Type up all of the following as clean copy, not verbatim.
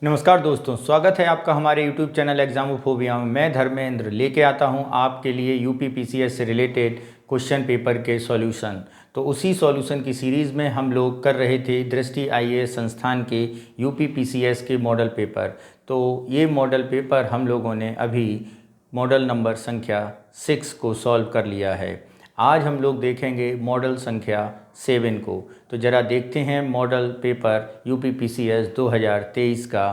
नमस्कार दोस्तों, स्वागत है आपका हमारे YouTube चैनल एग्जामोफोबिया में। मैं धर्मेंद्र लेके आता हूं आपके लिए यूपी पीसीएस से रिलेटेड क्वेश्चन पेपर के सॉल्यूशन। तो उसी सॉल्यूशन की सीरीज़ में हम लोग कर रहे थे दृष्टि आईएएस संस्थान के यूपी पीसीएस के मॉडल पेपर। तो ये मॉडल पेपर हम लोगों ने अभी मॉडल नंबर संख्या 6 को सॉल्व कर लिया है। आज हम लोग देखेंगे मॉडल संख्या 7 को। तो ज़रा देखते हैं मॉडल पेपर यूपी पीसीएस 2023 का।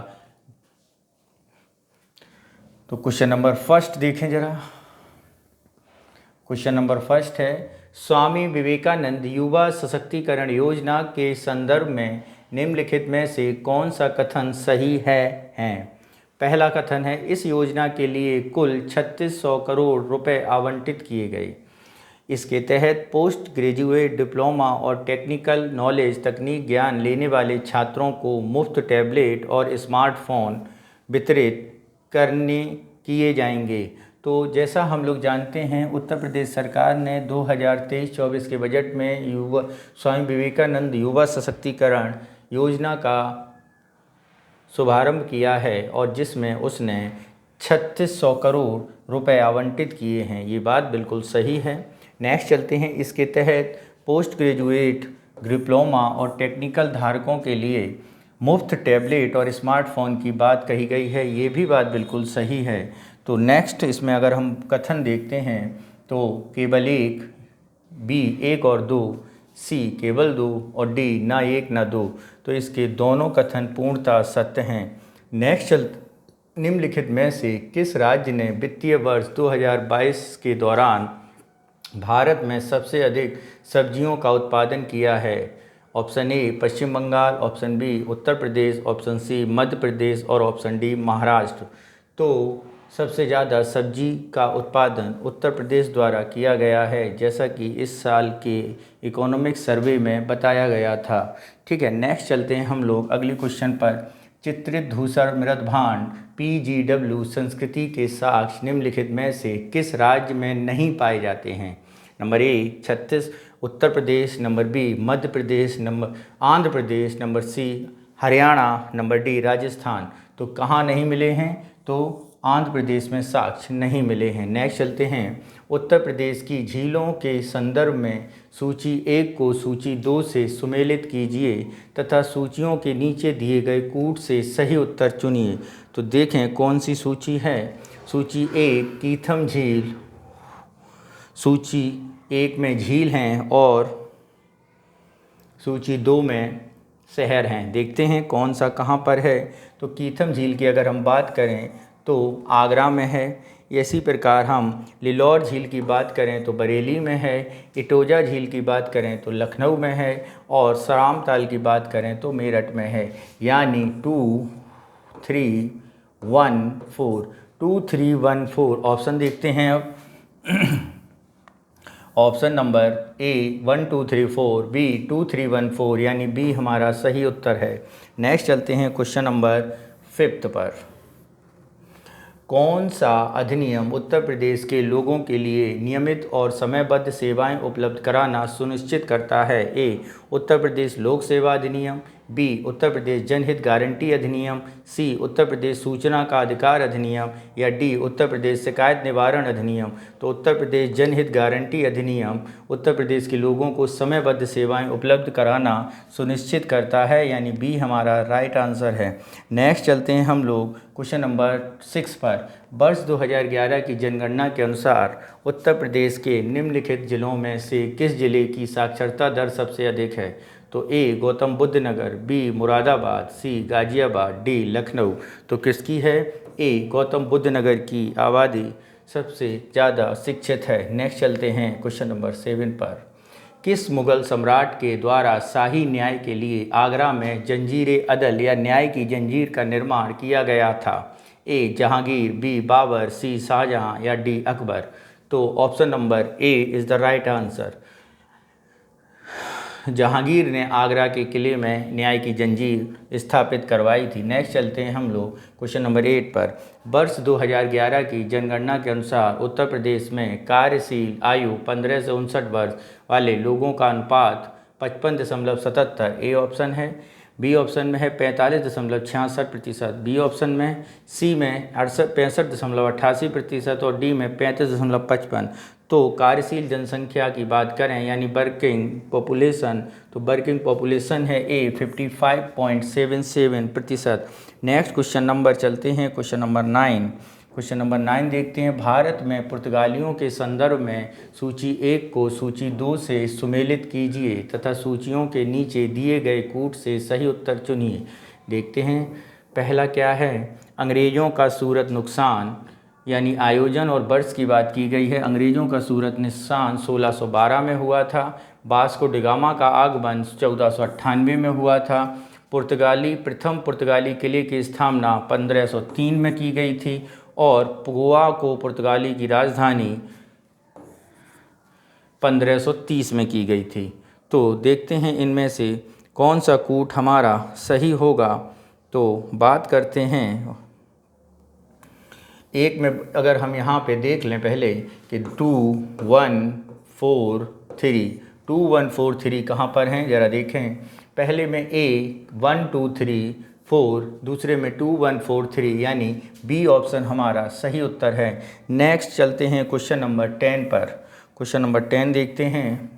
तो क्वेश्चन नंबर फर्स्ट देखें ज़रा। क्वेश्चन नंबर फर्स्ट है, स्वामी विवेकानंद युवा सशक्तिकरण योजना के संदर्भ में निम्नलिखित में से कौन सा कथन सही है। पहला कथन है, इस योजना के लिए कुल 3600 करोड़ रुपए आवंटित किए गए। इसके तहत पोस्ट ग्रेजुएट डिप्लोमा और टेक्निकल नॉलेज तकनीक ज्ञान लेने वाले छात्रों को मुफ्त टैबलेट और स्मार्टफोन वितरित करने किए जाएंगे। तो जैसा हम लोग जानते हैं, उत्तर प्रदेश सरकार ने 2023-24 के बजट में स्वामी विवेकानंद युवा सशक्तिकरण योजना का शुभारंभ किया है और जिसमें उसने 3600 करोड़ रुपए आवंटित किए हैं। ये बात बिल्कुल सही है। नेक्स्ट चलते हैं। इसके तहत पोस्ट ग्रेजुएट डिप्लोमा और टेक्निकल धारकों के लिए मुफ्त टैबलेट और स्मार्टफोन की बात कही गई है। ये भी बात बिल्कुल सही है। तो नेक्स्ट इसमें अगर हम कथन देखते हैं तो केवल एक, बी 1 और 2, सी केवल 2 और डी ना 1 ना 2। तो इसके दोनों कथन पूर्णतः सत्य हैं। नेक्स्ट निम्नलिखित में से किस राज्य ने वित्तीय वर्ष 2022 के दौरान भारत में सबसे अधिक सब्जियों का उत्पादन किया है। Option A Paschim Bangal, option B Uttar Pradesh, option C Madhya Pradesh और ऑप्शन डी महाराष्ट्र। तो सबसे ज़्यादा सब्जी का उत्पादन उत्तर प्रदेश द्वारा किया गया है, जैसा कि इस साल के इकोनॉमिक सर्वे में बताया गया था। ठीक है, नेक्स्ट चलते हैं हम लोग अगले क्वेश्चन पर। चित्रित धूसर मृदभांड PGW संस्कृति के साक्ष्य निम्नलिखित में से किस राज्य में नहीं पाए जाते हैं। नंबर ए छत्तीस Uttar Pradesh, number B Madhya Pradesh, number Andhra Pradesh, number C Haryana, number D Rajasthan. तो कहाँ नहीं मिले हैं? तो आंध्र प्रदेश में साक्ष्य नहीं मिले हैं। नेक्स्ट चलते हैं। उत्तर प्रदेश की झीलों के संदर्भ में सूची 1 को सूची 2 से सुमेलित कीजिए तथा सूचियों के नीचे दिए गए कूट से सही उत्तर चुनिए। तो देखें कौन सी सूची है। सूची 1 कीथम झील, सूची 1 में झील हैं और सूची 2 में शहर हैं। देखते हैं कौन सा कहाँ पर है। तो कीथम झील की अगर हम बात करें तो आगरा में है। इसी प्रकार हम लिलौर झील की बात करें तो बरेली में है। इटोजा झील की बात करें तो लखनऊ में है और सराम ताल की बात करें तो मेरठ में है। यानी 2, 3, 1, 4, 2, 3, 1, 4 ऑप्शन देखते हैं अब। ऑप्शन नंबर ए 1, 2, 3, 4, बी 2, 3, 1, 4 यानी बी हमारा सही उत्तर है। नेक्स्ट चलते हैं क्वेश्चन नंबर 5 पर। कौन सा अधिनियम उत्तर प्रदेश के लोगों के लिए नियमित और समयबद्ध सेवाएं उपलब्ध कराना सुनिश्चित करता है। ए उत्तर प्रदेश लोक सेवा अधिनियम, बी उत्तर प्रदेश जनहित गारंटी अधिनियम, सी उत्तर प्रदेश सूचना का अधिकार अधिनियम या डी उत्तर प्रदेश शिकायत निवारण अधिनियम। तो उत्तर प्रदेश जनहित गारंटी अधिनियम उत्तर प्रदेश के लोगों को समयबद्ध सेवाएं उपलब्ध कराना सुनिश्चित करता है, यानी बी हमारा राइट आंसर है। नेक्स्ट चलते हैं हम लोग क्वेश्चन नंबर 6 पर। वर्ष 2011 की जनगणना के अनुसार उत्तर प्रदेश के निम्नलिखित जिलों में से किस जिले की साक्षरता दर सबसे अधिक है। तो ए गौतम बुद्ध नगर, बी मुरादाबाद, सी गाजियाबाद, डी लखनऊ। तो किसकी है? ए गौतम बुद्ध नगर की आबादी सबसे ज़्यादा शिक्षित है। नेक्स्ट चलते हैं क्वेश्चन नंबर 7 पर। किस मुगल सम्राट के द्वारा शाही न्याय के लिए आगरा में जंजीर अदल या न्याय की जंजीर का निर्माण किया गया था। ए जहांगीर, बी बाबर, सी शाहजहां या डी अकबर। तो option number A is the right answer. Jahangir ने आगरा के किले में न्याय की जंजीर स्थापित करवाई थी। नेक्स्ट चलते हैं हम लोग क्वेश्चन नंबर 8 पर। वर्ष 2011 की जनगणना के अनुसार उत्तर प्रदेश में कार्यशील आयु 15 से 59 वर्ष वाले लोगों का अनुपात 55.77 ए ऑप्शन है, बी ऑप्शन में है 45.66%, बी ऑप्शन में सी में 65.88% और डी में 35.55%। तो कार्यशील जनसंख्या की बात करें यानी वर्किंग पॉपुलेशन, तो वर्किंग पॉपुलेशन है ए 55.77%। नेक्स्ट क्वेश्चन नंबर चलते हैं, क्वेश्चन नंबर 9। क्वेश्चन नंबर 9 देखते हैं, भारत में पुर्तगालियों के संदर्भ में सूची 1 को सूची 2 से सुमेलित कीजिए तथा सूचियों के नीचे दिए गए कूट से सही उत्तर चुनिए। देखते हैं पहला क्या है, अंग्रेज़ों का सूरत नुकसान, यानी आयोजन और वर्ष की बात की गई है। अंग्रेज़ों का सूरत नुकसान 1612 में हुआ था। वास्को डी गामा का आगमन 1498 में हुआ था। प्रथम पुर्तगाली किले की स्थापना 1503 में की गई थी और गोवा को पुर्तगाली की राजधानी 1530 में की गई थी। तो देखते हैं इनमें से कौन सा कूट हमारा सही होगा। तो बात करते हैं एक में, अगर हम यहाँ पे देख लें पहले कि 2 1 4 3, 2 1 4 3 कहाँ पर हैं ज़रा देखें। पहले में ए 1 2 3 4, दूसरे में 2 1 4 3, यानी बी ऑप्शन हमारा सही उत्तर है। नेक्स्ट चलते हैं क्वेश्चन नंबर 10 पर। क्वेश्चन नंबर 10 देखते हैं,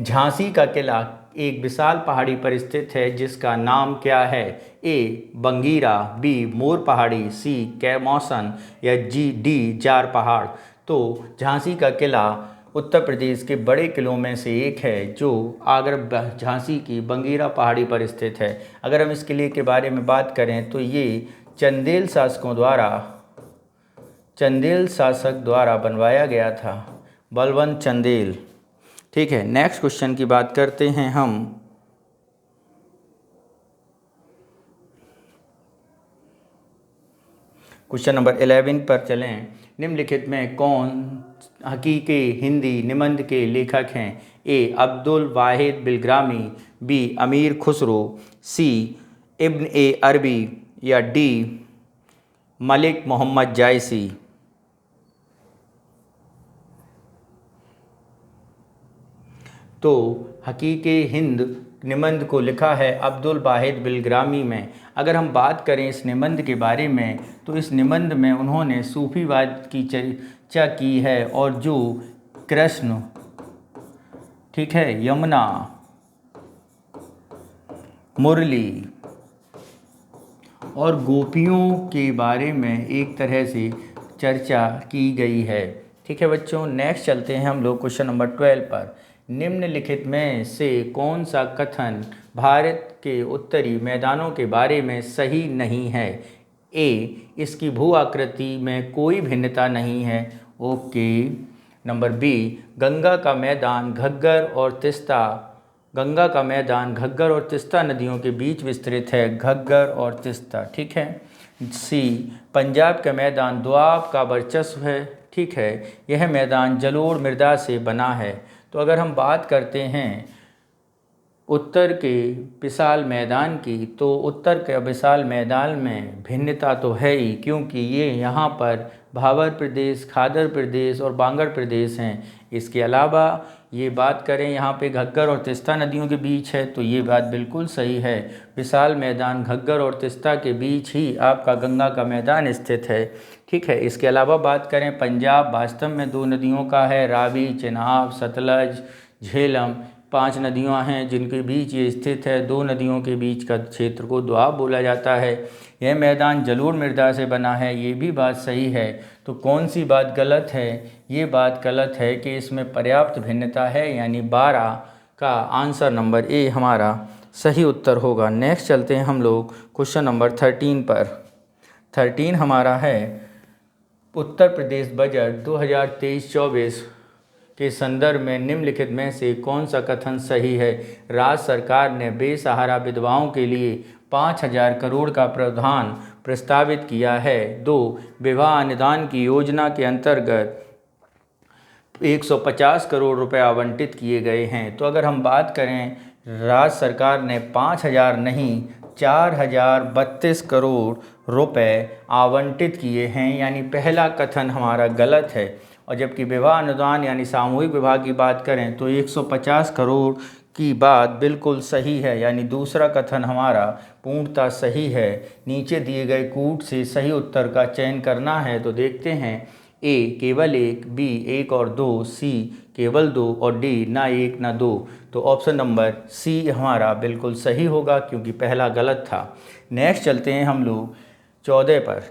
झांसी का किला एक विशाल पहाड़ी पर स्थित है जिसका नाम क्या है। ए बंगीरा, बी मोर पहाड़ी, सी कैमोसन या डी जार पहाड़। तो झांसी का किला उत्तर प्रदेश के बड़े किलों में से एक है जो आगरा झांसी की बंगीरा पहाड़ी पर स्थित है। अगर हम इस किले के बारे में बात करें तो ये चंदेल शासक द्वारा बनवाया गया था, बलवंत चंदेल। ठीक है, नेक्स्ट क्वेश्चन की बात करते हैं हम। क्वेश्चन नंबर 11 पर चलें। निम्नलिखित में कौन हकीकी हिंदी निबंध के लेखक हैं। ए अब्दुल वाहिद बिलग्रामी, बी अमीर खुसरो, सी इब्न ए अरबी या डी मलिक मोहम्मद जायसी। तो हकीकी हिंद निबंध को लिखा है अब्दुल वाहिद बिलग्रामी में। अगर हम बात करें इस निबंध के बारे में तो इस निबंध में उन्होंने सूफीवाद की चर्चा की है और जो कृष्ण, ठीक है, यमुना, मुरली और गोपियों के बारे में एक तरह से चर्चा की गई है। ठीक है बच्चों, नेक्स्ट चलते हैं हम लोग क्वेश्चन नंबर 12 पर। निम्नलिखित में से कौन सा कथन भारत के उत्तरी मैदानों के बारे में सही नहीं है। ए इसकी भू आकृति में कोई भिन्नता नहीं है। ओके। नंबर बी गंगा का मैदान घग्गर और तिस्ता नदियों के बीच विस्तृत है। घग्गर और तिस्ता, ठीक है। सी पंजाब का मैदान दोआब का वर्चस्व है, ठीक है। यह मैदान जलोढ़ मृदा से बना है। तो अगर हम बात करते हैं उत्तर के विशाल मैदान की, तो उत्तर के विशाल मैदान में भिन्नता तो है ही, क्योंकि ये यहाँ पर भाबर प्रदेश, खादर प्रदेश और बांगड़ प्रदेश हैं। इसके अलावा ये बात करें यहाँ पे घग्गर और तिस्ता नदियों के बीच है, तो ये बात बिल्कुल सही है। विशाल मैदान घग्गर और तिस्ता के बीच ही आपका गंगा का मैदान स्थित है, ठीक है। इसके अलावा बात करें पंजाब वास्तव में 2 नदियों का है, रावी, चेनाब, सतलज, झेलम, 5 नदियाँ हैं जिनके बीच ये स्थित है। 2 नदियों के बीच का क्षेत्र को दोआब बोला जाता है। यह मैदान जलोढ़ मृदा से बना है, ये भी बात सही है। तो कौन सी बात गलत है? ये बात गलत है कि इसमें पर्याप्त भिन्नता है, यानी 12 का आंसर नंबर ए हमारा सही उत्तर होगा। नेक्स्ट चलते हैं हम लोग क्वेश्चन नंबर 13 पर। 13 हमारा है उत्तर प्रदेश बजट 2023-24 के संदर्भ में निम्नलिखित में से कौन सा कथन सही है। राज्य सरकार ने बेसहारा विधवाओं के लिए 5,000 करोड़ का प्रावधान प्रस्तावित किया है। 2 विवाह अनुदान की योजना के अंतर्गत 150 करोड़ रुपए आवंटित किए गए हैं। तो अगर हम बात करें राज्य सरकार ने 5,000 नहीं 4,032 करोड़ रुपए आवंटित किए हैं, यानी पहला कथन हमारा गलत है। और जबकि विवाह अनुदान यानी सामूहिक विवाह की बात करें तो 150 करोड़ की बात बिल्कुल सही है, यानी दूसरा कथन हमारा पूर्णतः सही है। नीचे दिए गए कूट से सही उत्तर का चयन करना है, तो देखते हैं। ए केवल एक, बी एक और दो, सी केवल दो और डी ना एक ना दो। तो ऑप्शन नंबर सी हमारा बिल्कुल सही होगा, क्योंकि पहला गलत था। नेक्स्ट चलते हैं हम लोग 14 पर।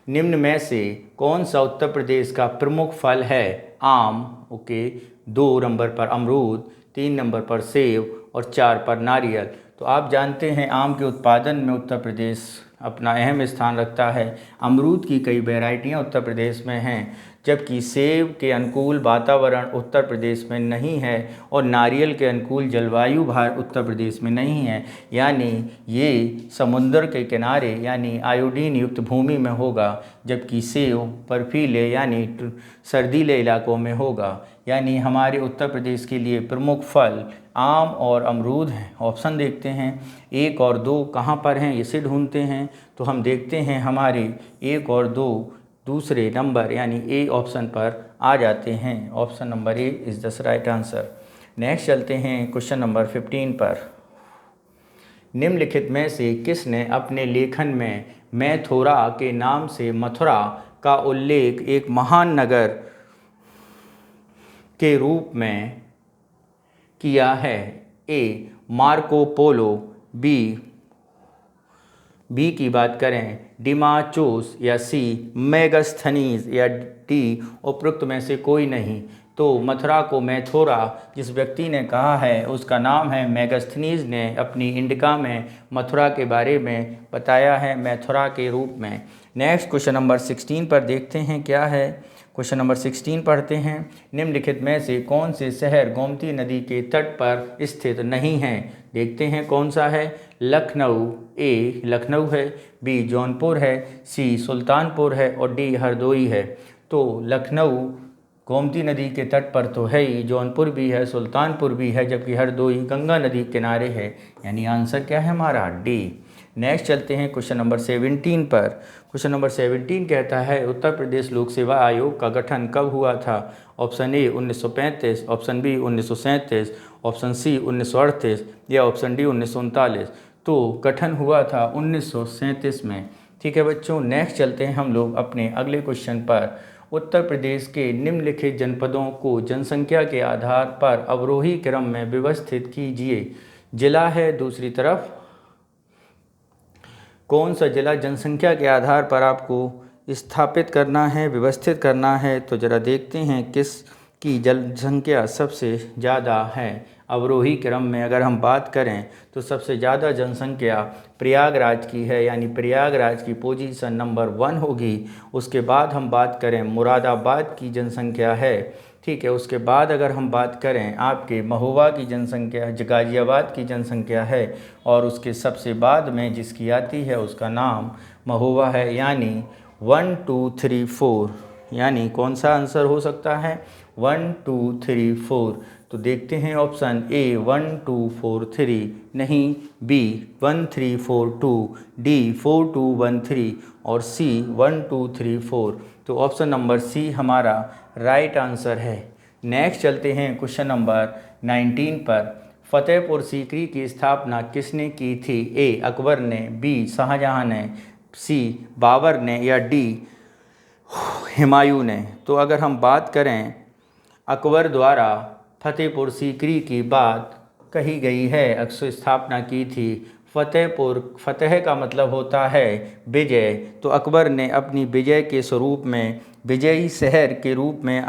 निम्न में से कौन सा उत्तर प्रदेश का प्रमुख फल है? आम, ओके, 2 नंबर पर अमरूद, 3 नंबर पर सेब और 4 पर नारियल। तो आप जानते हैं आम के उत्पादन में उत्तर प्रदेश अपना अहम स्थान रखता है। अमरूद की कई वैरायटियां उत्तर प्रदेश में हैं, जबकि सेब के अनुकूल वातावरण उत्तर प्रदेश में नहीं है और नारियल के अनुकूल जलवायु उत्तर प्रदेश में नहीं है, यानी ये समुद्र के किनारे यानी आयोडीन युक्त भूमि में होगा, जबकि सेब बर्फीले यानी सर्दीले इलाकों में होगा। यानी हमारे उत्तर प्रदेश के लिए प्रमुख फल आम और अमरूद हैं। ऑप्शन देखते हैं, 1 और 2 कहाँ पर हैं इसे ढूंढते हैं। तो हम देखते हैं हमारे 1 और 2 दूसरे नंबर यानी ए ऑप्शन पर आ जाते हैं। Option number A is the right answer. Next चलते हैं क्वेश्चन नंबर 15 पर। निम्नलिखित में से किसने अपने लेखन में मैथुरा के नाम से मथुरा का उल्लेख एक महान नगर के रूप में किया है? ए मार्को पोलो, बी की बात करें डिमाचोस, या सी मेगास्थनीज, या डी उपरोक्त में से कोई नहीं। तो मथुरा को मैथुरा जिस व्यक्ति ने कहा है उसका नाम है मेगास्थनीज ने अपनी इंडिका में मथुरा के बारे में बताया है मैथुरा के रूप में। नेक्स्ट क्वेश्चन नंबर 16 पर देखते हैं क्या है। क्वेश्चन नंबर 16 पढ़ते हैं। निम्नलिखित में से कौन से शहर गोमती नदी के तट पर स्थित नहीं हैं? देखते हैं कौन सा है। लखनऊ, ए लखनऊ है, बी जौनपुर है, सी सुल्तानपुर है और डी हरदोई है। तो लखनऊ गोमती नदी के तट पर तो है ही, जौनपुर भी है, सुल्तानपुर भी है, जबकि हरदोई गंगा नदी के किनारे है, यानी आंसर क्या है हमारा डी। नेक्स्ट चलते हैं क्वेश्चन नंबर 17 पर। क्वेश्चन नंबर 17 कहता है उत्तर प्रदेश लोक सेवा आयोग का गठन कब हुआ था? Option A 1935, option B 1937, option C 1938 या ऑप्शन डी 1939। तो गठन हुआ था 1937 में। ठीक है बच्चों, नेक्स्ट चलते हैं हम लोग अपने अगले क्वेश्चन पर। उत्तर प्रदेश के निम्नलिखित जनपदों को जनसंख्या के आधार पर अवरोही क्रम में व्यवस्थित कीजिए। जिला है दूसरी तरफ, कौन सा जिला जनसंख्या के आधार पर आपको स्थापित करना है, व्यवस्थित करना है? तो ज़रा देखते हैं किस की जनसंख्या सबसे ज़्यादा है। अवरोही क्रम में अगर हम बात करें तो सबसे ज़्यादा जनसंख्या प्रयागराज की है, यानी प्रयागराज की पोजीशन नंबर 1 होगी। उसके बाद हम बात करें मुरादाबाद की जनसंख्या है, ठीक है। उसके बाद अगर हम बात करें आपके महोबा की जनसंख्या, गाज़ियाबाद की जनसंख्या है, और उसके सबसे बाद में जिसकी आती है उसका नाम महोबा है, यानी 1 2 3 4, यानी कौन सा आंसर हो सकता है 1 2 3 4। तो देखते हैं ऑप्शन ए 1 2 4 3, नहीं बी 1 3 4 2, डी 4 2 1 3 और सी 1 2 3 4। तो ऑप्शन नंबर सी हमारा राइट आंसर है। नेक्स्ट चलते हैं क्वेश्चन नंबर 19 पर। फतेहपुर सीकरी की स्थापना किसने की थी? ए अकबर ने, बी शाहजहां ने, सी बाबर ने या डी हुमायूं ने। तो अगर हम बात करें अकबर द्वारा फतेहपुर सीकरी की बात कही गई है, अक्सर स्थापना की थी। फतेह का मतलब होता है विजय, तो अकबर ने अपनी विजय के स्वरूप में विजयी शहर के रूप में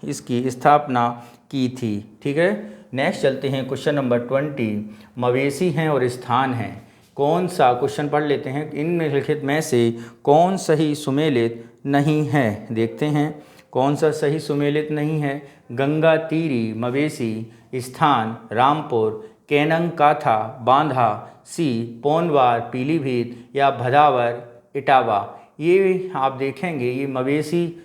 इसकी स्थापना की थी। ठीक है, नेक्स्ट चलते हैं क्वेश्चन नंबर 20। मवेशी हैं और स्थान हैं, कौन सा क्वेश्चन पढ़ लेते हैं। निम्नलिखित में से कौन सही सुमेलित नहीं है? देखते हैं कौन सा सही सुमेलित नहीं है। गंगा तीरी मवेशी स्थान रामपुर, केनंग काथा बांधा, सी पोनवार पीलीभीत या भदावर इटावा। ये आप देखेंगे ये मवेशी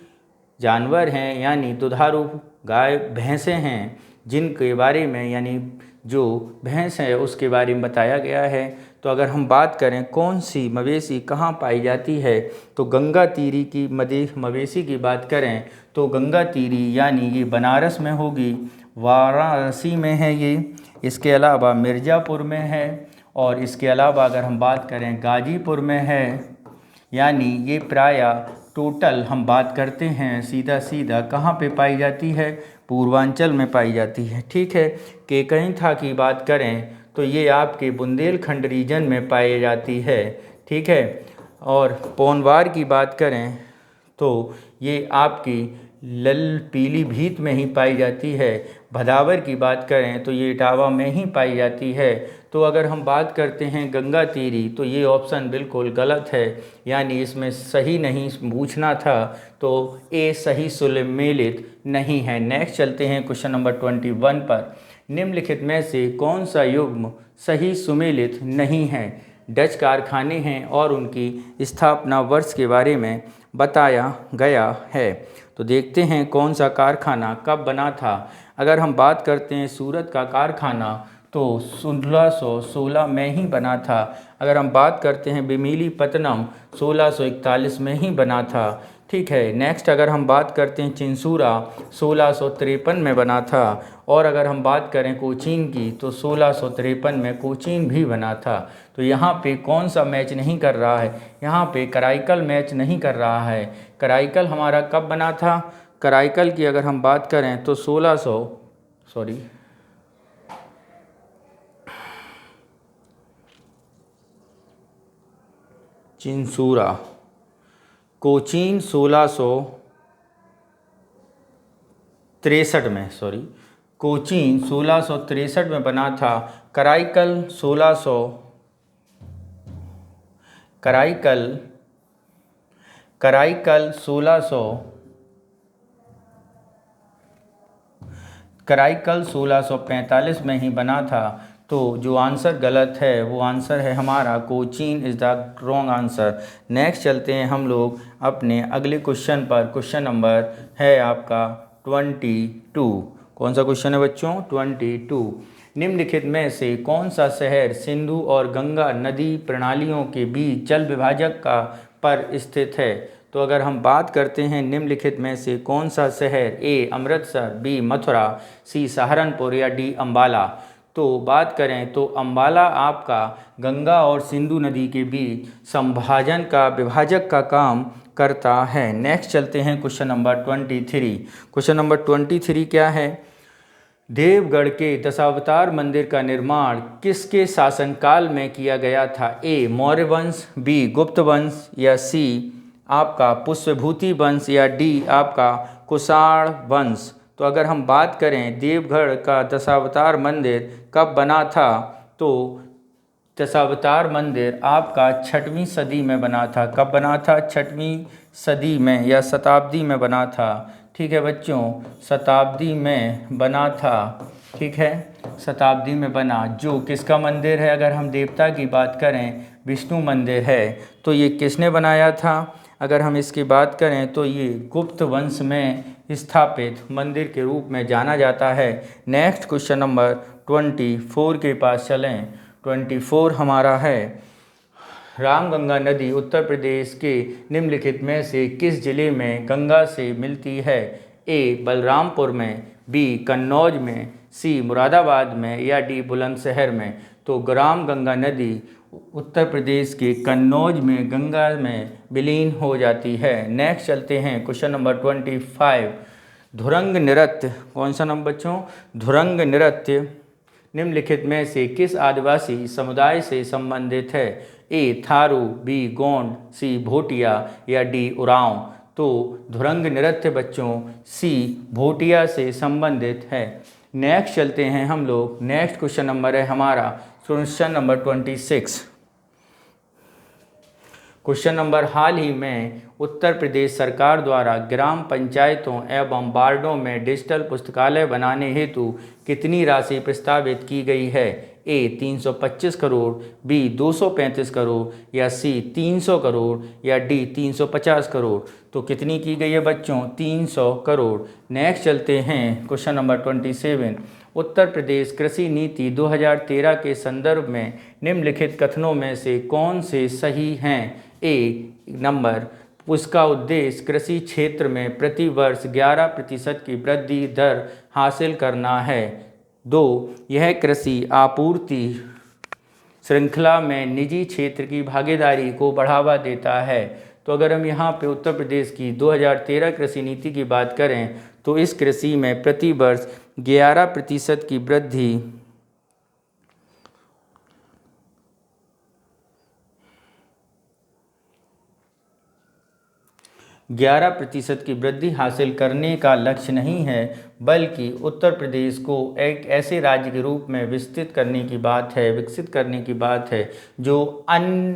जानवर हैं, यानी दुधारू गाय भैंसें हैं, जिनके बारे में यानी जो भैंस है उसके बारे में बताया गया है। तो अगर हम बात करें कौन सी मवेशी कहाँ पाई जाती है, तो गंगा तीरी की मवेशी की बात करें तो गंगा तीरी यानी ये बनारस में होगी, वाराणसी में है ये, इसके अलावा मिर्ज़ापुर में है, और इसके अलावा अगर हम बात करें गाज़ीपुर में है। यानी ये प्रायः टोटल हम बात करते हैं सीधा सीधा कहाँ पे पाई जाती है, पूर्वांचल में पाई जाती है। ठीक है, केकयंथा की बात करें तो ये आपके बुंदेलखंड रीजन में पाई जाती है। ठीक है, और पोनवार की बात करें तो ये आपकी लल पीलीभीत में ही पाई जाती है। भदावर की बात करें तो ये इटावा में ही पाई जाती है। तो अगर हम बात करते हैं गंगा तीरी तो ये ऑप्शन बिल्कुल गलत है, यानी इसमें सही नहीं पूछना था, तो ए सही सुमेलित नहीं है। नेक्स्ट चलते हैं क्वेश्चन नंबर 21 पर। निम्नलिखित में से कौन सा युग्म सही सुमेलित नहीं है? डच कारखाने हैं और उनकी स्थापना वर्ष के बारे में बताया गया है। तो देखते हैं कौन सा कारखाना कब बना था। अगर हम बात करते हैं सूरत का कारखाना तो 1616 में ही बना था। अगर हम बात करते हैं बिमिलीपत्तनम 1641 में ही बना था। ठीक है, नेक्स्ट अगर हम बात करते हैं चिंसूरा 1653 में बना था। और अगर हम बात करें कोचीन की तो 1653 में कोचीन भी बना था। तो यहाँ पे कौन सा मैच नहीं कर रहा है? यहाँ पे कराईकल मैच नहीं कर रहा है। कराईकल हमारा कब बना था? कराईकल की अगर हम बात करें तो चिंसूरा कोचीन 1663 में, कोचीन 1663 में बना था। कराईकल 1645 में ही बना था। तो जो आंसर गलत है वो आंसर है हमारा Cochin is the wrong answer. Next चलते हैं हम लोग अपने अगले क्वेश्चन पर। क्वेश्चन नंबर है आपका 22। कौन सा क्वेश्चन है बच्चों? 22। निम्नलिखित में से कौन सा शहर सिंधु और गंगा नदी प्रणालियों के बीच जल विभाजक पर स्थित है? तो अगर हम बात करते हैं निम्नलिखित में से कौन सा शहर, ए अमृतसर, बी मथुरा, सी सहारनपुर या डी अम्बाला। तो बात करें तो अम्बाला आपका गंगा और सिंधु नदी के बीच विभाजक का काम करता है। नेक्स्ट चलते हैं क्वेश्चन नंबर 23। क्वेश्चन नंबर 23 क्या है? देवगढ़ के दशावतार मंदिर का निर्माण किसके शासनकाल में किया गया था? ए मौर्य वंश, बी गुप्त वंश या सी आपका पुष्यभूति वंश या डी आपका कुषाण वंश। तो अगर हम बात करें देवगढ़ का दशावतार मंदिर कब बना था, तो दशावतार मंदिर आपका 6वीं सदी में बना था। कब बना था? 6वीं सदी में या शताब्दी में बना था। ठीक है बच्चों, शताब्दी में बना था। ठीक है, शताब्दी में बना। जो किसका मंदिर है? अगर हम देवता की बात करें विष्णु मंदिर है। तो ये किसने बनाया था? अगर हम इसकी बात करें तो ये गुप्त वंश में स्थापित मंदिर के रूप में जाना जाता है। नेक्स्ट क्वेश्चन नंबर 24 के पास चलें। 24 हमारा है, रामगंगा नदी उत्तर प्रदेश के निम्नलिखित में से किस जिले में गंगा से मिलती है? ए बलरामपुर में, बी कन्नौज में, सी मुरादाबाद में या डी बुलंदशहर में। तो रामगंगा नदी उत्तर प्रदेश के कन्नौज में गंगा में विलीन हो जाती है। नेक्स्ट चलते हैं क्वेश्चन नंबर 25। धुरंग नृत्य, कौन सा नंबर बच्चों? धुरंग नृत्य निम्नलिखित में से किस आदिवासी समुदाय से संबंधित है? ए थारू, बी गोंड, सी भोटिया या डी उरांव। तो धुरंग नृत्य बच्चों सी भोटिया से संबंधित है। नेक्स्ट चलते हैं हम लोग। नेक्स्ट क्वेश्चन नंबर है हमारा क्वेश्चन नंबर 26। क्वेश्चन नंबर, हाल ही में उत्तर प्रदेश सरकार द्वारा ग्राम पंचायतों एवं वार्डों में डिजिटल पुस्तकालय बनाने हेतु कितनी राशि प्रस्तावित की गई है? ए 325 करोड़, बी 235 करोड़ या सी 300 करोड़ या डी 350 करोड़। तो कितनी की गई है बच्चों? 300 करोड़। नेक्स्ट चलते हैं क्वेश्चन नंबर 27। उत्तर प्रदेश कृषि नीति 2013 के संदर्भ में निम्नलिखित कथनों में से कौन से सही हैं? ए नंबर उसका उद्देश्य कृषि क्षेत्र में प्रति वर्ष 11% की वृद्धि दर हासिल करना है। 2, यह कृषि आपूर्ति श्रृंखला में निजी क्षेत्र की भागीदारी को बढ़ावा देता है। तो अगर हम यहाँ पे उत्तर प्रदेश की 2013 कृषि नीति की बात करें तो इस कृषि में प्रति वर्ष 11% की वृद्धि 11% की वृद्धि हासिल करने का लक्ष्य नहीं है, बल्कि उत्तर प्रदेश को एक ऐसे राज्य के रूप में विकसित करने की बात है जो अन्न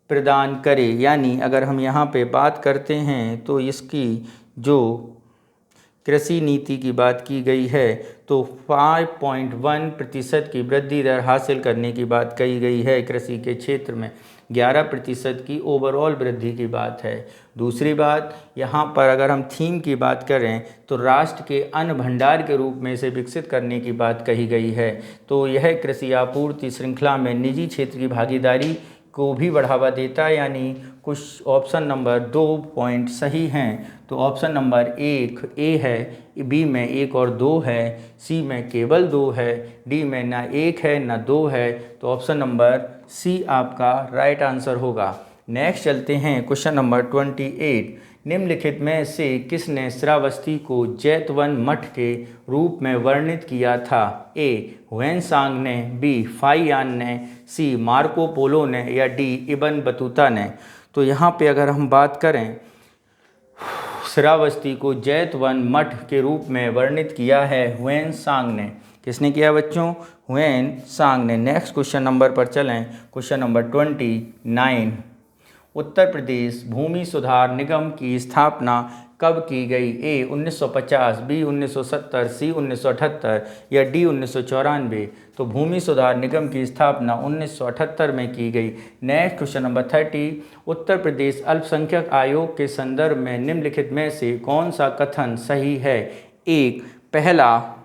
प्रदान करे। यानी अगर हम यहाँ पे बात करते हैं तो इसकी जो कृषि नीति की बात की गई है तो 5.1% की वृद्धि दर हासिल करने की बात कही गई है। कृषि के क्षेत्र में 11% की ओवरऑल वृद्धि की बात है। दूसरी बात, यहाँ पर अगर हम थीम की बात करें तो राष्ट्र के अन्न भंडार के रूप में इसे विकसित करने की बात कही गई है। तो यह कृषि आपूर्ति श्रृंखला में निजी क्षेत्र की भागीदारी को भी बढ़ावा देता है। यानी कुछ ऑप्शन नंबर 2 पॉइंट सही हैं। तो ऑप्शन नंबर 1 ए है, बी में 1 और 2 है, सी में केवल 2 है, डी में ना 1 है ना 2 है। तो ऑप्शन नंबर सी आपका राइट आंसर होगा। नेक्स्ट चलते हैं क्वेश्चन नंबर 28। निम्नलिखित में से किसने श्रावस्ती को जैतवन मठ के रूप में वर्णित किया था? ए हुएनसांग ने, बी फाहियान ने, सी मार्को पोलो ने या डी इब्न बतूता ने। तो यहाँ पे अगर हम बात करें श्रावस्ती को जैतवन मठ के रूप में वर्णित किया है हुएनसांग ने। किसने किया बच्चों? हुएनसांग ने। नेक्स्ट क्वेश्चन नंबर पर चलें। Question number 29। उत्तर प्रदेश भूमि सुधार निगम की स्थापना कब की गई? ए 1950, बी 1970, सी 1978 या डी 1994। तो भूमि सुधार निगम की स्थापना 1978 में की गई। Next question number 30। Uttar Pradesh अल्पसंख्यक आयोग के संदर्भ में निम्नलिखित में से कौन सा कथन सही है? एक, पहला,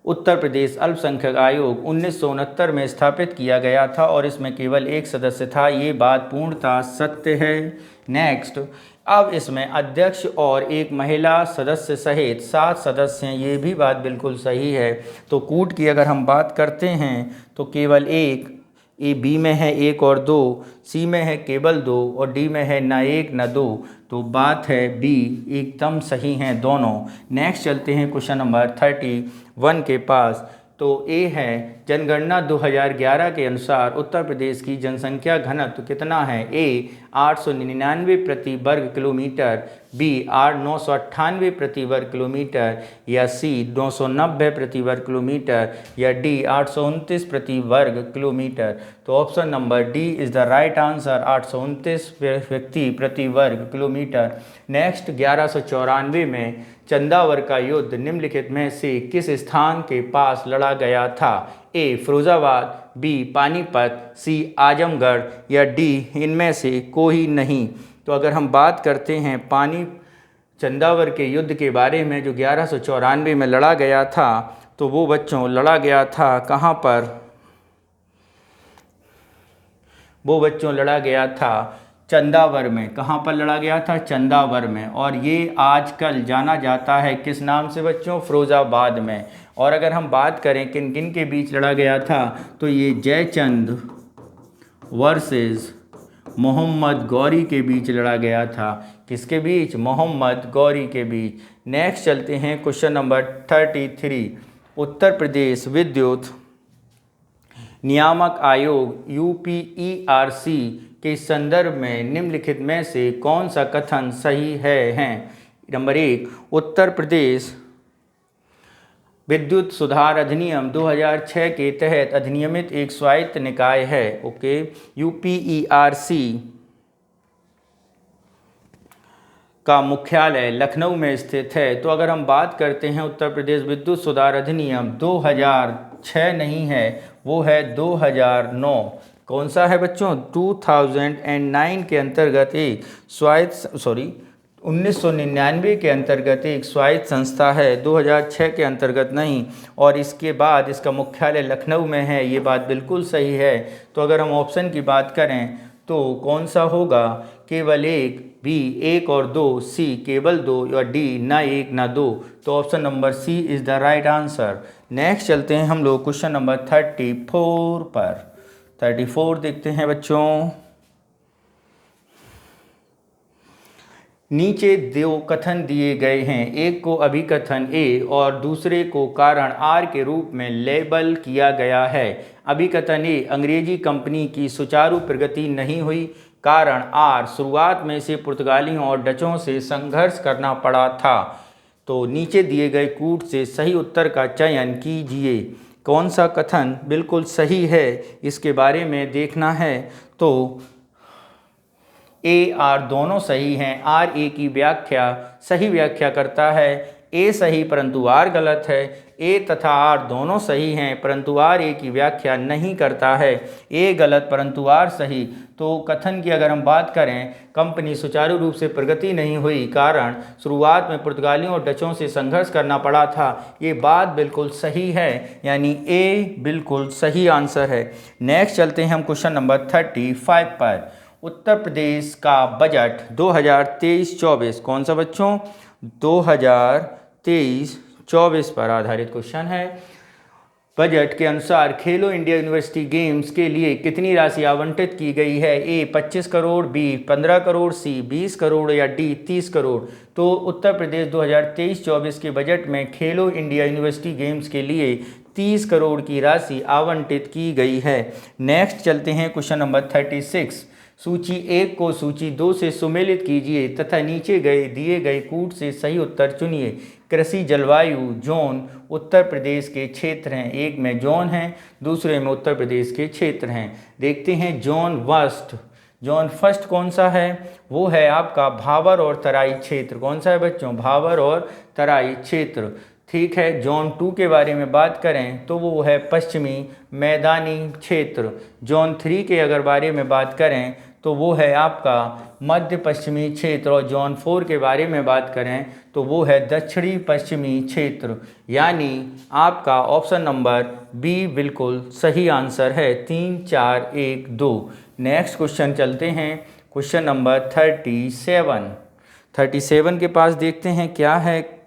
उत्तर प्रदेश अल्पसंख्यक आयोग 1969 में स्थापित किया गया था और इसमें केवल एक सदस्य था। ये बात पूर्णतः सत्य है। नेक्स्ट, अब इसमें अध्यक्ष और एक महिला सदस्य सहित 7 सदस्य हैं। ये भी बात बिल्कुल सही है। तो कूट की अगर हम बात करते हैं तो केवल एक, ए बी में है 1 और 2, सी में है केवल 2 और डी में है ना 1 ना 2। तो बात है बी, एकदम सही हैं दोनों। नेक्स्ट चलते हैं क्वेश्चन नंबर 31 के पास। तो ए है जनगणना 2011 के अनुसार उत्तर प्रदेश की जनसंख्या घनत्व कितना है? ए 899 प्रति वर्ग किलोमीटर, बी 998 प्रति वर्ग किलोमीटर या सी 990 प्रति वर्ग किलोमीटर या डी 829 प्रति वर्ग किलोमीटर। तो option number D is the right answer, 829 व्यक्ति प्रति वर्ग किलोमीटर। नेक्स्ट 1194 में चंदावर का युद्ध निम्नलिखित में से किस स्थान के पास लड़ा गया था? ए फिरोजाबाद, बी पानीपत, सी आजमगढ़ या डी इनमें से कोई नहीं। तो अगर हम बात करते हैं चंदावर के युद्ध के बारे में जो 1194 में लड़ा गया था, तो वो बच्चों लड़ा गया था कहाँ पर? वो बच्चों लड़ा गया था चंदावर में। कहाँ पर लड़ा गया था? चंदावर में। और ये आजकल जाना जाता है किस नाम से बच्चों? फिरोजाबाद में। और अगर हम बात करें किन किन के बीच लड़ा गया था, तो ये जयचंद वर्सेस मोहम्मद गौरी के बीच लड़ा गया था। किसके बीच? मोहम्मद गौरी के बीच। नेक्स्ट चलते हैं क्वेश्चन नंबर 33। उत्तर प्रदेश विद्युत नियामक आयोग UPERC के संदर्भ में निम्नलिखित में से कौन सा कथन सही है? नंबर 1, उत्तर प्रदेश विद्युत सुधार अधिनियम 2006 के तहत अधिनियमित एक स्वायत्त निकाय है। ओके, UPERC का मुख्यालय लखनऊ में स्थित है। तो अगर हम बात करते हैं उत्तर प्रदेश विद्युत सुधार अधिनियम 2006 नहीं है, वो है 2009। कौन सा है बच्चों? 2009 के अंतर्गत एक 1999 के अंतर्गत एक स्वायत्त संस्था है, 2006 के अंतर्गत नहीं, और इसके बाद इसका मुख्यालय लखनऊ में है। ये बात बिल्कुल सही है। तो अगर हम ऑप्शन की बात करें तो कौन सा होगा? केवल एक, बी एक और दो, सी केवल दो, या डी ना एक ना दो। तो option number C is the right answer. Next चलते हैं हम लोग क्वेश्चन नंबर 34 पर। 34 देखते हैं बच्चों। नीचे दो कथन दिए गए हैं, एक को अभिकथन ए और दूसरे को कारण आर के रूप में लेबल किया गया है। अभिकथन ए, अंग्रेजी कंपनी की सुचारू प्रगति नहीं हुई। कारण आर, शुरुआत में से पुर्तगालियों और डचों से संघर्ष करना पड़ा था। तो नीचे दिए गए कूट से सही उत्तर का चयन कीजिए। कौन सा कथन बिल्कुल सही है इसके बारे में देखना है। तो ए आर दोनों सही हैं। आर ए की व्याख्या सही व्याख्या करता है, ए सही परंतु आर गलत है। ए तथा आर दोनों सही हैं परंतु आर ए की व्याख्या नहीं करता है। ए गलत परंतु आर सही। तो कथन की अगर हम बात करें, कंपनी सुचारू रूप से प्रगति नहीं हुई, कारण शुरुआत में पुर्तगालियों और डचों से संघर्ष करना पड़ा था। ये बात बिल्कुल सही है, यानी ए बिल्कुल सही आंसर है। नेक्स्ट चलते हैं हम क्वेश्चन नंबर 35 पर। उत्तर प्रदेश का बजट 2023-24 कौन सा बच्चों? 2023-24 पर आधारित क्वेश्चन है। बजट के अनुसार खेलो इंडिया यूनिवर्सिटी गेम्स के लिए कितनी राशि आवंटित की गई है? ए 25 करोड़, बी 15 करोड़, सी 20 करोड़, या डी 30 करोड़। तो उत्तर प्रदेश 2023-24 के बजट में खेलो इंडिया यूनिवर्सिटी गेम्स के लिए 30 करोड़ की राशि आवंटित की गई है। नेक्स्ट चलते हैं क्वेश्चन नंबर 36। सूची 1 को सूची 2 से सुमेलित कीजिए तथा नीचे दिए गए कूट से सही उत्तर चुनिए। कृषि जलवायु जोन उत्तर प्रदेश के क्षेत्र हैं। एक में जोन है, दूसरे में उत्तर प्रदेश के क्षेत्र हैं। देखते हैं जोन फर्स्ट कौन सा है? वो है आपका भाबर और तराई क्षेत्र। कौन सा है बच्चों? भाबर और तराई क्षेत्र। ठीक है। जोन 2 के बारे में बात करें तो वो है पश्चिमी मैदानी क्षेत्र। जोन 3 के अगर बारे में बात करें तो वो है आपका मध्य पश्चिमी क्षेत्र। और जोन 4 के बारे में बात करें तो वो है दक्षिणी पश्चिमी क्षेत्र। यानी आपका ऑप्शन नंबर बी बिल्कुल सही आंसर है। 3 4 1 2। नेक्स्ट क्वेश्चन चलते हैं क्वेश्चन नंबर 37 के पास देखते हैं क्या है।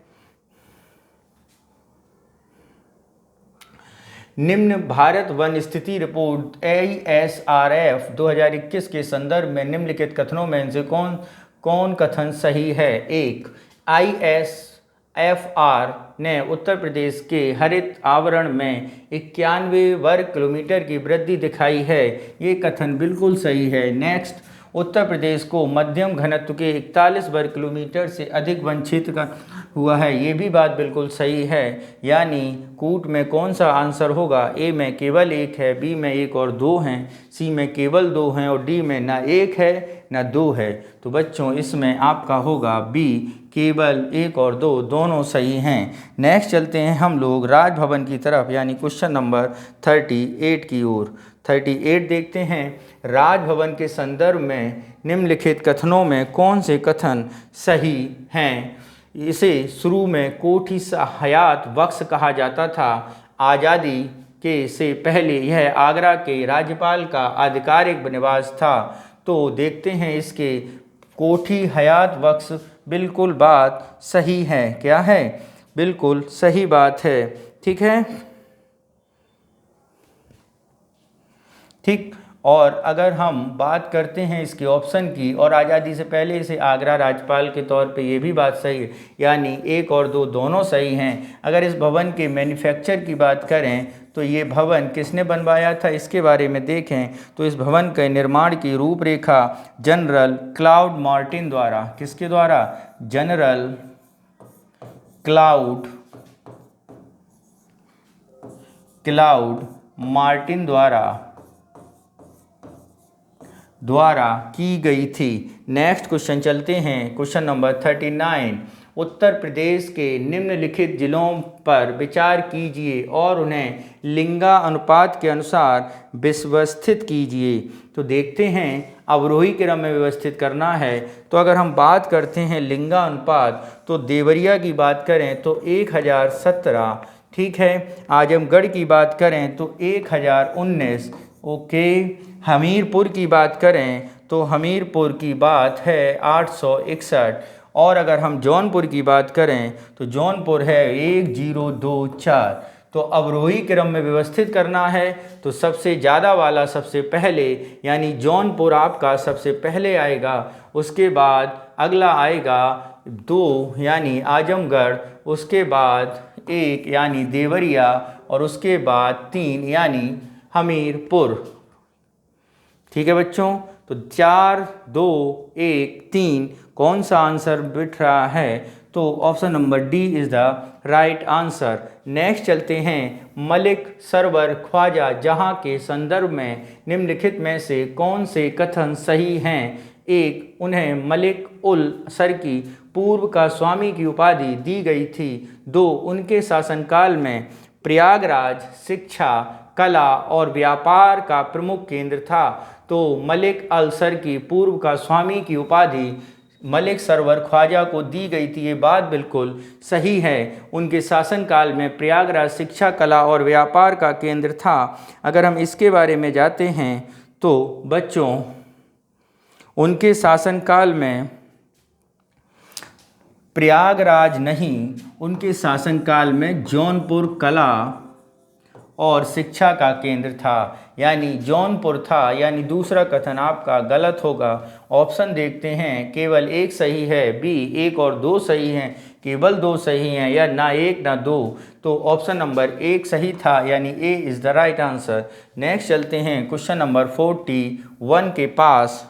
निम्न भारत वन स्थिति रिपोर्ट ISRF 2021 के संदर्भ में निम्नलिखित कथनों में से कौन कथन सही है? एक, ISFR ने उत्तर प्रदेश के हरित आवरण में 91 वर्ग किलोमीटर की वृद्धि दिखाई है। ये कथन बिल्कुल सही है। नेक्स्ट, उत्तर प्रदेश को मध्यम घनत्व के 41 वर्ग किलोमीटर से अधिक वन क्षेत्र का हुआ है। ये भी बात बिल्कुल सही है। यानी कूट में कौन सा आंसर होगा? ए में केवल 1 है, बी में 1 और 2 हैं, सी में केवल 2 हैं और डी में ना 1 है ना 2 है। तो बच्चों इसमें आपका होगा बी केवल 1 और 2 दोनों सही हैं। नेक्स्ट चलते हैं हम लोग राजभवन की तरफ, यानी क्वेश्चन नंबर 38 की ओर। 38 देखते हैं। राजभवन के संदर्भ में निम्नलिखित कथनों में कौन से कथन सही हैं? इसे शुरू में कोठी हयात बख्श कहा जाता था। आज़ादी के से पहले यह आगरा के राज्यपाल का आधिकारिक निवास था। तो देखते हैं इसके कोठी हयात बख्श बिल्कुल बात सही है। क्या है? बिल्कुल सही बात है। ठीक है। ठीक। और अगर हम बात करते हैं इसके ऑप्शन की, और आज़ादी से पहले इसे आगरा राज्यपाल के तौर पे, ये भी बात सही है। यानी 1 और 2 दोनों सही हैं। अगर इस भवन के मैन्युफैक्चर की बात करें तो ये भवन किसने बनवाया था, इसके बारे में देखें तो इस भवन के निर्माण की रूपरेखा जनरल क्लाउड मार्टिन द्वारा, किसके द्वारा? जनरल क्लाउड मार्टिन द्वारा की गई थी। नेक्स्ट क्वेश्चन चलते हैं क्वेश्चन नंबर 39। उत्तर प्रदेश के निम्नलिखित जिलों पर विचार कीजिए और उन्हें लिंगानुपात के अनुसार व्यवस्थित कीजिए। तो देखते हैं अवरोही क्रम में व्यवस्थित करना है तो अगर हम बात करते हैं लिंगानुपात तो देवरिया की बात करें तो 1017, ठीक है। आजमगढ़ की बात करें तो 1019, ओके। हमीरपुर की बात करें तो हमीरपुर की बात है 861, और अगर हम जौनपुर की बात करें तो जौनपुर है 1024। तो अवरोही क्रम में व्यवस्थित करना है तो सबसे ज़्यादा वाला सबसे पहले यानी जौनपुर आपका सबसे पहले आएगा, उसके बाद अगला आएगा 2 यानी आजमगढ़, उसके बाद 1 यानी देवरिया, और उसके बाद 3 यानी हमीरपुर, ठीक है बच्चों। तो 4, 2, 1, 3 कौन सा आंसर बिठ रहा है? तो option number D is the right answer. Next चलते हैं मलिक सरवर ख्वाजा जहां के संदर्भ में निम्नलिखित में से कौन से कथन सही हैं? 1, उन्हें मलिक उल सर की पूर्व का स्वामी की उपाधि दी गई थी। 2, उनके शासनकाल में प्रयागराज शिक्षा, कला और व्यापार का प्रमुख केंद्र था। तो मलिक अलसर की पूर्व का स्वामी की उपाधि मलिक सरवर ख्वाजा को दी गई थी, ये बात बिल्कुल सही है। उनके शासनकाल में प्रयागराज शिक्षा, कला और व्यापार का केंद्र था। अगर हम इसके बारे में जाते हैं तो बच्चों उनके शासनकाल में प्रयागराज नहीं, उनके शासनकाल में जौनपुर कला और शिक्षा का केंद्र था, यानी जौनपुर था, यानी दूसरा कथन आपका गलत होगा। ऑप्शन देखते हैं, केवल 1 सही है, बी 1 और 2 सही हैं, केवल 2 सही हैं, या ना 1 ना 2। तो ऑप्शन नंबर 1 सही था, यानी A is the right answer. Next चलते हैं क्वेश्चन नंबर 41 के पास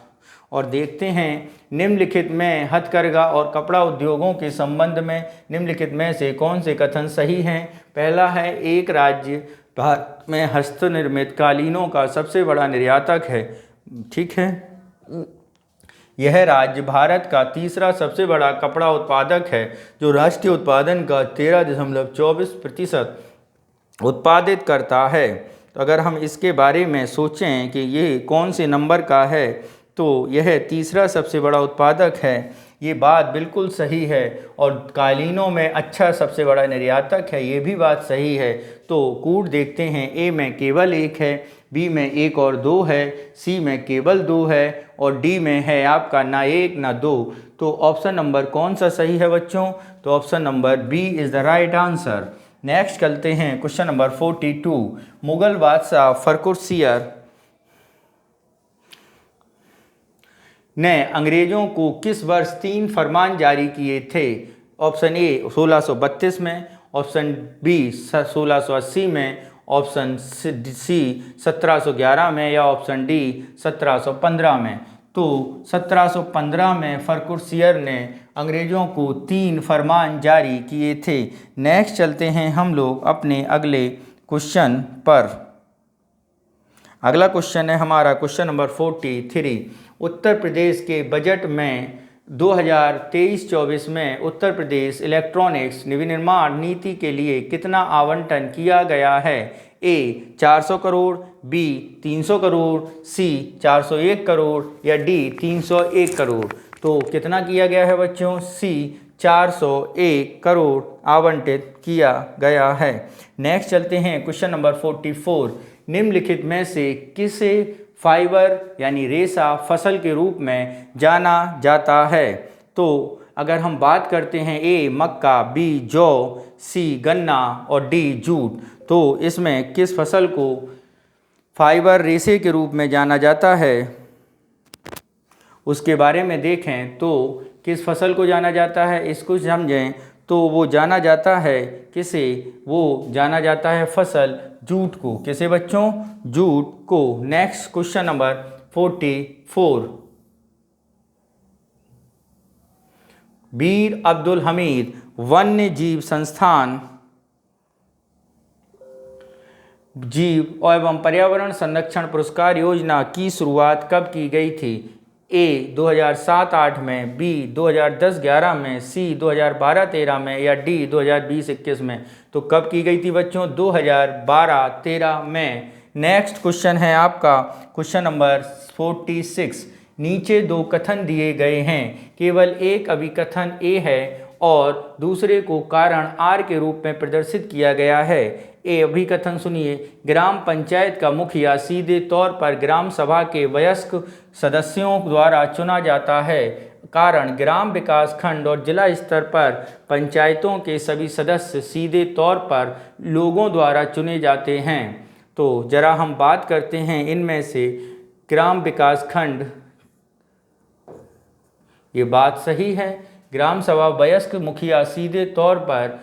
और देखते हैं निम्नलिखित में हथकरघा और कपड़ा उद्योगों के संबंध में निम्नलिखित में से कौन से कथन सही हैं। पहला है, एक राज्य भारत में हस्तनिर्मित कालीनों का सबसे बड़ा निर्यातक है, ठीक है। यह राज्य भारत का तीसरा सबसे बड़ा कपड़ा उत्पादक है जो राष्ट्रीय उत्पादन का 13.24% उत्पादित करता है। तो अगर हम इसके बारे में सोचें कि ये कौन से नंबर का है तो यह तीसरा सबसे बड़ा उत्पादक है, ये बात बिल्कुल सही है। और कालीनों में अच्छा सबसे बड़ा निर्यातक है, ये भी बात सही है। तो कूट देखते हैं, ए में केवल 1 है, बी में 1 और 2 है, सी में केवल 2 है और डी में है आपका ना 1 ना 2। तो ऑप्शन नंबर कौन सा सही है बच्चों? तो option number B is the right answer. Next चलते हैं क्वेश्चन नंबर 42। मुगल बादशाह फर्रुखसियर ने अंग्रेज़ों को किस वर्ष 3 फरमान जारी किए थे? ऑप्शन ए 1632 में, ऑप्शन बी 1680 में, ऑप्शन सी 1711 में, या ऑप्शन डी 1715 में। तो 1715 में फर्रुखसियर ने अंग्रेज़ों को 3 फरमान जारी किए थे। नेक्स्ट चलते हैं हम लोग अपने अगले क्वेश्चन पर। अगला क्वेश्चन है हमारा क्वेश्चन नंबर 43। उत्तर प्रदेश के बजट में 2023-24 में उत्तर प्रदेश इलेक्ट्रॉनिक्स विनिर्माण नीति के लिए कितना आवंटन किया गया है? ए 400 करोड़, बी 300 करोड़, सी 401 करोड़, या डी 301 करोड़। तो कितना किया गया है बच्चों? सी 401 करोड़ आवंटित किया गया है। नेक्स्ट चलते हैं क्वेश्चन नंबर 44। निम्नलिखित में से किसे फाइबर यानी रेशा फसल के रूप में जाना जाता है? तो अगर हम बात करते हैं, ए मक्का, बी जौ, सी गन्ना और डी जूट, तो इसमें किस फसल को फाइबर रेशे के रूप में जाना जाता है उसके बारे में देखें तो किस फसल को जाना जाता है इसको समझें तो वो जाना जाता है किसे? वो जाना जाता है फसल जूट को। किसे बच्चों? जूट को। Next question number 44। Mir Abdul Hamid वन्य जीव संस्थान जीव एवं पर्यावरण संरक्षण पुरस्कार योजना की शुरुआत कब की गई थी? ए 2007-8 में, बी 2010-11 में, सी 2012-13 में, या डी 2020-21 में। तो कब की गई थी बच्चों? 2012-13 में। नेक्स्ट क्वेश्चन है आपका क्वेश्चन नंबर 46। नीचे दो कथन दिए गए हैं, केवल एक अभिकथन ए है और दूसरे को कारण आर के रूप में प्रदर्शित किया गया है। ए अभिकथन सुनिए, ग्राम पंचायत का मुखिया सीधे तौर पर ग्राम सभा के वयस्क सदस्यों द्वारा चुना जाता है। कारण ग्राम विकास खंड और जिला स्तर पर पंचायतों के सभी सदस्य सीधे तौर पर लोगों द्वारा चुने जाते हैं। तो जरा हम बात करते हैं इनमें से ग्राम विकास खंड, ये बात सही है। ग्राम सभा वयस्क मुखिया सीधे तौर पर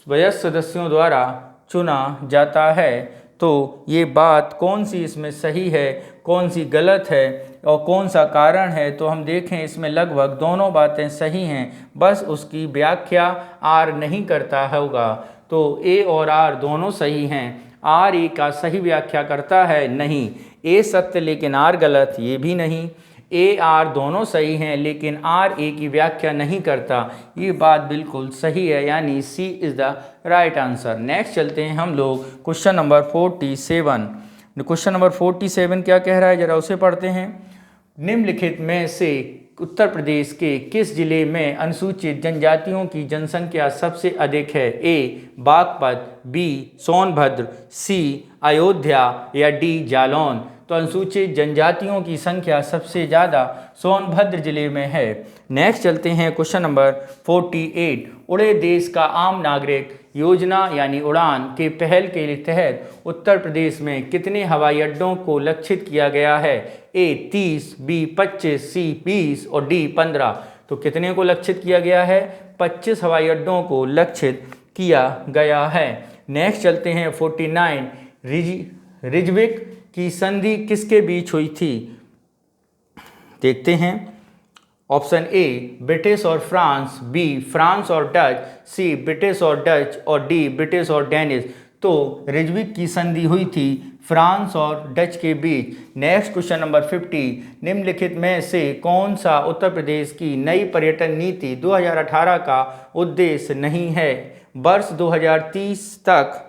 वयस्क सदस्यों द्वारा चुना जाता है। तो ये बात कौन सी इसमें सही है, कौन सी गलत है और कौन सा कारण है, तो हम देखें इसमें लगभग दोनों बातें सही हैं, बस उसकी व्याख्या आर नहीं करता होगा। तो ए और आर दोनों सही हैं। आर ए का सही व्याख्या करता है नहीं, ए सत्य लेकिन आर गलत, ये भी नहीं। ए आर दोनों सही हैं लेकिन आर ए की व्याख्या नहीं करता, ये बात बिल्कुल सही है, यानी C is the right answer. Next चलते हैं हम लोग क्वेश्चन नंबर 47। क्वेश्चन नंबर 47 क्या कह रहा है, जरा उसे पढ़ते हैं। निम्नलिखित में से उत्तर प्रदेश के किस जिले में अनुसूचित जनजातियों की जनसंख्या सबसे अधिक है? ए बागपत, बी सोनभद्र, सी अयोध्या या डी जालौन। तो अनुसूचित जनजातियों की संख्या सबसे ज़्यादा सोनभद्र जिले में है। नेक्स्ट चलते हैं क्वेश्चन नंबर 48। उड़े देश का आम नागरिक योजना यानी उड़ान के पहल के तहत उत्तर प्रदेश में कितने हवाई अड्डों को लक्षित किया गया है? ए 30, बी 25, सी 20 और डी 15। तो कितने को लक्षित किया गया है? 25 हवाई अड्डों को लक्षित किया गया है। नेक्स्ट चलते हैं 49। रिजविक की संधि किसके बीच हुई थी? देखते हैं। ऑप्शन ए ब्रिटिश और फ्रांस, बी फ्रांस और डच, सी ब्रिटिश और डच और डी ब्रिटिश और डेनिश। तो रिजविक की संधि हुई थी फ्रांस और डच के बीच। Next question number 50। निम्नलिखित में से कौन सा उत्तर प्रदेश की नई पर्यटन नीति 2018 का उद्देश्य नहीं है? वर्ष 2030 तक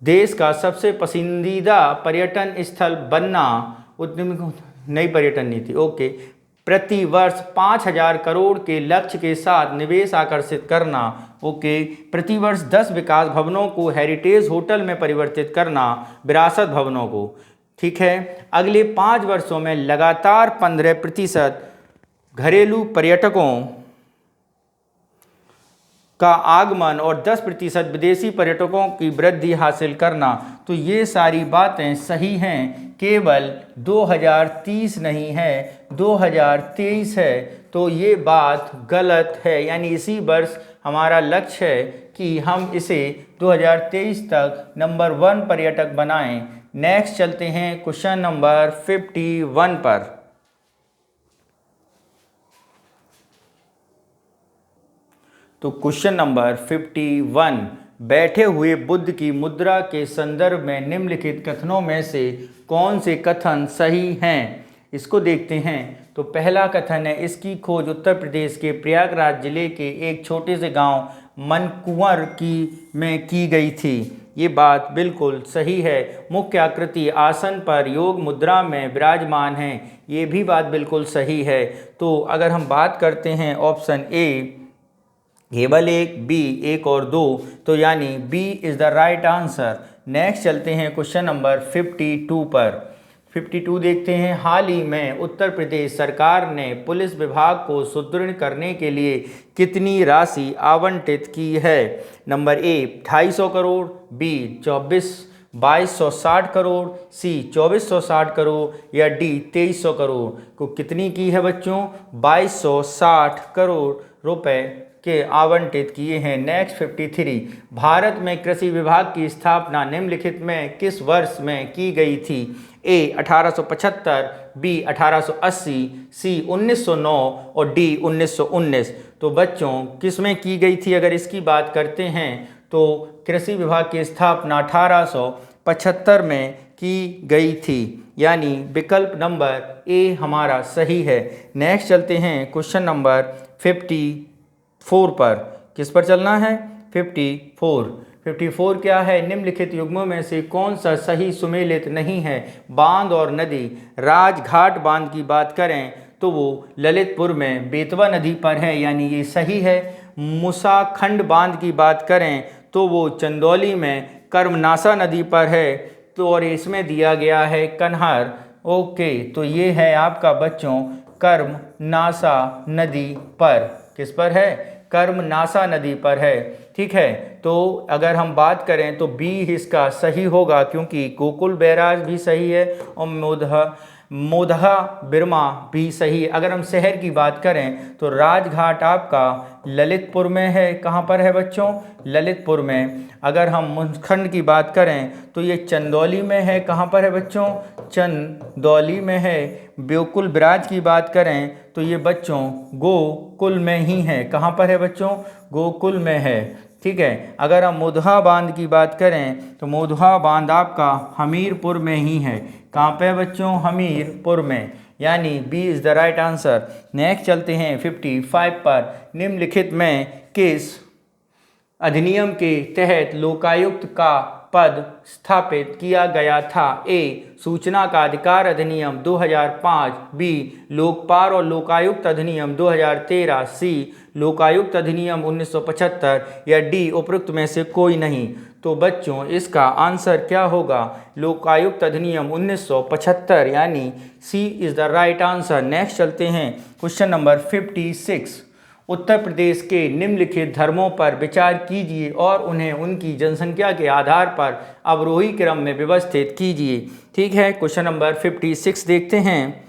देश का सबसे पसंदीदा पर्यटन स्थल बनना, नई पर्यटन नीति, ओके। प्रति वर्ष 5,000 करोड़ के लक्ष्य के साथ निवेश आकर्षित करना, ओके। प्रति वर्ष 10 विकास भवनों को हेरिटेज होटल में परिवर्तित करना, विरासत भवनों को, ठीक है। अगले 5 वर्षों में लगातार 15% घरेलू पर्यटकों का आगमन और 10% विदेशी पर्यटकों की वृद्धि हासिल करना। तो ये सारी बातें सही हैं, केवल 2030 नहीं है, 2023 है। तो ये बात गलत है, यानी इसी वर्ष हमारा लक्ष्य है कि हम इसे 2023 तक नंबर 1 पर्यटक बनाएं। नेक्स्ट चलते हैं क्वेश्चन नंबर 51 पर। तो क्वेश्चन नंबर 51। बैठे हुए बुद्ध की मुद्रा के संदर्भ में निम्नलिखित कथनों में से कौन से कथन सही हैं? इसको देखते हैं। तो पहला कथन है, इसकी खोज उत्तर प्रदेश के प्रयागराज जिले के एक छोटे से गांव मनकुंवर में की गई थी। ये बात बिल्कुल सही है। मुख्य आकृति आसन पर योग मुद्रा में विराजमान है, ये भी बात बिल्कुल सही है। तो अगर हम बात करते हैं ऑप्शन ए केवल 1, बी 1 और 2, तो यानी B is the right answer. Next चलते हैं क्वेश्चन नंबर 52 पर। 52 देखते हैं। हाल ही में उत्तर प्रदेश सरकार ने पुलिस विभाग को सुदृढ़ करने के लिए कितनी राशि आवंटित की है? Number A 250 crore, B 2260 crore, C 2460 crore या डी 2300 करोड़। को कितनी की है बच्चों? 2260 करोड़ रुपए के आवंटित किए हैं। नेक्स्ट 53। भारत में कृषि विभाग की स्थापना निम्नलिखित में किस वर्ष में की गई थी? ए 1875, बी 1880, सी 1909 और डी 1919। तो बच्चों किस में की गई थी अगर इसकी बात करते हैं तो कृषि विभाग की स्थापना 1875 में की गई थी, यानी विकल्प नंबर ए हमारा सही है। नेक्स्ट चलते हैं क्वेश्चन नंबर 54 पर। किस पर चलना है? 54। 54 क्या है, निम्नलिखित युग्मों में से कौन सा सही सुमेलित नहीं है। बांध और नदी, राजघाट बांध की बात करें तो वो ललितपुर में बेतवा नदी पर है, यानी ये सही है। मुसाखंड बांध की बात करें तो वो चंदौली में कर्मनासा नदी पर है, तो और इसमें दिया गया है कन्हार। ओके, तो ये है आपका बच्चों कर्मनासा नदी पर, किस पर है, कर्मनासा नदी पर है। ठीक है, तो अगर हम बात करें तो बी इसका सही होगा, क्योंकि गोकुल बैराज भी सही है और मोदहा बिरमा भी सही है। अगर हम शहर की बात करें तो राजघाट आपका ललितपुर में है। कहाँ पर है बच्चों, ललितपुर में। अगर हम मुखंड की बात करें तो ये चंदौली में है। कहाँ पर है बच्चों, चंदौली में है। गोकुल बैराज की बात करें तो ये बच्चों गोकुल में ही है। कहाँ पर है बच्चों, गोकुल में है। ठीक है, अगर हम मोदहा बांध की बात करें तो मोदहा बांध आपका हमीरपुर में ही है। कहाँ पे है बच्चों, हमीरपुर में, यानी B is the right answer. Next चलते हैं 55 पर। निम्नलिखित में किस अधिनियम के तहत लोकायुक्त का पद स्थापित किया गया था। ए, सूचना का अधिकार अधिनियम 2005, बी, लोकपाल और लोकायुक्त अधिनियम 2013, सी, लोकायुक्त अधिनियम 1975 या डी, उपरोक्त में से कोई नहीं। तो बच्चों इसका आंसर क्या होगा, लोकायुक्त अधिनियम 1975, यानी C is the right answer. Next चलते हैं क्वेश्चन नंबर 56। उत्तर प्रदेश के निम्नलिखित धर्मों पर विचार कीजिए और उन्हें उनकी जनसंख्या के आधार पर अवरोही क्रम में व्यवस्थित कीजिए। ठीक है, क्वेश्चन नंबर 56 देखते हैं।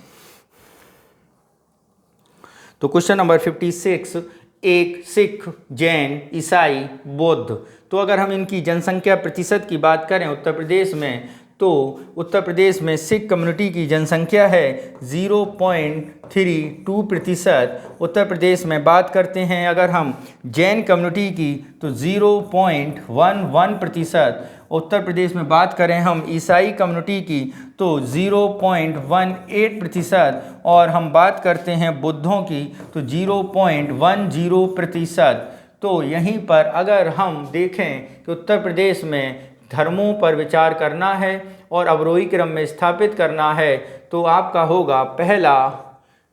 तो क्वेश्चन नंबर 56, एक सिख, जैन, ईसाई, बौद्ध। तो अगर हम इनकी जनसंख्या प्रतिशत की बात करें उत्तर प्रदेश में, तो उत्तर प्रदेश में सिख कम्युनिटी की जनसंख्या है 0.32%। उत्तर प्रदेश में बात करते हैं अगर हम जैन कम्युनिटी की तो 0.11%। उत्तर प्रदेश में बात करें हम ईसाई कम्युनिटी की तो 0.18%। और हम बात करते हैं बुद्धों की तो 0.10%। तो यहीं पर अगर हम देखें कि उत्तर प्रदेश में धर्मों पर विचार करना है और अवरोही क्रम में स्थापित करना है, तो आपका होगा पहला,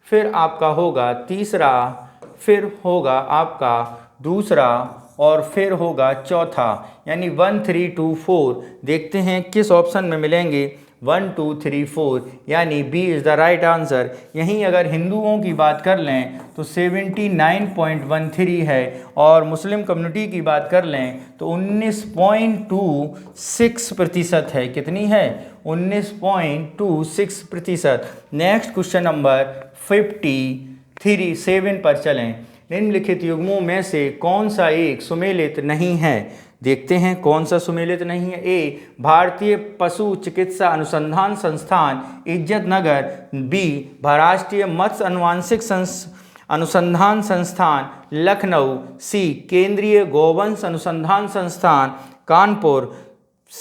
फिर आपका होगा तीसरा, फिर होगा आपका दूसरा और फिर होगा चौथा, यानी 1 3 2 4। देखते हैं किस ऑप्शन में मिलेंगे 1 2 3 4, यानी B is the right answer. यहीं अगर हिंदुओं की बात कर लें तो 79.13 है और मुस्लिम कम्युनिटी की बात कर लें तो 19.26% है। कितनी है, 19.26%। नेक्स्ट क्वेश्चन नंबर 57 पर चलें। निम्नलिखित युग्मों में से कौन सा एक सुमेलित नहीं है। देखते हैं कौन सा सुमेलित नहीं है। ए, भारतीय पशु चिकित्सा अनुसंधान संस्थान इज्जत नगर, बी, राष्ट्रीय मत्स्य अनुवांशिक अनुसंधान संस्थान लखनऊ, सी, केंद्रीय गौवंश अनुसंधान संस्थान कानपुर,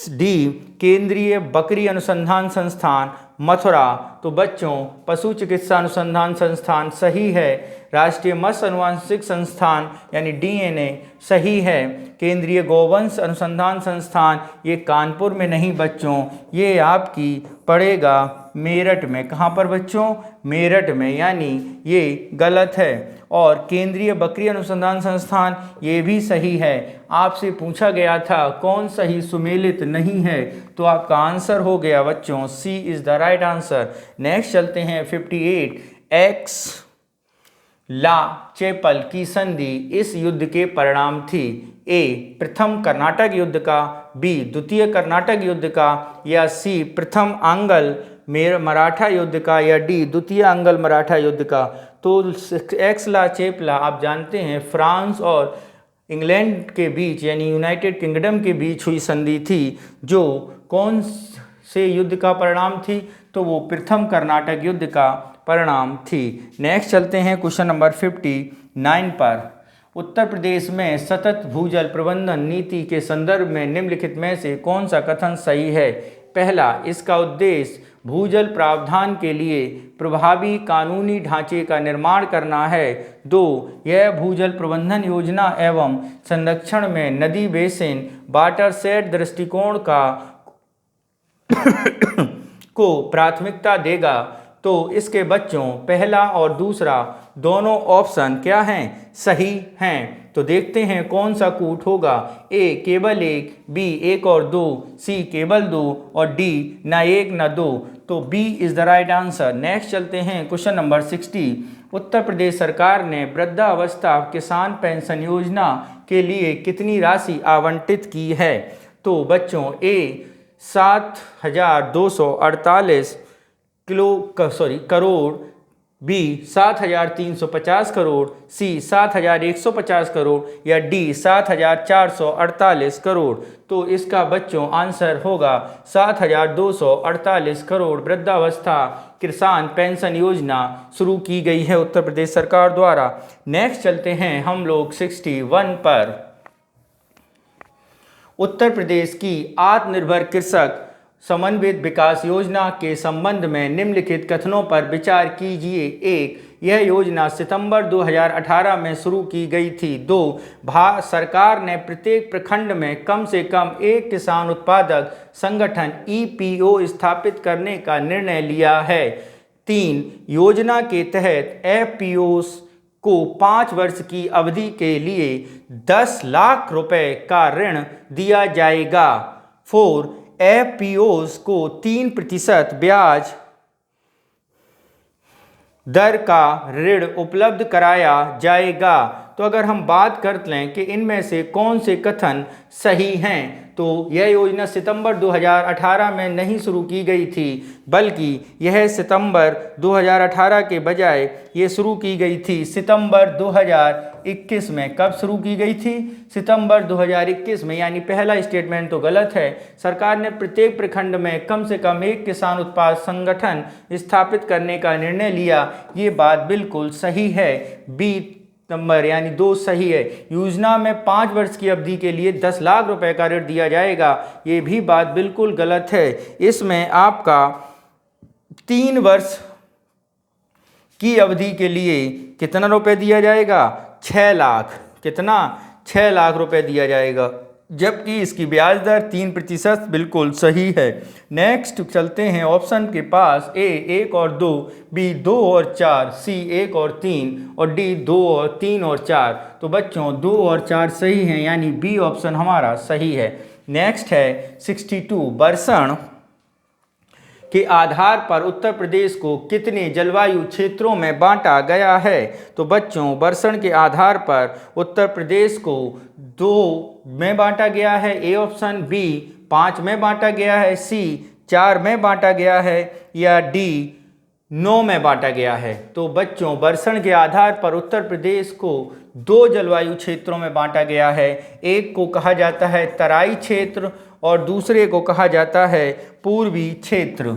डी, केंद्रीय बकरी अनुसंधान संस्थान मथुरा। तो बच्चों पशु चिकित्सा अनुसंधान संस्थान सही है, राष्ट्रीय मत्स्य अनुवांशिक संस्थान यानी डीएनए सही है, केंद्रीय गौवंश अनुसंधान संस्थान ये कानपुर में नहीं बच्चों, ये आपकी पड़ेगा मेरठ में। कहाँ पर बच्चों, मेरठ में, यानी ये गलत है। और केंद्रीय बकरी अनुसंधान संस्थान ये भी सही है। आपसे पूछा गया था कौन सही सुमेलित नहीं है, तो आपका आंसर हो गया बच्चों C is the right answer. Next चलते हैं 58। एक्स ला चेपल की संधि इस युद्ध के परिणाम थी। ए, प्रथम कर्नाटक युद्ध का, बी, द्वितीय कर्नाटक युद्ध का, या सी, प्रथम आंग्ल मराठा युद्ध का, या डी, द्वितीय आंग्ल मराठा युद्ध का। तो एक्स ला चेपला आप जानते हैं फ्रांस और इंग्लैंड के बीच यानी यूनाइटेड किंगडम के बीच हुई संधि थी, जो कौन से युद्ध का परिणाम थी, तो वो प्रथम कर्नाटक युद्ध का परिणाम थी। नेक्स्ट चलते हैं क्वेश्चन नंबर 59 पर। उत्तर प्रदेश में सतत भूजल प्रबंधन नीति के संदर्भ में निम्नलिखित में से कौन सा कथन सही है। पहला, इसका उद्देश्य भूजल प्रावधान के लिए प्रभावी कानूनी ढांचे का निर्माण करना है। 2 यह भूजल प्रबंधन योजना एवं संरक्षण में नदी बेसिन वाटरशेड दृष्टिकोण को प्राथमिकता देगा। तो इसके बच्चों पहला और दूसरा दोनों ऑप्शन क्या हैं, सही हैं। तो देखते हैं कौन सा कूट होगा, ए केवल 1, बी 1 और 2, सी केवल 2 और डी ना 1 ना 2। तो B is the right answer. Next चलते हैं क्वेश्चन नंबर 60। उत्तर प्रदेश सरकार ने वृद्धावस्था किसान पेंशन योजना के लिए कितनी राशि आवंटित की है। तो बच्चों ए 7,248 करोड़, बी 7,350 करोड़, सी 7,150 करोड़ या डी 7,448 करोड़। तो इसका बच्चों आंसर होगा 7,248 करोड़ वृद्धावस्था किसान पेंशन योजना शुरू की गई है उत्तर प्रदेश सरकार द्वारा। नेक्स्ट चलते हैं हम लोग 61 पर। उत्तर प्रदेश की आत्मनिर्भर कृषक समन्वित विकास योजना के संबंध में निम्नलिखित कथनों पर विचार कीजिए। 1 यह योजना सितंबर 2018 में शुरू की गई थी। 2 सरकार ने प्रत्येक प्रखंड में कम से कम एक किसान उत्पादक संगठन EPO स्थापित करने का निर्णय लिया है। 3 योजना के तहत FPOs को 5 वर्ष की अवधि के लिए 10 लाख रुपए का ऋण दिया जाएगा। 4 FPOs को 3% ब्याज दर का ऋण उपलब्ध कराया जाएगा। तो अगर हम बात कर लें कि इनमें से कौन से कथन सही हैं, तो यह योजना सितंबर 2018 में नहीं शुरू की गई थी, बल्कि यह सितंबर 2018 के बजाय ये शुरू की गई थी सितंबर 2021 में। कब शुरू की गई थी, सितंबर 2021 में। यानी पहला स्टेटमेंट तो गलत है। सरकार ने प्रत्येक प्रखंड में कम से कम एक किसान उत्पाद संगठन स्थापित करने का निर्णय लिया, ये बात बिल्कुल सही है। बी नंबर यानी 2 सही है। योजना में 5 वर्ष की अवधि के लिए 10 लाख रुपए का ऋण दिया जाएगा, ये भी बात बिल्कुल गलत है। इसमें आपका 3 वर्ष की अवधि के लिए कितना रुपए दिया जाएगा, 6 लाख। कितना, 6 लाख रुपए दिया जाएगा, जबकि इसकी ब्याज दर 3% बिल्कुल सही है। नेक्स्ट चलते हैं ऑप्शन के पास। ए 1 और 2, बी 2 और 4, सी 1 और 3 और डी 2 और 3 और 4। तो बच्चों 2 और 4 सही हैं, यानी बी ऑप्शन हमारा सही है। नेक्स्ट है 62। वर्षण के आधार पर उत्तर प्रदेश को कितने जलवायु क्षेत्रों में बांटा गया है। तो बच्चों वर्षण के आधार पर उत्तर प्रदेश को 2 में बांटा गया है, ए ऑप्शन, बी 5 में बांटा गया है, सी 4 में बांटा गया है या डी 9 में बांटा गया है। तो बच्चों वर्षण के आधार पर उत्तर प्रदेश को 2 जलवायु क्षेत्रों में बांटा गया है। एक को कहा जाता है तराई क्षेत्र और दूसरे को कहा जाता है पूर्वी क्षेत्र।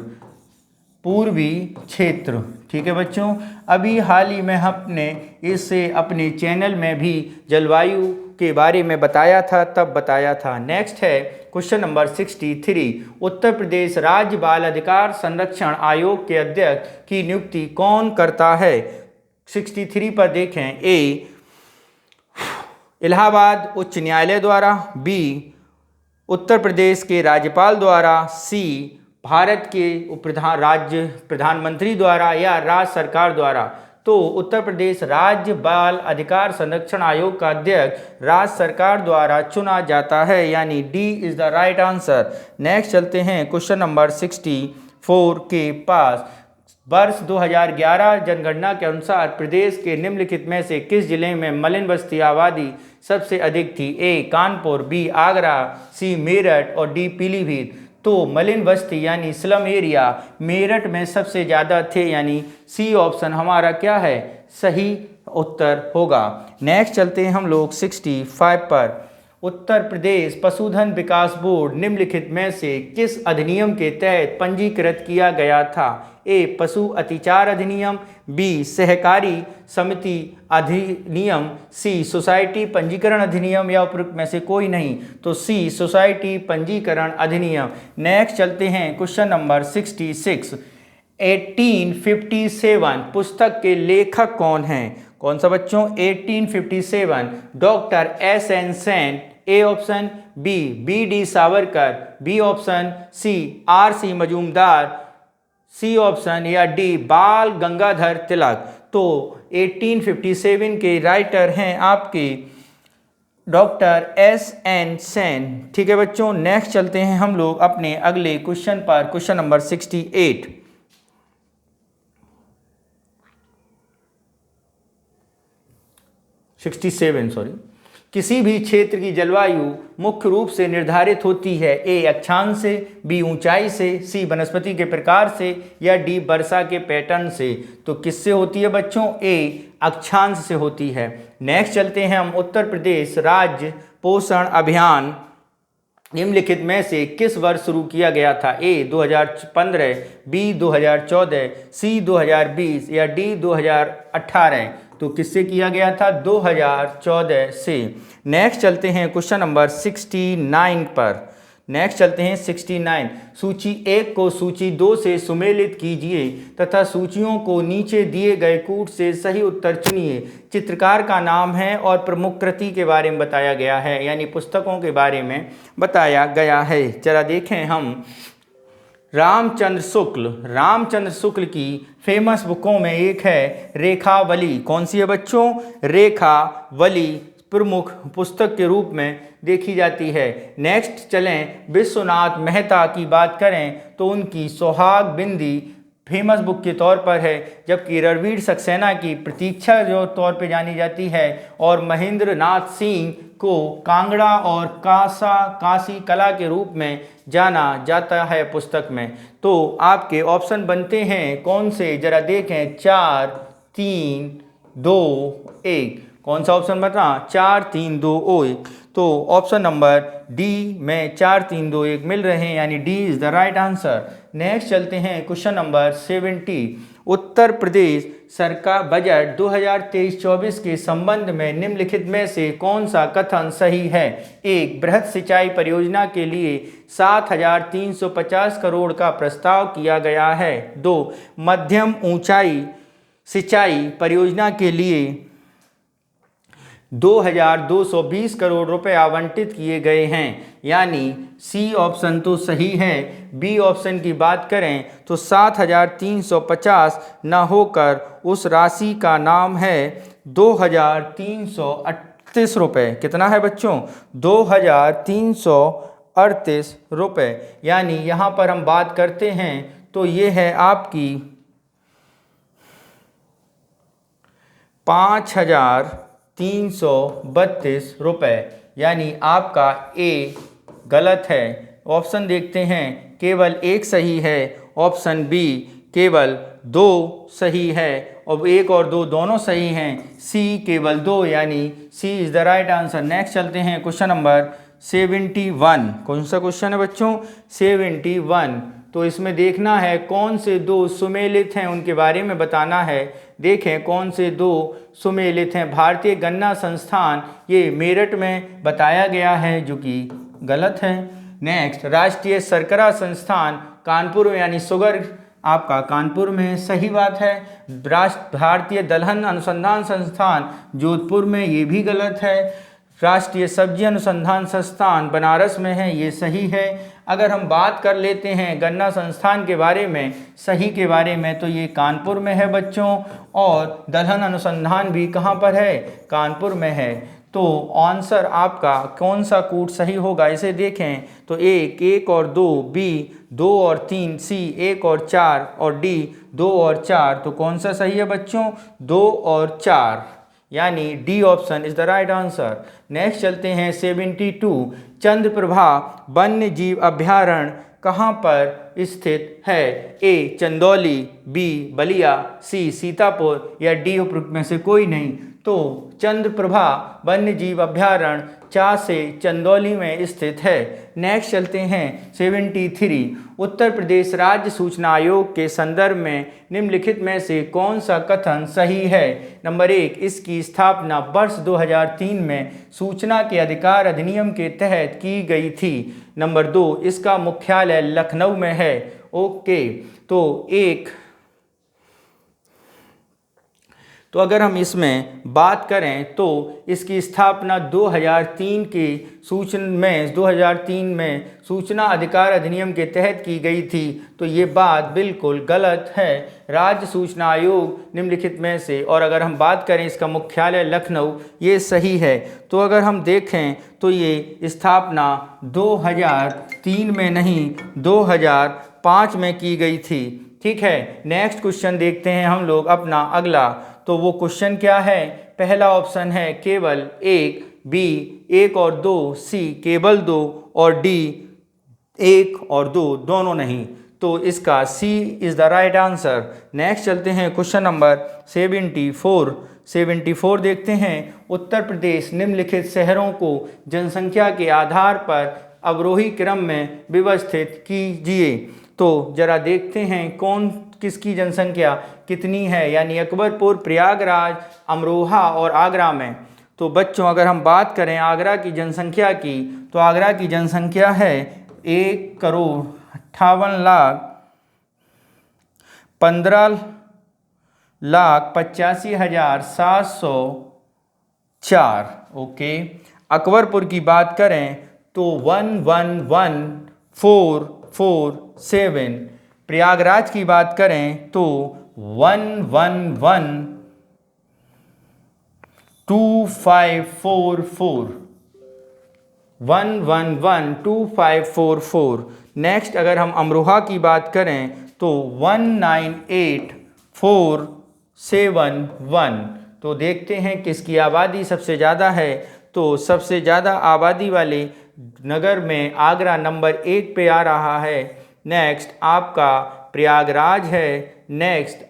पूर्वी क्षेत्र, ठीक है बच्चों। अभी हाल ही में हमने इससे अपने चैनल में भी जलवायु के बारे में बताया था, तब बताया था। नेक्स्ट है क्वेश्चन नंबर 63। उत्तर प्रदेश राज्य बाल अधिकार संरक्षण आयोग के अध्यक्ष की नियुक्ति कौन करता है। 63 पर देखें। ए इलाहाबाद उच्च न्यायालय द्वारा, बी उत्तर प्रदेश के राज्यपाल द्वारा, सी भारत के राज्य प्रधानमंत्री द्वारा या राज्य सरकार द्वारा। तो उत्तर प्रदेश राज्य बाल अधिकार संरक्षण आयोग का अध्यक्ष राज्य सरकार द्वारा चुना जाता है, यानी D is the right answer. Next चलते हैं क्वेश्चन नंबर 64 के पास। वर्ष 2011 जनगणना के अनुसार प्रदेश के निम्नलिखित में से किस जिले में मलिन बस्ती आबादी सबसे अधिक थी। ए कानपुर, बी आगरा, सी मेरठ और डी पीलीभीत। तो मलिन बस्ती यानी स्लम एरिया मेरठ में सबसे ज़्यादा थे, यानी सी ऑप्शन हमारा क्या है, सही उत्तर होगा। नेक्स्ट चलते हैं हम लोग 65 पर। उत्तर प्रदेश पशुधन विकास बोर्ड निम्नलिखित में से किस अधिनियम के तहत पंजीकृत किया गया था? ए. पशु अतिचार अधिनियम, बी. सहकारी समिति अधिनियम, सी. सोसाइटी पंजीकरण अधिनियम या उपरोक्त में से कोई नहीं, तो सी. सोसाइटी पंजीकरण अधिनियम। नेक्स्ट चलते हैं क्वेश्चन नंबर 66। 1857 पुस्तक के लेखक कौन हैं? कौन सा बच्चों? 1857 doctor S N. Sen, A option, B D Savarkar, B option, C R C. Majumdar, C option, या डी बाल गंगाधर तिलक। तो 1857 के राइटर हैं आपके डॉक्टर एस.एन. सेन। ठीक है बच्चों, नेक्स्ट चलते हैं हम लोग अपने अगले क्वेश्चन पर, क्वेश्चन नंबर 67 किसी भी क्षेत्र की जलवायु मुख्य रूप से निर्धारित होती है? ए. अक्षांश से, बी. ऊंचाई से, सी. वनस्पति के प्रकार से, या डी. वर्षा के पैटर्न से। तो किससे होती है बच्चों? ए. अक्षांश से होती है। नेक्स्ट चलते हैं हम उत्तर प्रदेश राज्य पोषण अभियान निम्नलिखित में से किस वर्ष शुरू किया गया था? ए. 2015, बी. 2014, सी. 2020, या डी. 2018। तो किससे किया गया था? 2014 से। नेक्स्ट चलते हैं क्वेश्चन नंबर 69 पर। नेक्स्ट चलते हैं 69। सूची 1 को सूची 2 से सुमेलित कीजिए तथा सूचियों को नीचे दिए गए कूट से सही उत्तर चुनिए। चित्रकार का नाम है और प्रमुख कृति के बारे में बताया गया है, यानी पुस्तकों के बारे में बताया गया है। जरा देखें हम रामचंद्र शुक्ल की फेमस बुकों में एक है रेखावली। कौन सी है बच्चों? रेखावली प्रमुख पुस्तक के रूप में देखी जाती है। नेक्स्ट चलें, विश्वनाथ मेहता की बात करें तो उनकी सोहाग बिंदी फेमस बुक के तौर पर है, जबकि रणवीर सक्सेना की प्रतीक्षा जो तौर पे जानी जाती है, और महेंद्र नाथ सिंह को कांगड़ा और काशी कला के रूप में जाना जाता है पुस्तक में। तो आपके ऑप्शन बनते हैं कौन से? जरा देखें, 4, 3, 2, 1। कौन सा ऑप्शन बता? 4, 3, 2, 1। तो ऑप्शन नंबर डी में 4, 3, 2, 1 मिल रहे हैं, यानी D is the right answer. Next चलते हैं क्वेश्चन नंबर 70। उत्तर प्रदेश सरकार बजट 2023-24 के संबंध में निम्नलिखित में से कौन सा कथन सही है? 1. बृहद सिंचाई परियोजना के लिए 7,350 करोड़ का प्रस्ताव किया गया है। 2. मध्यम ऊंचाई सिंचाई परियोजना के लिए 2,220 करोड़ रुपए आवंटित किए गए हैं, यानी सी ऑप्शन तो सही है। बी ऑप्शन की बात करें तो 7,350 न होकर उस राशि का नाम है 2,338 रुपये। कितना है बच्चों? 2,338 रुपये। यानी यहाँ पर हम बात करते हैं तो ये है आपकी 5,332 रुपये, यानी आपका ए गलत है। ऑप्शन देखते हैं, केवल एक सही है, ऑप्शन बी केवल 2 सही है, और 1 और 2 दोनों सही हैं, सी केवल 2, यानी C is the right answer. Next चलते हैं क्वेश्चन नंबर 71। कौन सा क्वेश्चन है बच्चों? 71। तो इसमें देखना है कौन से 2 सुमेलित हैं, उनके बारे में बताना है। देखें कौन से 2 सुमेलित हैं। भारतीय गन्ना संस्थान, ये मेरठ में बताया गया है, जो कि गलत है। नेक्स्ट, राष्ट्रीय शर्करा संस्थान कानपुर में, यानी शुगर आपका कानपुर में, सही बात है। भारतीय दलहन अनुसंधान संस्थान जोधपुर में, ये भी गलत है। राष्ट्रीय सब्जी अनुसंधान संस्थान बनारस में है, ये सही है। अगर हम बात कर लेते हैं गन्ना संस्थान के बारे में, सही के बारे में, तो ये कानपुर में है बच्चों, और दलहन अनुसंधान भी कहाँ पर है? कानपुर में है। तो आंसर आपका कौन सा कूट सही होगा, इसे देखें तो 1 और 2, बी 2 और 3, सी 1 और 4, और डी 2 और 4। तो कौन सा सही है बच्चों? 2 और 4, यानी D option is the right answer. Next चलते हैं 72। चंद्रप्रभा वन्य जीव अभयारण्य कहाँ पर स्थित है? ए चंदौली, बी बलिया, सी सीतापुर, या डी उपरोक्त में से कोई नहीं। तो चंद्रप्रभा वन्य जीव अभ्यारण्य चा से चंदौली में स्थित है। नेक्स्ट चलते हैं 73। उत्तर प्रदेश राज्य सूचना आयोग के संदर्भ में निम्नलिखित में से कौन सा कथन सही है? नंबर 1, इसकी स्थापना वर्ष 2003 में सूचना के अधिकार अधिनियम के तहत की गई थी। नंबर 2, इसका मुख्यालय लखनऊ में है। ओके, तो अगर हम इसमें बात करें तो इसकी स्थापना 2003 में सूचना अधिकार अधिनियम के तहत की गई थी। तो ये बात बिल्कुल गलत है। राज्य सूचना आयोग निम्नलिखित में से, और अगर हम बात करें इसका मुख्यालय लखनऊ, ये सही है। तो अगर हम देखें तो ये स्थापना 2003 में नहीं 2005 में की गई थी। ठीक है, नेक्स्ट क्वेश्चन देखते हैं हम लोग अपना अगला। तो वो क्वेश्चन क्या है? पहला ऑप्शन है केवल 1, बी 1 और 2, सी केवल 2 और डी 1 और 2 दोनों नहीं। तो इसका C is the right answer. Next चलते हैं क्वेश्चन नंबर 74 देखते हैं। उत्तर प्रदेश निम्नलिखित शहरों को जनसंख्या के आधार पर अवरोही क्रम में व्यवस्थित कीजिए। तो जरा देखते हैं किसकी जनसंख्या कितनी है, यानी अकबरपुर, प्रयागराज, अमरोहा और आगरा में। तो बच्चों अगर हम बात करें आगरा की जनसंख्या की, तो आगरा की जनसंख्या है 1,15,85,704। ओके, अकबरपुर की बात करें तो 1,11,447। प्रयागराज की बात करें तो 1,11,2544। नेक्स्ट अगर हम अमरोहा की बात करें तो 1,98,471। तो देखते हैं किसकी आबादी सबसे ज़्यादा है। तो सबसे ज़्यादा आबादी वाले नगर में आगरा नंबर 1 पे आ रहा है। नेक्स्ट आपका प्रयागराज है। नेक्स्ट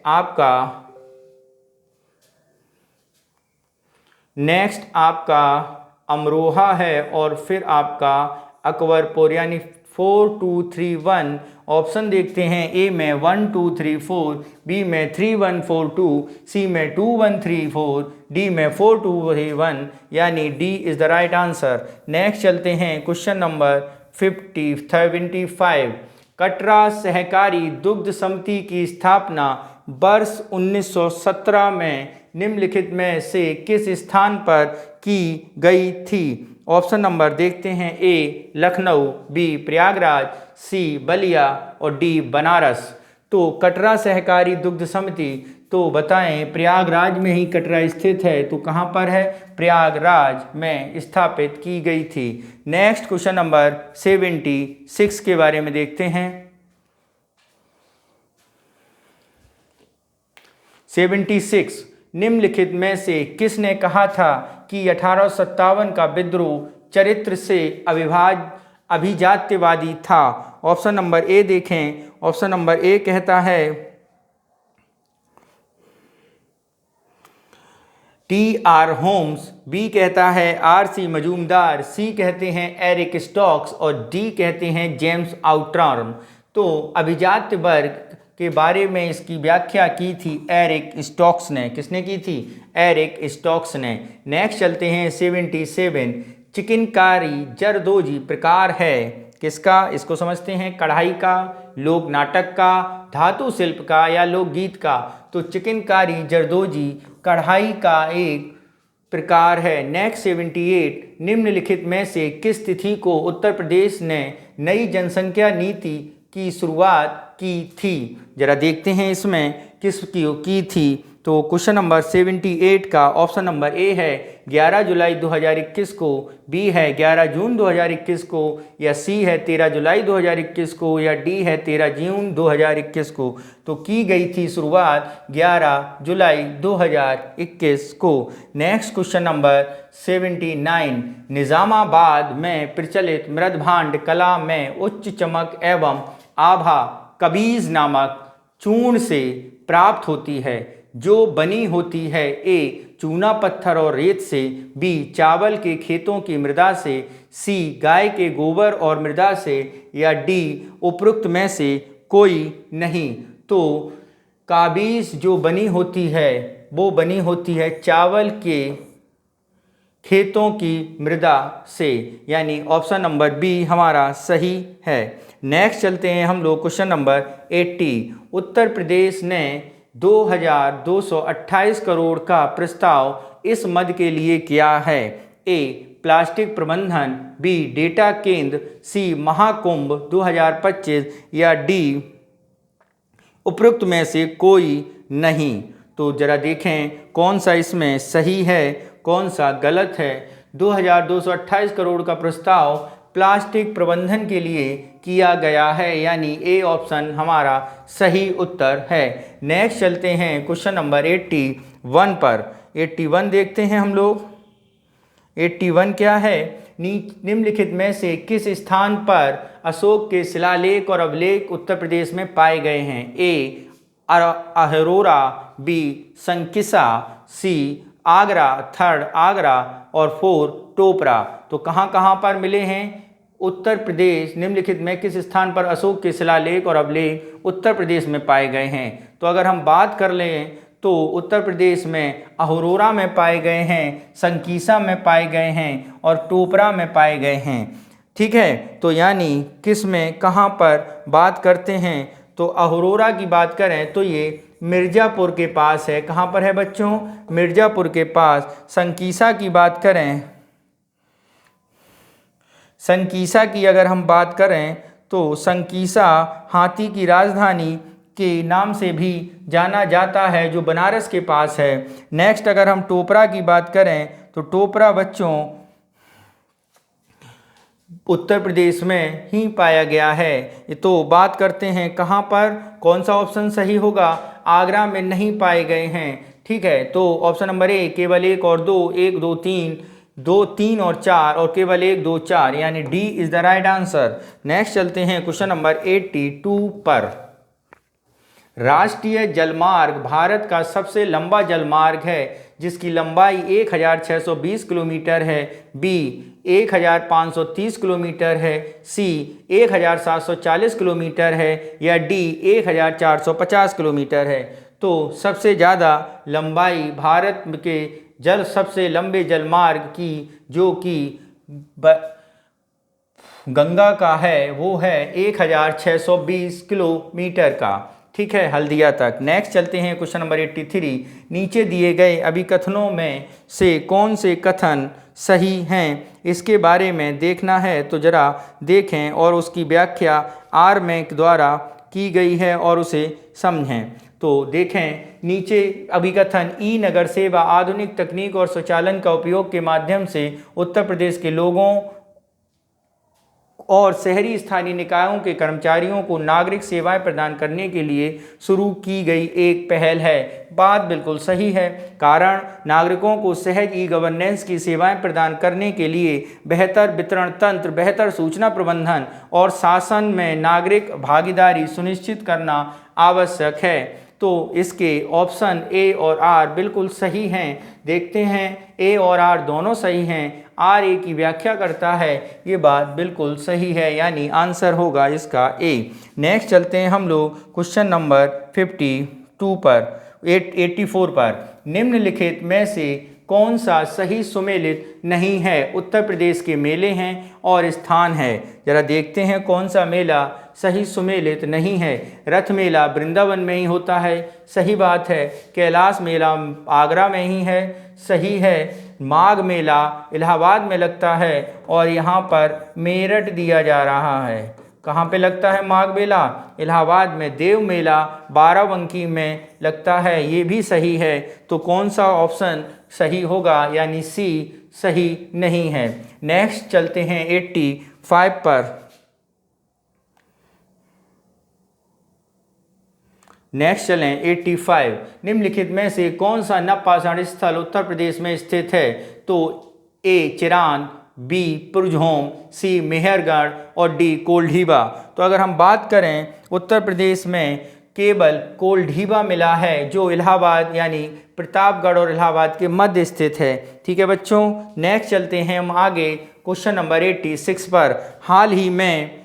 आपका अमरोहा है, और फिर आपका अकबरपुर, यानी 4 2 3 1। ऑप्शन देखते हैं। ए में 1 2 3 4, बी में 3 1 4 2, सी में 2 1 3 4, डी में 4 2 3 1, यानी D is the right answer. Next चलते हैं क्वेश्चन नंबर 75। कटरा सहकारी दुग्ध समिति की स्थापना वर्ष 1917 में निम्नलिखित में से किस स्थान पर की गई थी? ऑप्शन नंबर देखते हैं। ए लखनऊ, बी प्रयागराज, सी बलिया और डी बनारस। तो कटरा सहकारी दुग्ध समिति, तो बताएं प्रयागराज में ही कटरा स्थित है, तो कहाँ पर है? प्रयागराज में स्थापित की गई थी। नेक्स्ट क्वेश्चन नंबर 76 के बारे में देखते हैं। 76, निम्नलिखित में से किसने कहा था कि 1857 का विद्रोह चरित्र से अभिजात्यवादी था? ऑप्शन नंबर ए देखें। ऑप्शन नंबर ए कहता है T.R. होम्स, बी कहता है R.C. मजूमदार, सी कहते हैं एरिक स्टोक्स और डी कहते हैं जेम्स आउट्राम। तो अभिजात्य वर्ग के बारे में इसकी व्याख्या की थी एरिक स्टोक्स ने। किसने की थी? एरिक स्टोक्स ने। नेक्स्ट चलते हैं 77। चिकनकारी जरदोजी प्रकार है किसका? इसको समझते हैं। कढ़ाई का, लोक नाटक का, धातु शिल्प का या लोकगीत का? तो चिकनकारी जरदोजी कढ़ाई का एक प्रकार है। नेक्स्ट 78। निम्नलिखित में से किस तिथि को उत्तर प्रदेश ने नई जनसंख्या नीति की शुरुआत की थी? जरा देखते हैं इसमें किसकी की थी। तो क्वेश्चन नंबर 78 का ऑप्शन नंबर ए है 11 जुलाई 2021 को, बी है 11 जून 2021 को, या सी है 13 जुलाई 2021 को, या डी है 13 जून 2021 को। तो की गई थी शुरुआत 11 जुलाई 2021 को। Next question number 79। निज़ामाबाद में प्रचलित मृदभांड कला में उच्च चमक एवं आभा कबीज नामक चूर्ण से प्राप्त होती है, जो बनी होती है। ए चूना पत्थर और रेत से, बी चावल के खेतों की मृदा से, सी गाय के गोबर और मृदा से, या डी उपरोक्त में से कोई नहीं। तो काबीज जो बनी होती है वो बनी होती है चावल के खेतों की मृदा से, यानी ऑप्शन नंबर बी हमारा सही है। नेक्स्ट चलते हैं हम लोग क्वेश्चन नंबर 80। उत्तर प्रदेश ने 2228 करोड़ का प्रस्ताव इस मद के लिए किया है। ए प्लास्टिक प्रबंधन, बी डेटा केंद्र, सी महाकुंभ 2025, या डी उपरोक्त में से कोई नहीं। तो जरा देखें कौन सा इसमें सही है, कौन सा गलत है। 2228 करोड़ का प्रस्ताव प्लास्टिक प्रबंधन के लिए किया गया है, यानी ए ऑप्शन हमारा सही उत्तर है। नेक्स्ट चलते हैं क्वेश्चन नंबर 81 पर। 81 देखते हैं हम लोग। 81 क्या है? निम्नलिखित में से किस स्थान पर अशोक के शिलालेख और अभिलेख उत्तर प्रदेश में पाए गए हैं? ए अहरोरा, बी संकिसा, सी आगरा, थर्ड आगरा, और फोर टोपरा। तो कहाँ कहाँ पर मिले हैं? उत्तर प्रदेश निम्नलिखित में किस स्थान पर अशोक के शिलालेख और अभिलेख उत्तर प्रदेश में पाए गए हैं? तो अगर हम बात कर लें तो उत्तर प्रदेश में अहरोरा में पाए गए हैं, संकीसा में पाए गए हैं, और टोपरा में पाए गए हैं। ठीक है, तो यानी किस में कहाँ पर बात करते हैं? तो अहरोरा की बात करें तो ये मिर्ज़ापुर के पास है। कहाँ पर है बच्चों? मिर्ज़ापुर के पास। संकीसा की बात करें, संकीसा की अगर हम बात करें तो संकीसा हाथी की राजधानी के नाम से भी जाना जाता है, जो बनारस के पास है। नेक्स्ट अगर हम टोपरा की बात करें तो टोपरा बच्चों उत्तर प्रदेश में ही पाया गया है। तो बात करते हैं कहाँ पर, कौन सा ऑप्शन सही होगा? आगरा में नहीं पाए गए हैं। ठीक है, तो ऑप्शन नंबर ए केवल 1 और 2, 1 2 3, 2 3 और 4, और केवल 1 2 4, यानी D is the right answer. Next चलते हैं क्वेश्चन नंबर 82 पर। राष्ट्रीय जलमार्ग भारत का सबसे लंबा जलमार्ग है, जिसकी लंबाई 1620 किलोमीटर है। बी 1530 किलोमीटर है, सी 1740 किलोमीटर है, या डी 1450 किलोमीटर है। तो सबसे ज़्यादा लंबाई भारत के सबसे लंबे जलमार्ग की, जो कि गंगा का है, वो है 1620 किलोमीटर का। ठीक है, हल्दिया तक। नेक्स्ट चलते हैं क्वेश्चन नंबर 83। नीचे दिए गए अभिकथनों में से कौन से कथन सही हैं, इसके बारे में देखना है। तो जरा देखें और उसकी व्याख्या आर मैक द्वारा की गई है और उसे समझें। तो देखें नीचे अभिकथन ई नगर सेवा आधुनिक तकनीक और स्वचालन का उपयोग के माध्यम से उत्तर प्रदेश के लोगों और शहरी स्थानीय निकायों के कर्मचारियों को नागरिक सेवाएं प्रदान करने के लिए शुरू की गई एक पहल है। बात बिल्कुल सही है। कारण नागरिकों को सहज ई गवर्नेंस की सेवाएं प्रदान करने के लिए बेहतर वितरण तंत्र, बेहतर सूचना प्रबंधन और शासन में नागरिक भागीदारी सुनिश्चित करना आवश्यक है। तो इसके ऑप्शन ए और आर बिल्कुल सही हैं। देखते हैं, ए और आर दोनों सही हैं। आर ए की व्याख्या करता है, ये बात बिल्कुल सही है, यानी आंसर होगा इसका ए। नेक्स्ट चलते हैं हम लोग क्वेश्चन नंबर 52 पर, 84 पर। निम्नलिखित में से कौन सा सही सुमेलित नहीं है? उत्तर प्रदेश के मेले हैं और स्थान है। जरा देखते हैं कौन सा मेला सही सुमेलित नहीं है। रथ मेला वृंदावन में ही होता है, सही बात है। कैलाश मेला आगरा में ही है, सही है। माघ मेला इलाहाबाद में लगता है, और यहाँ पर मेरठ दिया जा रहा है। कहाँ पे लगता है माघ मेला? इलाहाबाद में। देव मेला बाराबंकी में लगता है, ये भी सही है। तो कौन सा ऑप्शन सही होगा, यानी सी सही नहीं है। नेक्स्ट चलते हैं 85 पर। नेक्स्ट चलें 85। निम्नलिखित में से कौन सा नवपाषाण स्थल उत्तर प्रदेश में स्थित है? तो ए चिरान, बी पुरझोम, सी मेहरगढ़, और डी कोल्ढीबा। तो अगर हम बात करें उत्तर प्रदेश में केवल कोल्ढीबा मिला है जो इलाहाबाद यानी प्रतापगढ़ और इलाहाबाद के मध्य स्थित है। ठीक है बच्चों, नेक्स्ट चलते हैं हम आगे क्वेश्चन नंबर 86 पर। हाल ही में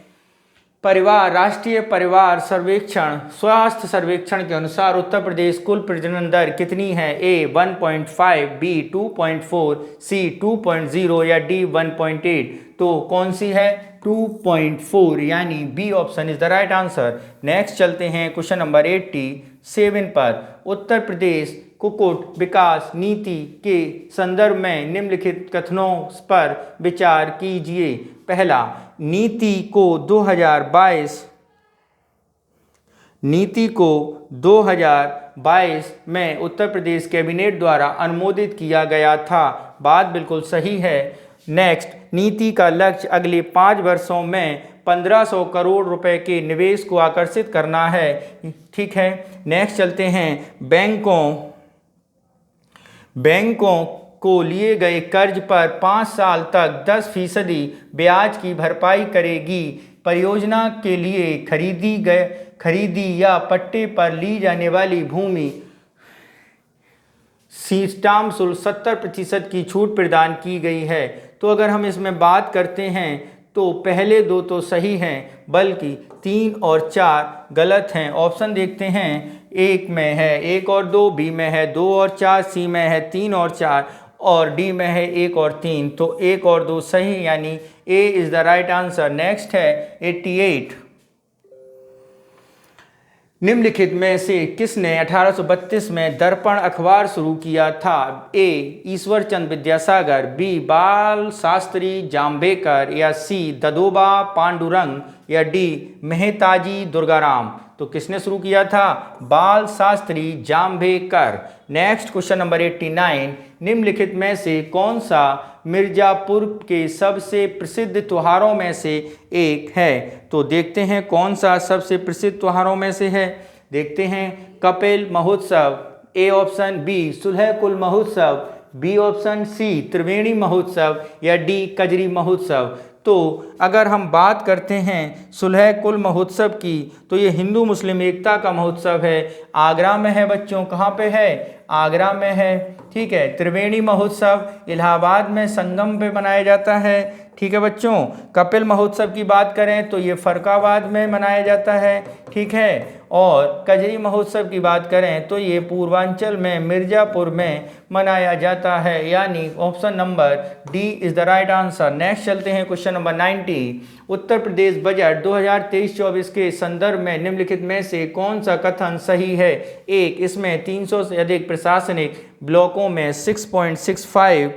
राष्ट्रीय परिवार सर्वेक्षण स्वास्थ्य सर्वेक्षण के अनुसार उत्तर प्रदेश कुल प्रजनन दर कितनी है? ए 1.5, बी 2.4, सी 2.0 या डी 1.8? तो कौन सी है? 2.4 यानी B option is the right answer. Next चलते हैं क्वेश्चन नंबर 87 पर। उत्तर प्रदेश कुक्कुट विकास नीति के संदर्भ में निम्नलिखित कथनों पर विचार कीजिए। पहला, नीति को 2022 में उत्तर प्रदेश कैबिनेट द्वारा अनुमोदित किया गया था। बात बिल्कुल सही है। नेक्स्ट, नीति का लक्ष्य अगले 5 वर्षों में 1500 करोड़ रुपए के निवेश को आकर्षित करना है। ठीक है, नेक्स्ट चलते हैं। बैंकों को लिए गए कर्ज पर 5 साल तक 10% ब्याज की भरपाई करेगी। परियोजना के लिए खरीदी या पट्टे पर ली जाने वाली भूमि स्टाम्प शुल्क 70% की छूट प्रदान की गई है। तो अगर हम इसमें बात करते हैं तो पहले 2 तो सही हैं, बल्कि 3 और 4 गलत हैं। ऑप्शन देखते हैं। 1 में है 1 और 2, बी में है 2 और 4, सी में है 3 और 4 और डी में है 1 और 3। तो 1 और 2 सही यानी A is the right answer. Next है 88। निम्नलिखित में से किसने 1832 में दर्पण अखबार शुरू किया था? ए ईश्वर चंद्र विद्यासागर, बी बाल शास्त्री जाम्बेकर या सी ददोबा पांडुरंग या डी मेहताजी दुर्गाराम? तो किसने शुरू किया था? Bal Shastri Jambhekar. Next question number 89। निम्नलिखित में से कौन सा मिर्जापुर के सबसे प्रसिद्ध त्योहारों में से एक है? तो देखते हैं कौन सा सबसे प्रसिद्ध त्योहारों में से है। देखते हैं। कपिल महोत्सव, ए ऑप्शन, बी सुलह-कुल महोत्सव, बी ऑप्शन, सी त्रिवेणी महोत्सव या डी कजरी महोत्सव? तो अगर हम बात करते हैं सुलह-कुल महोत्सव की, तो ये हिंदू मुस्लिम एकता का महोत्सव है। आगरा में है बच्चों। कहाँ पे है? आगरा में है। ठीक है। त्रिवेणी महोत्सव इलाहाबाद में संगम पे मनाया जाता है। ठीक है बच्चों। कपिल महोत्सव की बात करें तो ये फर्रुखाबाद में मनाया जाता है। ठीक है। और कजरी महोत्सव की बात करें तो ये पूर्वांचल में मिर्जापुर में मनाया जाता है, यानी option number D is the right answer. Next चलते हैं question number 90। Uttar Pradesh budget 2023-24 के संदर्भ में निम्नलिखित में से कौन सा कथन सही है? एक, इसमें 300 से अधिक प्रशासनिक ब्लॉकों में 6.65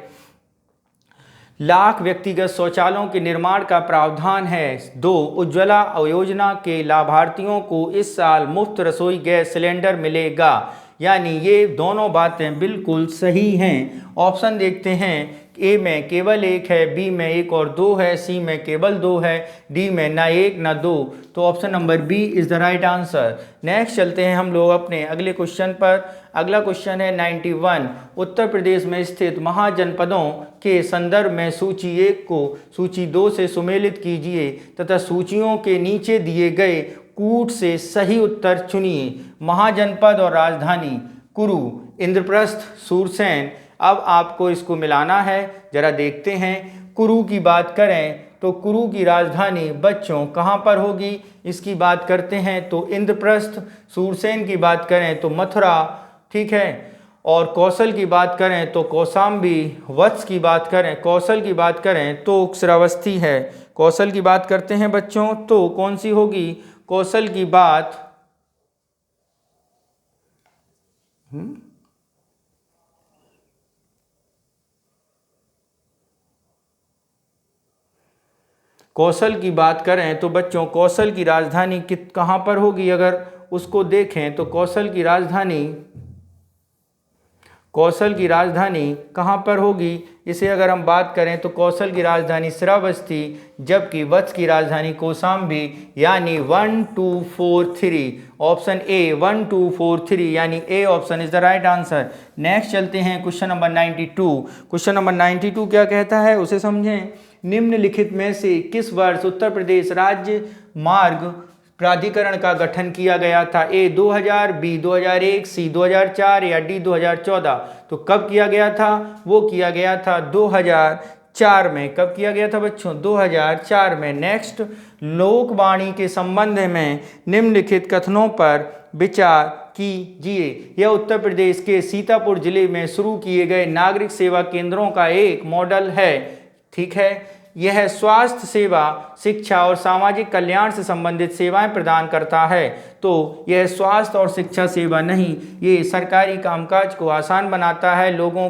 लाख व्यक्तिगत शौचालयों के निर्माण का प्रावधान है। 2, उज्ज्वला योजना के लाभार्थियों को इस साल मुफ्त रसोई गैस सिलेंडर मिलेगा। यानी ये दोनों बातें बिल्कुल सही हैं। ऑप्शन देखते हैं। ए में केवल 1 है, बी में 1 और 2 है, सी में केवल 2 है, डी में ना 1 ना 2। तो option number B is the right answer. Next चलते हैं हम लोग अपने अगले क्वेश्चन पर। अगला क्वेश्चन है 91। उत्तर प्रदेश में स्थित महाजनपदों के संदर्भ में सूची 1 को सूची 2 से सुमेलित कीजिए तथा सूचियों के नीचे दिए गए कूट से सही उत्तर चुनिए। महाजनपद और राजधानी: कुरु, इंद्रप्रस्थ, सूरसेन। अब आपको इसको मिलाना है। जरा देखते हैं। कुरु की बात करें तो कुरु की राजधानी बच्चों कहाँ पर होगी? इसकी बात करते हैं तो इंद्रप्रस्थ। सूरसेन की बात करें तो मथुरा। ठीक है। और कौशल की बात करें तो कौशाम्बी। वत्स की बात करें, कौशल की बात करें तो श्रावस्ती है। कौशल की बात करते हैं बच्चों तो कौन सी होगी? कौशल की बात कौशल की बात करें तो बच्चों कौशल की राजधानी कहाँ पर होगी? अगर उसको देखें तो कौशल की राजधानी कहाँ पर होगी? इसे अगर हम बात करें तो कौशल की राजधानी श्रावस्ती, जबकि वत्स की राजधानी कौशाम्बी। यानी 1 2 4 3 ऑप्शन ए 1 2 4 3 यानी A option is the right answer. Next चलते हैं क्वेश्चन नंबर 92। क्वेश्चन नंबर 92 क्या कहता है उसे समझें। निम्नलिखित में से किस वर्ष उत्तर प्रदेश राज्य मार्ग प्राधिकरण का गठन किया गया था? ए 2000, बी 2001, सी 2004 या डी 2014? तो कब किया गया था? वो किया गया था 2004 में। कब किया गया था बच्चों? 2004 में। नेक्स्ट, लोकवाणी के संबंध में निम्नलिखित कथनों पर विचार कीजिए। यह उत्तर प्रदेश के सीतापुर जिले में शुरू किए गए नागरिक सेवा केंद्रों का एक मॉडल है। ठीक है, यह स्वास्थ्य सेवा, शिक्षा और सामाजिक कल्याण से संबंधित सेवाएं प्रदान करता है। तो यह स्वास्थ्य और शिक्षा सेवा नहीं, ये सरकारी कामकाज को आसान बनाता है। लोगों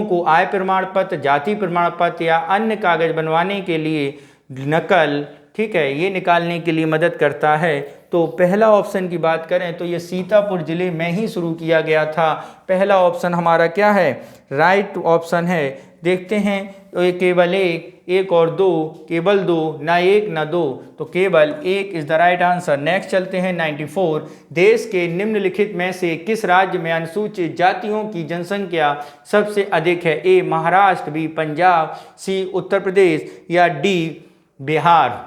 को आय प्रमाण पत्र, जाति प्रमाण पत्र या अन्य कागज बनवाने के लिए नकल, ठीक है, ये निकालने के लिए मदद करता है। तो पहला ऑप्शन की बात करें तो ये सीतापुर जिले में ही शुरू किया गया था। पहला ऑप्शन हमारा क्या है? राइट ऑप्शन है। देखते हैं तो ये केवल एक और दो, केवल दो, ना एक ना दो, तो केवल एक is the right answer. Next चलते हैं 94। देश के निम्नलिखित में से किस राज्य में अनुसूचित जातियों की जनसंख्या सबसे अधिक है? ए महाराष्ट्र, बी पंजाब, सी उत्तर प्रदेश या डी बिहार?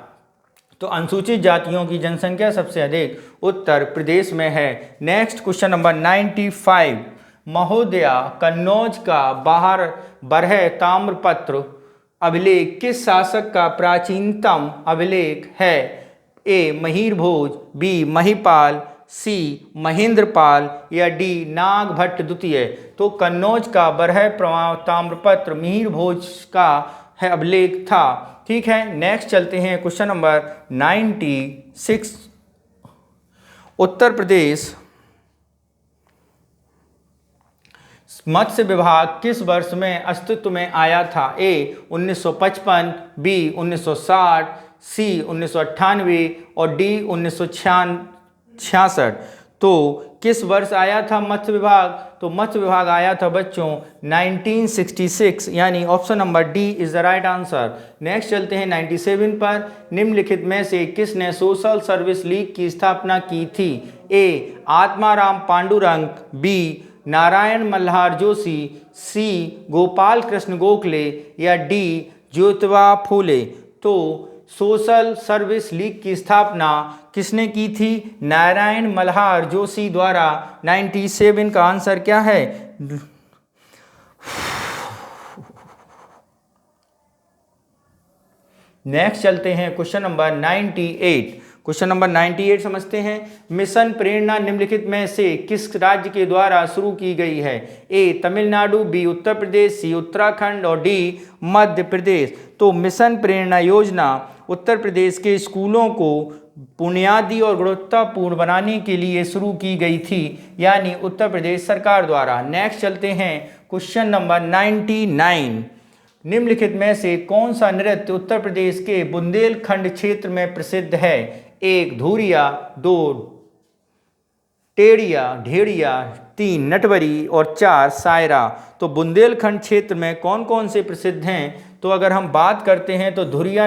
तो अनुसूचित जातियों की जनसंख्या सबसे अधिक उत्तर प्रदेश में है। Next question number 95। महोदया, कन्नौज का बरह ताम्रपत्र अभिलेख किस शासक का प्राचीनतम अभिलेख है? ए महिर भोज, बी महिपाल, सी महेंद्रपाल या डी नागभट्ट द्वितीय? तो कन्नौज का बरह ताम्रपत्र मिहिर भोज का है अभिलेख था। ठीक है, नेक्स्ट चलते हैं क्वेश्चन नंबर 96। उत्तर प्रदेश मत्स्य विभाग किस वर्ष में अस्तित्व में आया था? ए 1955, बी 1960, सी 1998 और डी 1966? तो किस वर्ष आया था मत्स्य विभाग? तो मत्स्य विभाग आया था बच्चों 1966, यानी option number D is the right answer. Next चलते हैं 97 पर। निम्नलिखित में से किसने सोशल सर्विस लीग की स्थापना की थी? ए आत्माराम पांडुरंग, बी नारायण मल्हार जोशी, सी गोपाल कृष्ण गोखले या डी ज्योतिबा फूले? तो सोशल सर्विस लीग की स्थापना किसने की थी? नारायण मल्हार जोशी द्वारा। 97 का आंसर क्या है? नेक्स्ट चलते हैं क्वेश्चन नंबर 98। क्वेश्चन नंबर 98 समझते हैं। मिशन प्रेरणा निम्नलिखित में से किस राज्य के द्वारा शुरू की गई है? ए तमिलनाडु, बी उत्तर प्रदेश, सी उत्तराखंड और डी मध्य प्रदेश? तो मिशन प्रेरणा योजना उत्तर प्रदेश के स्कूलों को बुनियादी और गुणवत्तापूर्ण बनाने के लिए शुरू की गई थी, यानी उत्तर प्रदेश सरकार द्वारा। नेक्स्ट चलते हैं क्वेश्चन नंबर 99। निम्नलिखित में से कौन सा नृत्य उत्तर प्रदेश के बुंदेलखंड क्षेत्र में प्रसिद्ध है? एक धूरिया, दो टेढ़िया ढेड़िया, तीन नटवरी और चार सायरा? तो बुंदेलखंड क्षेत्र में कौन कौन से प्रसिद्ध हैं? तो अगर हम बात करते हैं तो धुरिया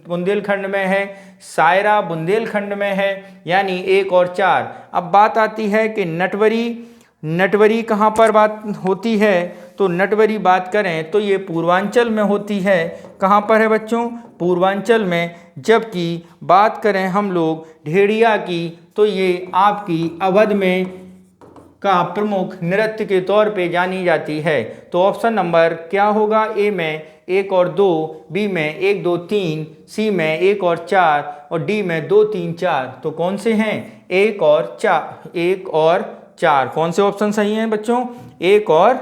बुंदेलखंड में है, सायरा बुंदेलखंड में है, यानी 1 और 4। अब बात आती है कि नटवरी कहाँ पर बात होती है? तो नटवरी बात करें तो ये पूर्वांचल में होती है। कहाँ पर है बच्चों? पूर्वांचल में। जबकि बात करें हम लोग ढेड़िया की तो ये आपकी अवध में का प्रमुख नृत्य के तौर पे जानी जाती है। तो ऑप्शन नंबर क्या होगा? ए में 1 और 2, बी में 1 2 3, सी में 1 और 4 और डी में 2 3 4? तो कौन से हैं? 1 और 4। कौन से ऑप्शन सही हैं बच्चों? 1 और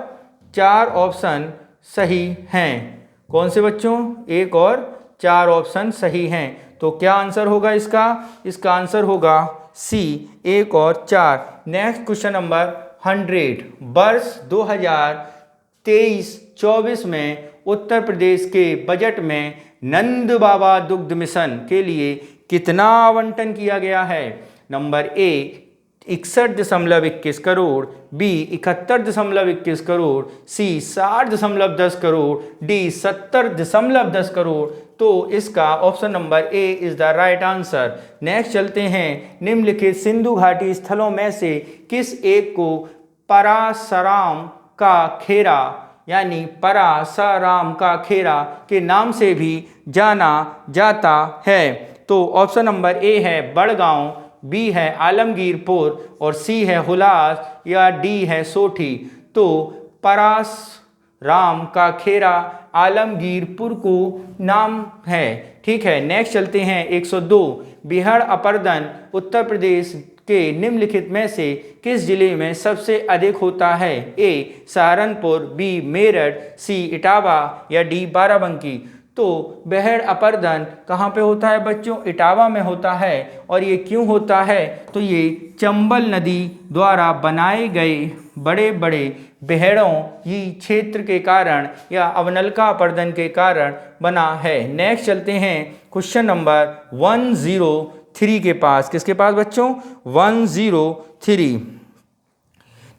4 ऑप्शन सही हैं। कौन से बच्चों? 1 और 4 ऑप्शन सही हैं। तो क्या आंसर होगा इसका? इसका आंसर होगा सी 1 और 4। Next question number 100। वर्ष 2023-24 में उत्तर प्रदेश के बजट में नंद बाबा दुग्ध मिशन के लिए कितना आवंटन किया गया है? Number A 61.21 crore, B 71.21 crore, C 60.10 crore, D 70.10 crore? तो इसका option number A is the right answer. Next चलते हैं। निम्नलिखित सिंधु घाटी स्थलों में से किस एक को परासराम का खेरा यानी परासाराम का खेरा के नाम से भी जाना जाता है। तो ऑप्शन नंबर ए है बड़गांव, बी है आलमगीरपुर और सी है हुलास या डी है सोठी। तो परासराम का खेरा आलमगीरपुर को नाम है। ठीक है, नेक्स्ट चलते हैं 102। बिहार अपर्दन उत्तर प्रदेश के निम्नलिखित में से किस जिले में सबसे अधिक होता है? ए सहारनपुर, बी मेरठ, सी इटावा या डी बाराबंकी। तो बिहार अपर्दन कहाँ पे होता है बच्चों? इटावा में होता है। और ये क्यों होता है? तो ये चंबल नदी द्वारा बनाए गए बड़े बड़े बेहड़ों ये क्षेत्र के कारण या अवनलका अपर्दन के कारण बना है। नेक्स्ट चलते हैं क्वेश्चन नंबर 103 के पास। किसके पास बच्चों? 103।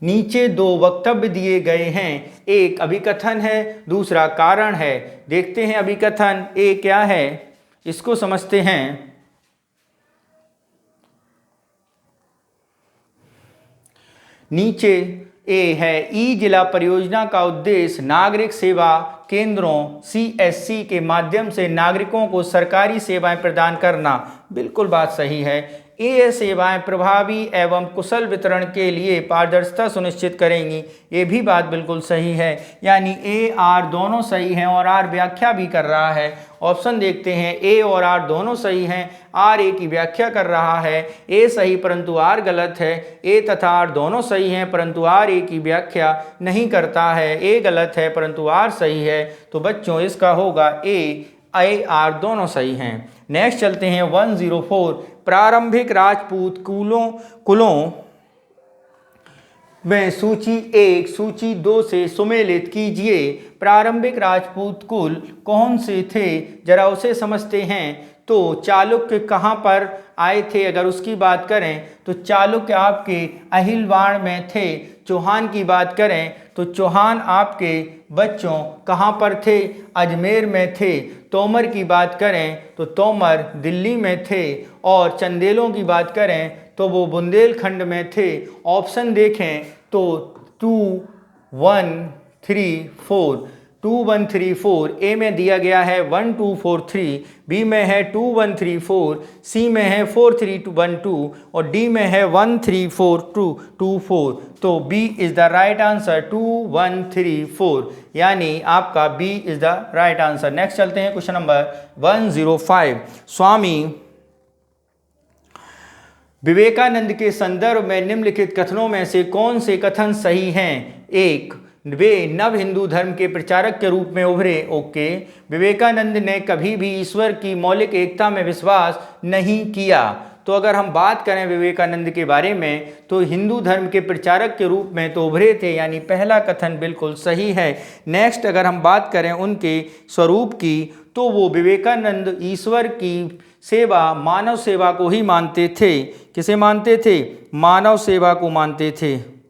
नीचे दो वक्तव्य दिए गए हैं, एक अभिकथन है, दूसरा कारण है। देखते हैं अभिकथन ए क्या है, इसको समझते हैं। नीचे ए है ई जिला परियोजना का उद्देश्य नागरिक सेवा केंद्रों CSC के माध्यम से नागरिकों को सरकारी सेवाएं प्रदान करना। बिल्कुल बात सही है। ये सेवाएं प्रभावी एवं कुशल वितरण के लिए पारदर्शिता सुनिश्चित करेंगी। ये भी बात बिल्कुल सही है। यानी ए आर दोनों सही हैं और आर व्याख्या भी कर रहा है। ऑप्शन देखते हैं, ए और आर दोनों सही हैं, आर ए की व्याख्या कर रहा है। ए सही परंतु आर गलत है। ए तथा आर दोनों सही हैं परंतु आर ए की व्याख्या नहीं करता है। ए गलत है परंतु आर सही है। तो बच्चों इसका होगा ए आर दोनों सही हैं। नेक्स्ट चलते हैं 104। प्रारंभिक राजपूत कुलों में सूची 1 सूची 2 से सुमेलित कीजिए। प्रारंभिक राजपूत कुल कौन से थे, जरा उसे समझते हैं। तो चालुक्य कहाँ पर आए थे अगर उसकी बात करें तो चालुक्य आपके अहिलवाड़ में थे। चौहान की बात करें तो चौहान आपके बच्चों कहाँ पर थे? अजमेर में थे। तोमर की बात करें तो तोमर दिल्ली में थे। और चंदेलों की बात करें तो वो बुंदेलखंड में थे। ऑप्शन देखें तो 2 1 3 4 2 1 3 4। ए में दिया गया है 1 2 4 3, बी में है 2 1 3 4, सी में है 4 3 2 1 2 और डी में है 1 3 4 2 2 4। तो B is the right answer 2 1 3 4, यानी आपका B is the right answer. Next चलते हैं क्वेश्चन नंबर 105। स्वामी विवेकानंद के संदर्भ में निम्नलिखित कथनों में से कौन से कथन सही हैं? एक, वे नव हिंदू धर्म के प्रचारक के रूप में उभरे। ओके। विवेकानंद ने कभी भी ईश्वर की मौलिक एकता में विश्वास नहीं किया। तो अगर हम बात करें विवेकानंद के बारे में तो हिंदू धर्म के प्रचारक के रूप में तो उभरे थे, यानी पहला कथन बिल्कुल सही है। नेक्स्ट अगर हम बात करें उनके स्वरूप की तो वो विवेकानंद ईश्वर की सेवा मानव सेवा को ही मानते थे। किसे मानते थे? मानव सेवा को मानते थे।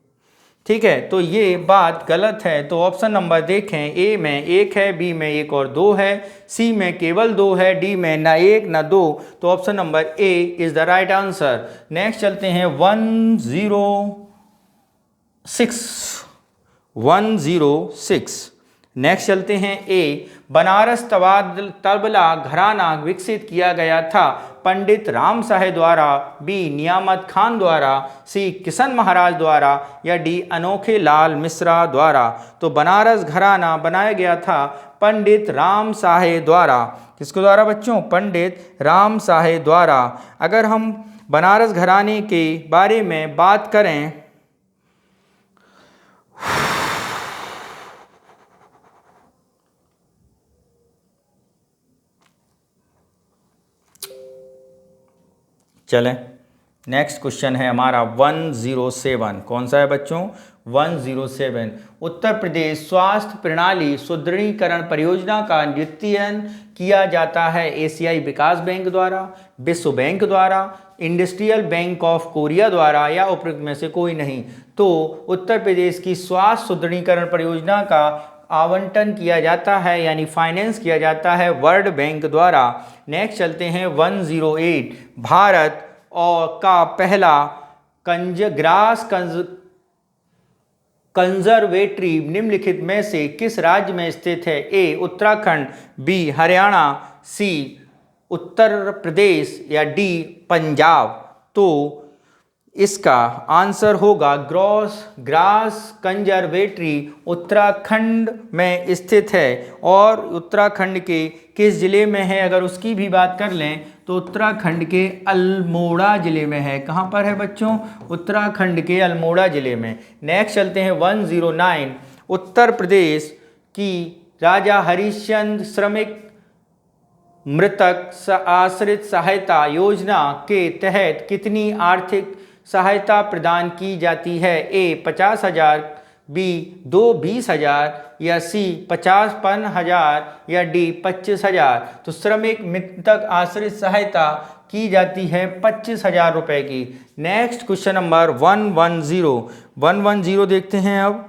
ठीक है, तो ये बात गलत है। तो ऑप्शन नंबर देखें, ए में 1 है, बी में 1 और 2 है, सी में केवल 2 है, डी में ना 1 ना 2। तो option number A is the right answer. Next चलते हैं 106। नेक्स्ट चलते हैं ए, बनारस तबला घराना विकसित किया गया था। पंडित राम साहे द्वारा, बी नियामत खान द्वारा, सी किशन महाराज द्वारा या डी अनोखे लाल मिश्रा द्वारा। तो बनारस घराना बनाया गया था पंडित राम साहे द्वारा। किसके द्वारा बच्चों? पंडित राम साहे द्वारा। अगर हम बनारस घराने के बारे में बात करें चलें, नेक्स्ट क्वेश्चन है हमारा 107। कौन सा है बच्चों? 107। उत्तर प्रदेश स्वास्थ्य प्रणाली सुदृढ़ीकरण परियोजना का नेतृत्व किया जाता है एशियाई विकास बैंक द्वारा, विश्व बैंक द्वारा, इंडस्ट्रियल बैंक ऑफ कोरिया द्वारा या उपरोक्त में से कोई नहीं। तो उत्तर प्रदेश की स्वास्थ्य सुदृढ़ीकरण परियोजना का आवंटन किया जाता है यानी फाइनेंस किया जाता है वर्ल्ड बैंक द्वारा। नेक्स्ट चलते हैं 108। भारत और का पहला कंजर्वेटरी निम्नलिखित में से किस राज्य में स्थित है? ए उत्तराखंड, बी हरियाणा, सी उत्तर प्रदेश या डी पंजाब। तो इसका आंसर होगा ग्रास कंजर्वेटरी उत्तराखंड में स्थित है। और उत्तराखंड के किस जिले में है अगर उसकी भी बात कर लें तो उत्तराखंड के अल्मोड़ा जिले में है। कहाँ पर है बच्चों? उत्तराखंड के अल्मोड़ा जिले में। नेक्स्ट चलते हैं 109। उत्तर प्रदेश की राजा हरिश्चंद्र श्रमिक मृतक आश्रित सहायता योजना के तहत कितनी आर्थिक सहायता प्रदान की जाती है? ए 50,000, बी 20,000 या सी 55,000 या डी 25,000। तो श्रमिक मृतक आश्रित सहायता की जाती है 25,000 रुपए की। नेक्स्ट क्वेश्चन नंबर 110 देखते हैं। अब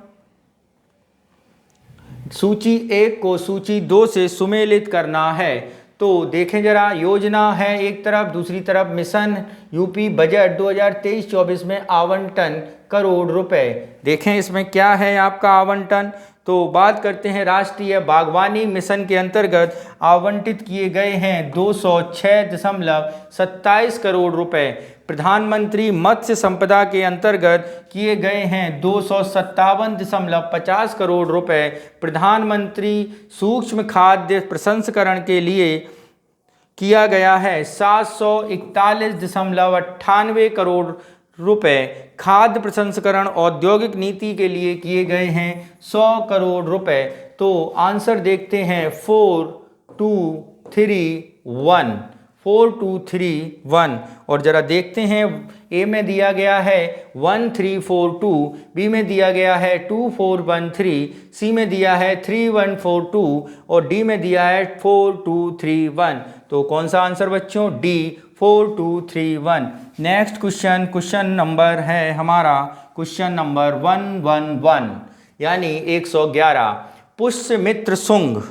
सूची 1 को सूची 2 से सुमेलित करना है। तो देखें जरा, योजना है एक तरफ, दूसरी तरफ मिशन यूपी बजट 2023-24 में आवंटन करोड़ रुपए। देखें इसमें क्या है आपका आवंटन। तो बात करते हैं राष्ट्रीय बागवानी मिशन के अंतर्गत आवंटित किए गए हैं 206.27 करोड़ रुपए। प्रधानमंत्री मत्स्य संपदा के अंतर्गत किए गए हैं 257.50 करोड़ रुपए। प्रधानमंत्री सूक्ष्म खाद्य प्रसंस्करण के लिए किया गया है 741.98 करोड़ रुपए। खाद्य प्रसंस्करण औद्योगिक नीति के लिए किए गए हैं 100 करोड़ रुपए। तो आंसर देखते हैं 4231 4231। और जरा देखते हैं, ए में दिया गया है 1342, बी में दिया गया है 2413, सी में दिया है 3142 और डी में दिया है 4231। तो कौन सा आंसर बच्चों? डी 4231। नेक्स्ट क्वेश्चन नंबर है हमारा क्वेश्चन नंबर 111 यानी 111। पुष्यमित्र शुंग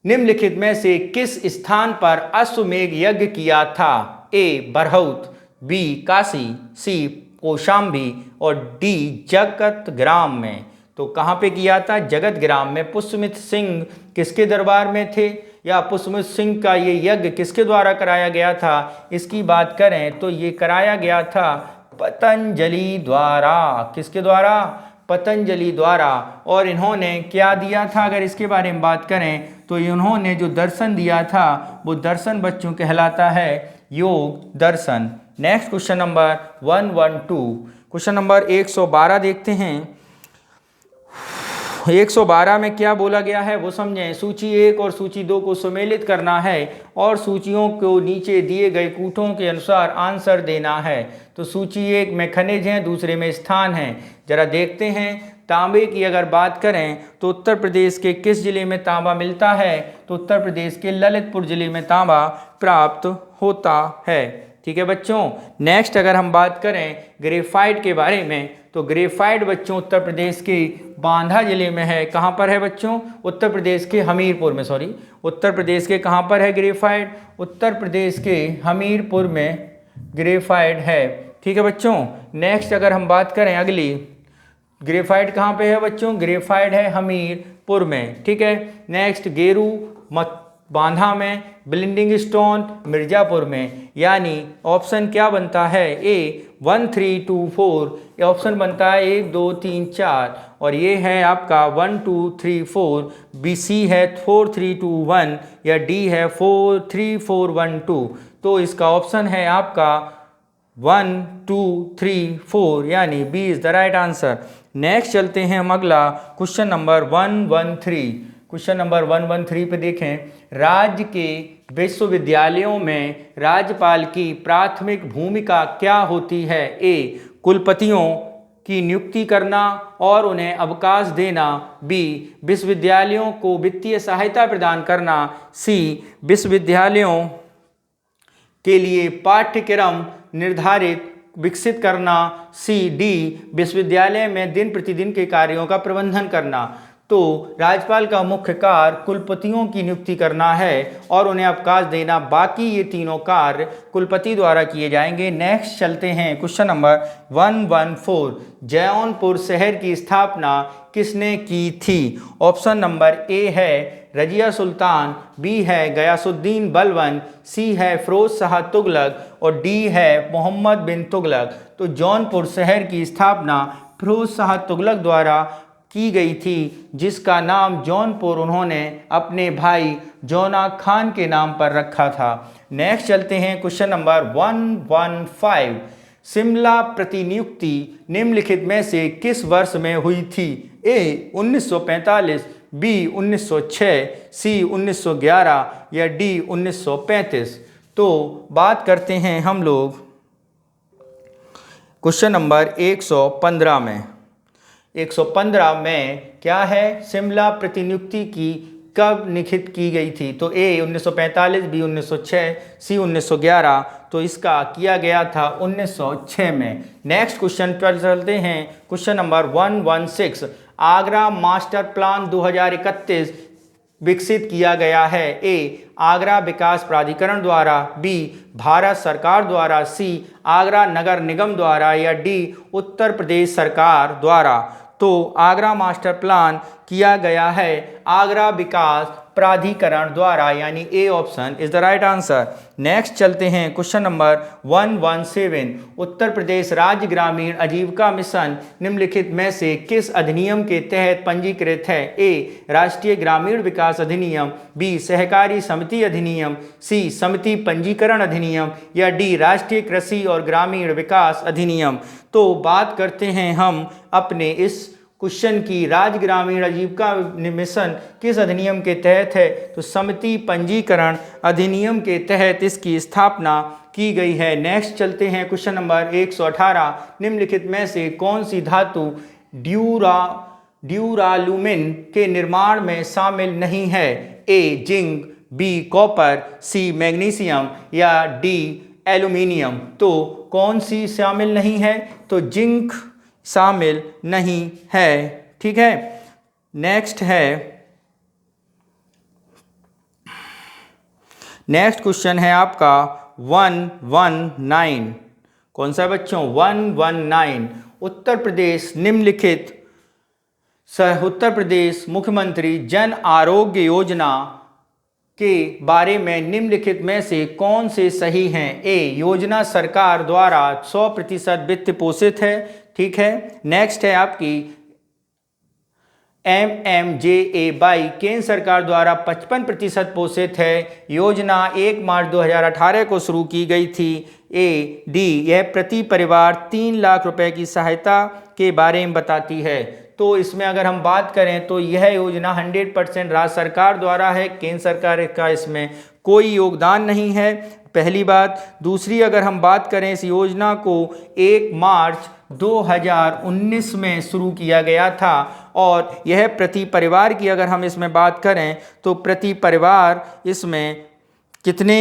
निम्नलिखित में से किस स्थान पर अश्वमेध यज्ञ किया था? ए बरहउत, बी काशी, सी कौशाम्बी और डी जगत ग्राम में। तो कहाँ पे किया था? जगत ग्राम में। पुष्यमित्र सिंह किसके दरबार में थे या पुष्यमित्र सिंह का ये यज्ञ किसके द्वारा कराया गया था? इसकी बात करें तो ये कराया गया था पतंजलि द्वारा। किसके द्वारा? पतंजलि द्वारा। और इन्होंने क्या दिया था अगर इसके बारे में बात करें तो इन्होंने जो दर्शन दिया था वो दर्शन बच्चों कहलाता है योग दर्शन। Next question number 112। Question number 112 देखते हैं। 112 में क्या बोला गया है वो समझें। सूची 1 और सूची 2 को सुमेलित करना है और सूचियों को नीचे दिए गए कूटों के अनुसार आंसर देना है। तो सूची 1 में खनिज हैं, दूसरे में स्थान हैं। जरा देखते हैं, तांबे की अगर बात करें तो उत्तर प्रदेश के किस जिले में तांबा मिलता है? तो उत्तर प्रदेश के ललितपुर जिले में तांबा प्राप्त होता है। ठीक है बच्चों। नेक्स्ट अगर हम बात करें ग्रेफाइट के बारे में तो ग्रेफाइट बच्चों उत्तर प्रदेश के बांदा जिले में है। कहाँ पर है बच्चों? उत्तर प्रदेश के हमीरपुर में। उत्तर प्रदेश के कहाँ पर है ग्रेफाइट? उत्तर प्रदेश के हमीरपुर में ग्रेफाइट है। ठीक है बच्चों। नेक्स्ट अगर हम बात करें अगली, ग्रेफाइट कहाँ पे है बच्चों? ग्रेफाइट है हमीरपुर में। ठीक है। नेक्स्ट गेरू बांधा में, ब्लिंडिंग स्टोन मिर्जापुर में। यानी ऑप्शन क्या बनता है? ए 1324। ये ऑप्शन बनता है 1 2 3 4 और ये है आपका 1 2 3 4। बी सी है 4321 या डी है 43412। तो इसका ऑप्शन है आपका 1 2 3 4 यानी B is the right answer. Next चलते हैं हम अगला क्वेश्चन नंबर 113। क्वेश्चन नंबर 113 पे देखें, राज्य के विश्वविद्यालयों में राज्यपाल की प्राथमिक भूमिका क्या होती है? ए कुलपतियों की नियुक्ति करना और उन्हें अवकाश देना, बी विश्वविद्यालयों को वित्तीय सहायता प्रदान करना, सी विश्वविद्यालयों के लिए पाठ्यक्रम निर्धारित विकसित करना, सी डी विश्वविद्यालय में दिन प्रतिदिन के कार्यों का प्रबंधन करना। तो राज्यपाल का मुख्य कार्य कुलपतियों की नियुक्ति करना है और उन्हें अवकाश देना, बाकी ये तीनों कार्य कुलपति द्वारा किए जाएंगे। नेक्स्ट चलते हैं क्वेश्चन नंबर 114। जौनपुर शहर की स्थापना किसने की थी? ऑप्शन नंबर ए है रजिया सुल्तान, बी है गयासुद्दीन बलबन, सी है फिरोज शाह तुगलक और डी है मोहम्मद बिन तुगलक। तो जौनपुर शहर की स्थापना फिरोज शाह तुगलक द्वारा की गई थी, जिसका नाम जौनपुर उन्होंने अपने भाई जौना खान के नाम पर रखा था। नेक्स्ट चलते हैं क्वेश्चन नंबर 115। शिमला प्रतिनियुक्ति निम्नलिखित में से किस वर्ष में हुई थी? ए 1945, बी 1906, सी 1911 या डी 1935। तो बात करते हैं हम लोग क्वेश्चन नंबर 115 में। 115 में क्या है? शिमला प्रतिनियुक्ति की कब लिखित की गई थी? तो ए 1945, बी 1906, सी 1911। तो इसका किया गया था 1906 में। नेक्स्ट क्वेश्चन पर चलते हैं। Question number 116। Agra master plan 2031 विकसित किया गया है। ए आगरा विकास प्राधिकरण द्वारा, बी भारत सरकार द्वारा, सी आगरा नगर निगम द्वारा या डी उत्तर प्रदेश सरकार द्वारा। तो आगरा मास्टर प्लान किया गया है आगरा विकास प्राधिकरण द्वारा, यानी A option is the right answer. Next चलते हैं क्वेश्चन नंबर 117। उत्तर प्रदेश राज्य ग्रामीण आजीविका मिशन निम्नलिखित में से किस अधिनियम के तहत पंजीकृत है? ए राष्ट्रीय ग्रामीण विकास अधिनियम, बी सहकारी समिति अधिनियम, सी समिति पंजीकरण अधिनियम या डी राष्ट्रीय कृषि और ग्रामीण विकास अधिनियम। तो बात करते हैं हम अपने इस क्वेश्चन की, राज्य ग्रामीण आजीविका मिशन किस अधिनियम के तहत है? तो समिति पंजीकरण अधिनियम के तहत इसकी स्थापना की गई है। नेक्स्ट चलते हैं क्वेश्चन नंबर 118। निम्नलिखित में से कौन सी धातु ड्यूरालुमिन के निर्माण में शामिल नहीं है? A zinc, B copper, C magnesium या डी एल्यूमिनियम। तो कौन सी शामिल नहीं है? तो जिंक शामिल नहीं है। ठीक है। नेक्स्ट क्वेश्चन है आपका 119। कौन सा बच्चों? 119। उत्तर प्रदेश मुख्यमंत्री जन आरोग्य योजना के बारे में निम्नलिखित में से कौन से सही हैं? ए योजना सरकार द्वारा 100% वित्त पोषित है। ठीक है। नेक्स्ट है आपकी MMJAY केंद्र सरकार द्वारा 55% पोषित है। योजना 1 मार्च 2018 को शुरू की गई थी। ए डी यह प्रति परिवार 3 लाख रुपए की सहायता के बारे में बताती है। तो इसमें अगर हम बात करें तो यह योजना 100% राज्य सरकार द्वारा है, केंद्र सरकार का इसमें कोई योगदान नहीं है, पहली बात। दूसरी, अगर हम बात करें इस योजना को 1 मार्च 2019 में शुरू किया गया था और यह प्रति परिवार की अगर हम इसमें बात करें तो प्रति परिवार इसमें कितने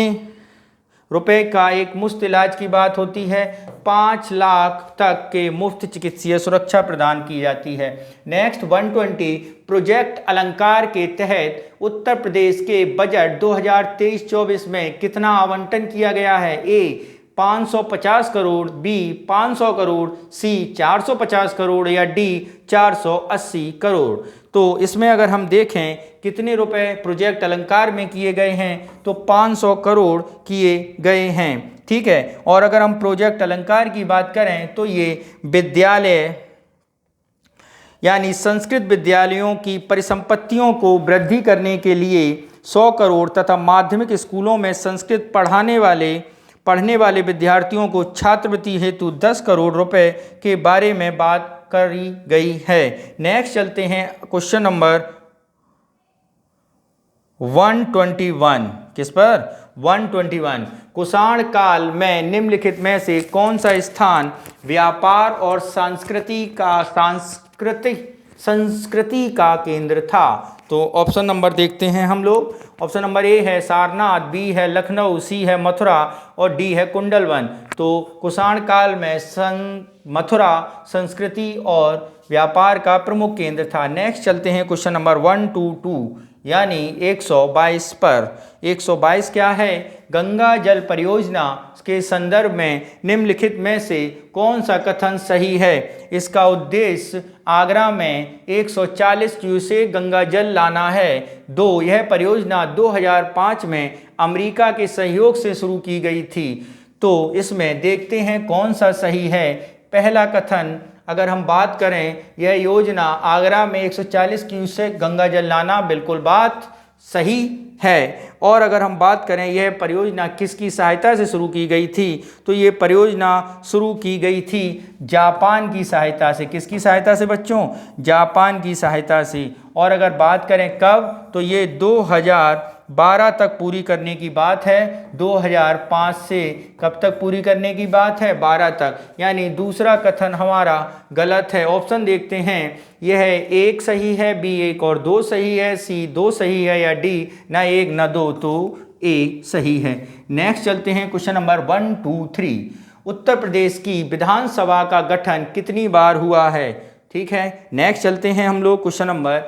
रुपए का एक मुफ्त इलाज की बात होती है? 5 लाख तक के मुफ्त चिकित्सीय सुरक्षा प्रदान की जाती है। नेक्स्ट 120। प्रोजेक्ट अलंकार के तहत उत्तर प्रदेश के बजट 2023-24 में कितना आवंटन किया गया है? ए 550 करोड़, बी 500 करोड़, सी 450 करोड़ या डी 480 करोड़। तो इसमें अगर हम देखें कितने रुपए प्रोजेक्ट अलंकार में किए गए हैं तो 500 करोड़ किए गए हैं। ठीक है। और अगर हम प्रोजेक्ट अलंकार की बात करें तो ये विद्यालय यानी संस्कृत विद्यालयों की परिसंपत्तियों को वृद्धि करने के लिए 100 करोड़ तथा माध्यमिक स्कूलों में संस्कृत पढ़ने वाले विद्यार्थियों को छात्रवृत्ति हेतु 10 करोड़ रुपए के बारे में बात करी गई है। नेक्स्ट चलते हैं क्वेश्चन नंबर 121। किस पर? 121। कुषाण काल में निम्नलिखित में से कौन सा स्थान व्यापार और संस्कृति का केंद्र था? तो ऑप्शन नंबर देखते हैं हम लोग। ऑप्शन नंबर ए है सारनाथ, बी है लखनऊ, सी है मथुरा और डी है कुंडलवन। तो कुषाण काल में मथुरा संस्कृति और व्यापार का प्रमुख केंद्र था। नेक्स्ट चलते हैं क्वेश्चन नंबर 122 यानी 122 पर। 122 क्या है? गंगा जल परियोजना के संदर्भ में निम्नलिखित में से कौन सा कथन सही है? इसका उद्देश्य आगरा में 140 क्यूसेक गंगा जल लाना है। 2, यह परियोजना 2005 में अमेरिका के सहयोग से शुरू की गई थी। तो इसमें देखते हैं कौन सा सही है। पहला कथन अगर हम बात करें, यह योजना आगरा में 140 क्यूसेक गंगा जल लाना, बिल्कुल बात सही है। और अगर हम बात करें यह परियोजना किसकी सहायता से शुरू की गई थी, तो ये परियोजना शुरू की गई थी जापान की सहायता से। किसकी सहायता से बच्चों? जापान की सहायता से। और अगर बात करें कब, तो ये 2012 तक पूरी करने की बात है। 2005 से कब तक पूरी करने की बात है? 12 तक। यानी दूसरा कथन हमारा गलत है। ऑप्शन देखते हैं, यह 1 सही है, बी 1 और 2 सही है, सी 2 सही है या डी ना 1 ना 2, तो ए सही है। नेक्स्ट चलते हैं क्वेश्चन नंबर 123। उत्तर प्रदेश की विधानसभा का गठन कितनी बार हुआ है? ठीक है, नेक्स्ट चलते हैं हम लोग क्वेश्चन नंबर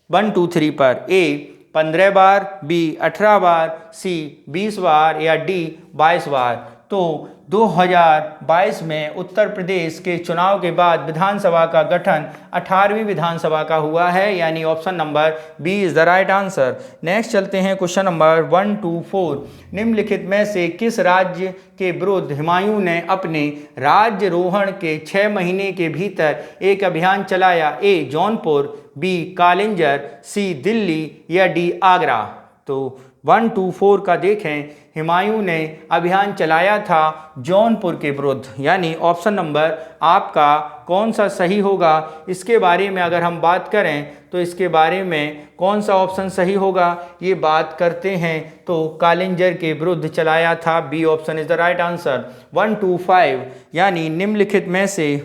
123 पर। ए 15 बार, बी 18 बार, सी 20 बार या डी 22 बार। तो 2022 में उत्तर प्रदेश के चुनाव के बाद विधानसभा का गठन 18वीं विधानसभा का हुआ है, यानी option number B is the right answer. Next चलते हैं क्वेश्चन नंबर 124। निम्नलिखित में से किस राज्य के विरुद्ध हुमायूं ने अपने राज्यारोहण के 6 महीने के भीतर एक अभियान चलाया? ए जौनपुर, बी कालिंजर, सी दिल्ली या डी आगरा। तो 124 का देखें, हुमायूं ने अभियान चलाया था जौनपुर के विरुद्ध, यानी ऑप्शन नंबर आपका कौन सा सही होगा? इसके बारे में अगर हम बात करें तो इसके बारे में कौन सा ऑप्शन सही होगा, ये बात करते हैं तो कालिंजर के विरुद्ध चलाया था। B option is the right answer. 125 यानी निम्नलिखित में से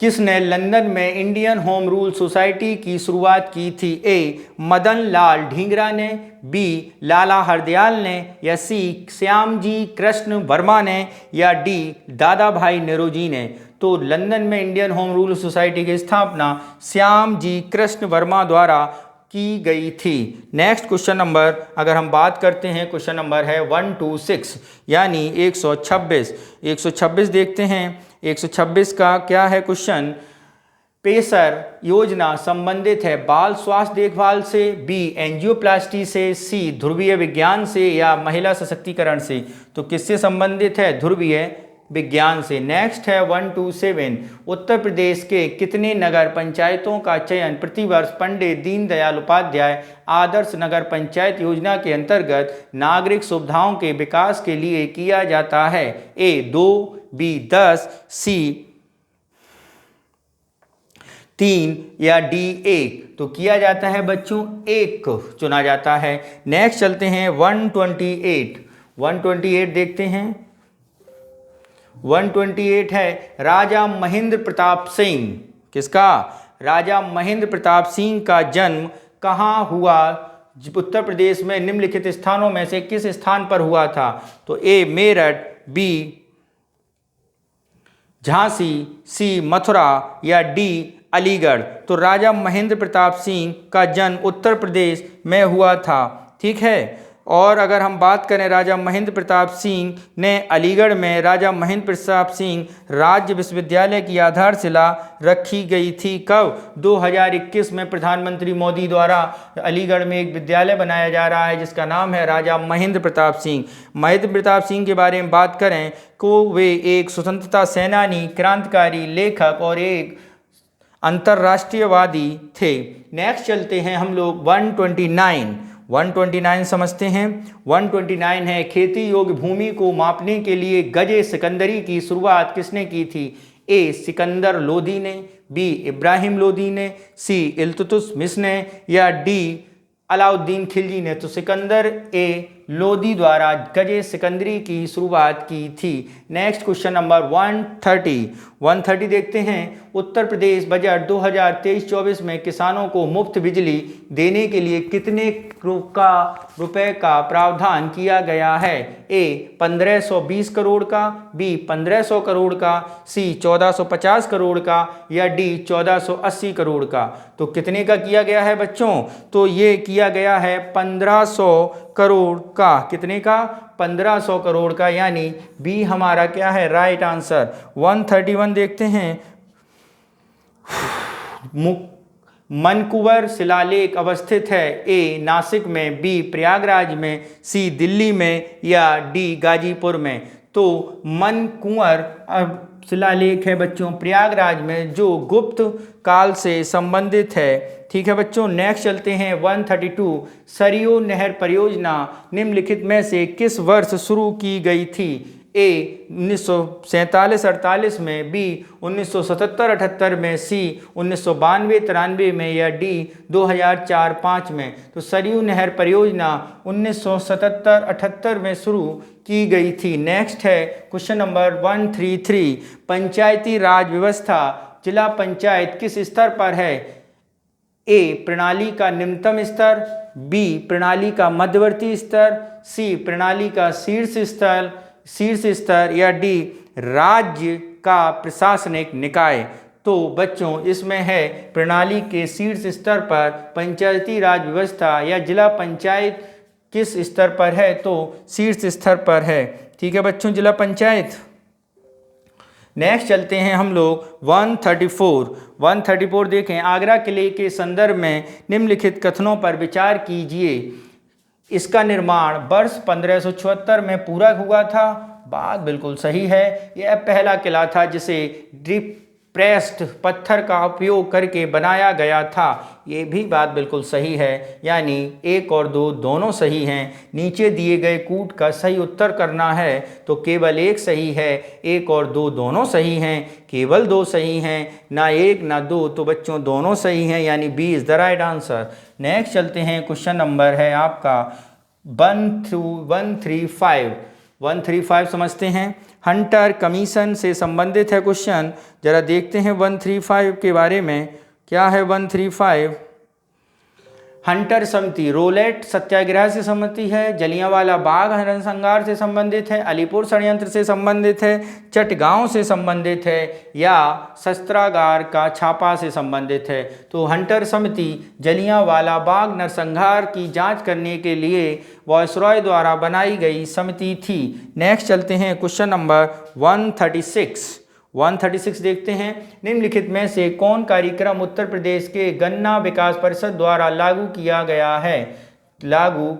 किसने लंदन में इंडियन होम रूल सोसाइटी की शुरुआत की थी? ए मदन लाल ढींगरा ने, बी लाला हरदयाल ने या सी श्यामजी कृष्ण वर्मा ने या डी दादा भाई नेरोजी ने। तो लंदन में इंडियन होम रूल सोसाइटी की स्थापना श्यामजी कृष्ण वर्मा द्वारा की गई थी। नेक्स्ट क्वेश्चन नंबर अगर हम बात करते हैं, क्वेश्चन नंबर है 126 यानी 126। 126 देखते हैं। 126 का क्या है क्वेश्चन? पेसर योजना संबंधित है बाल स्वास्थ्य देखभाल से, बी एंजियोप्लास्टी से, सी ध्रुवीय विज्ञान से या महिला सशक्तिकरण से। तो किससे संबंधित है? ध्रुवीय विज्ञान से। नेक्स्ट है 127। उत्तर प्रदेश के कितने नगर पंचायतों का चयन प्रतिवर्ष पंडित दीनदयाल उपाध्याय आदर्श नगर पंचायत योजना के अंतर्गत नागरिक सुविधाओं के विकास के लिए किया जाता है? ए 2, बी 10, सी 3 या डी 1। तो किया जाता है बच्चों 1 चुना जाता है। नेक्स्ट चलते हैं 128। 128 देखते हैं। 128 है राजा महेंद्र प्रताप सिंह। किसका? राजा महेंद्र प्रताप सिंह का जन्म कहाँ हुआ? उत्तर प्रदेश में निम्नलिखित स्थानों में से किस स्थान पर हुआ था? तो ए मेरठ, बी झांसी, सी मथुरा या डी अलीगढ़। तो राजा महेंद्र प्रताप सिंह का जन्म उत्तर प्रदेश में हुआ था। ठीक है, और अगर हम बात करें राजा महेंद्र प्रताप सिंह ने अलीगढ़ में राजा महेंद्र प्रताप सिंह राज्य विश्वविद्यालय की आधारशिला रखी गई थी। कब? 2021 में प्रधानमंत्री मोदी द्वारा अलीगढ़ में एक विद्यालय बनाया जा रहा है जिसका नाम है राजा महेंद्र प्रताप सिंह। महेंद्र प्रताप सिंह के बारे में बात करें तो वे एक स्वतंत्रता सेनानी, क्रांतिकारी, लेखक और एक अंतर्राष्ट्रीयवादी थे। नेक्स्ट चलते हैं हम लोग 129 समझते हैं। 129 है खेती योग्य भूमि को मापने के लिए गजे सिकंदरी की शुरुआत किसने की थी? ए सिकंदर लोदी ने, बी इब्राहिम लोदी ने, सी इल्तुतमिश ने या डी अलाउद्दीन खिलजी ने। तो सिकंदर ए लोदी द्वारा गजे सिकंदरी की शुरुआत की थी। नेक्स्ट क्वेश्चन नंबर 130 देखते हैं। उत्तर प्रदेश बजट 2023-24 में किसानों को मुफ्त बिजली देने के लिए कितने रुपए का प्रावधान किया गया है? ए 1520 करोड़ का, बी 1500 करोड़ का, सी 1450 करोड़ का या डी 1480 करोड़ का। तो कितने का किया गया है बच्चों? तो ये किया गया है 1500 करोड़ का। कितने का? 1500 करोड़ का, यानी बी हमारा क्या है? Right answer. 131 देखते हैं। मनकुवर शिलालेख अवस्थित है? ए नासिक में, बी प्रयागराज में, सी दिल्ली में या डी गाजीपुर में। तो मनकुवर शिलालेख है बच्चों प्रयागराज में, जो गुप्त काल से संबंधित है। ठीक है बच्चों, नेक्स्ट चलते हैं 132। सरयू नहर परियोजना निम्नलिखित में से किस वर्ष शुरू की गई थी? ए 1947-48 में, बी 1977-78 में, सी 1992-93 में या डी 2004-05 में। तो सरयू नहर परियोजना 1977-78 में शुरू की गई थी। नेक्स्ट है क्वेश्चन नंबर 133। पंचायती राज व्यवस्था जिला पंचायत किस स्तर पर है? ए प्रणाली का निम्नतम स्तर, बी प्रणाली का मध्यवर्ती स्तर, सी प्रणाली का शीर्ष स्तर या डी राज्य का प्रशासनिक निकाय। तो बच्चों इसमें है प्रणाली के शीर्ष स्तर पर पंचायती राज व्यवस्था या जिला पंचायत किस स्तर पर है? तो शीर्ष स्तर पर है। ठीक है बच्चों, जिला पंचायत। नेक्स्ट चलते हैं हम लोग 134 देखें। आगरा किले के संदर्भ में निम्नलिखित कथनों पर विचार कीजिए। इसका निर्माण वर्ष 1576 में पूरा हुआ था। बात बिल्कुल सही है। यह पहला किला था जिसे प्रेस्ड पत्थर का उपयोग करके बनाया गया था। ये भी बात बिल्कुल सही है, यानी 1 और 2 दोनों सही हैं। नीचे दिए गए कूट का सही उत्तर करना है तो केवल 1 सही है, 1 और 2 दोनों सही हैं। केवल 2 सही हैं, ना 1 ना 2, तो बच्चों दोनों सही हैं, यानी B is the right answer. Next चलते हैं, क्वेश्चन नंबर है आपका 135 समझते हैं। हंटर कमीशन से संबंधित है क्वेश्चन, जरा देखते हैं 135 के बारे में क्या है। 135 हंटर समिति रोलेट सत्याग्रह से संबंधित है, जलियांवाला बाग नरसंहार से संबंधित है, अलीपुर षड्यंत्र से संबंधित है, चटगांव से संबंधित है या शस्त्रागार का छापा से संबंधित है। तो हंटर समिति जलियांवाला बाग नरसंहार की जांच करने के लिए वायसरॉय द्वारा बनाई गई समिति थी। नेक्स्ट चलते हैं क्वेश्चन नंबर 136 देखते हैं। निम्नलिखित में से कौन कार्यक्रम उत्तर प्रदेश के गन्ना विकास परिषद द्वारा लागू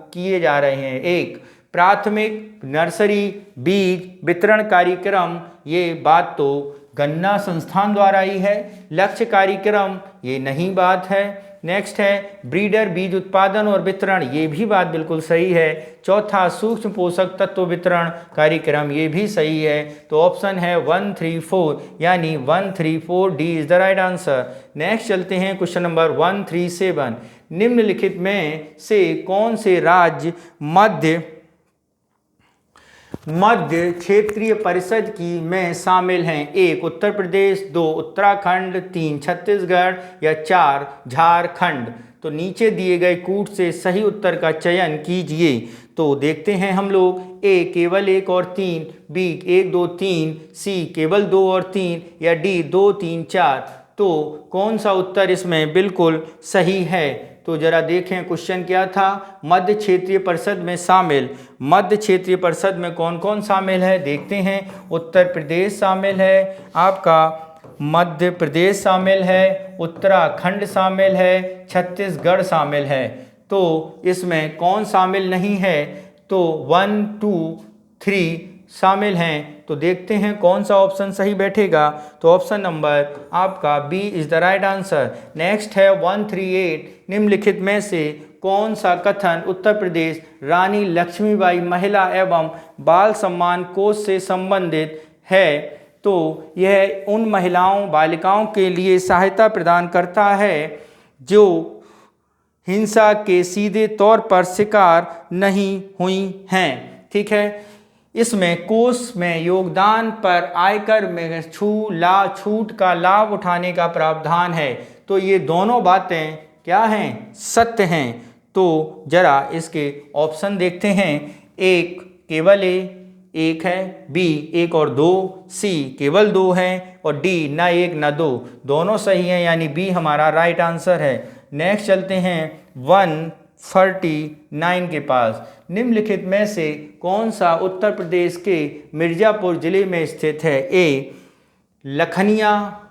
किए जा रहे हैं? 1 प्राथमिक नर्सरी बीज वितरण कार्यक्रम, ये बात तो गन्ना संस्थान द्वारा ही है। लक्ष्य कार्यक्रम, ये नहीं बात है। नेक्स्ट है ब्रीडर बीज उत्पादन और वितरण, ये भी बात बिल्कुल सही है। चौथा सूक्ष्म पोषक तत्व वितरण कार्यक्रम, ये भी सही है। तो ऑप्शन है 134, यानी 134 D is the right answer. Next चलते हैं क्वेश्चन नंबर 137। निम्नलिखित में से कौन से राज्य मध्य क्षेत्रीय परिषद की में शामिल हैं? 1 उत्तर प्रदेश, 2 उत्तराखंड, 3 छत्तीसगढ़ या 4 झारखंड। तो नीचे दिए गए कूट से सही उत्तर का चयन कीजिए। तो देखते हैं हम लोग। ए केवल 1 और 3, बी 1 2 3, सी केवल 2 और 3 या डी 2 3 4। तो कौन सा उत्तर इसमें बिल्कुल सही है? तो जरा देखें क्वेश्चन क्या था। मध्य क्षेत्रीय परिषद में शामिल, मध्य क्षेत्रीय परिषद में कौन कौन शामिल है देखते हैं। उत्तर प्रदेश शामिल है, आपका मध्य प्रदेश शामिल है, उत्तराखंड शामिल है, छत्तीसगढ़ शामिल है। तो इसमें कौन शामिल नहीं है? तो 1 2 3 शामिल हैं। तो देखते हैं कौन सा ऑप्शन सही बैठेगा। तो ऑप्शन नंबर आपका B is the right answer. Next है 138। निम्नलिखित में से कौन सा कथन उत्तर प्रदेश रानी लक्ष्मीबाई महिला एवं बाल सम्मान कोष से संबंधित है? तो यह उन महिलाओं बालिकाओं के लिए सहायता प्रदान करता है जो हिंसा के सीधे तौर पर शिकार नहीं हुई हैं। ठीक है, इसमें कोष में योगदान पर आयकर में छूट का लाभ उठाने का प्रावधान है। तो ये दोनों बातें क्या हैं, सत्य हैं। तो जरा इसके ऑप्शन देखते हैं। एक केवल एक है, बी एक और दो, सी केवल दो है, और डी ना एक ना दो, दोनों सही हैं, यानी बी हमारा राइट आंसर है। नेक्स्ट चलते हैं 149 के पास। निम्नलिखित में से कौन सा उत्तर प्रदेश के मिर्जापुर जिले में स्थित है? ए लखनिया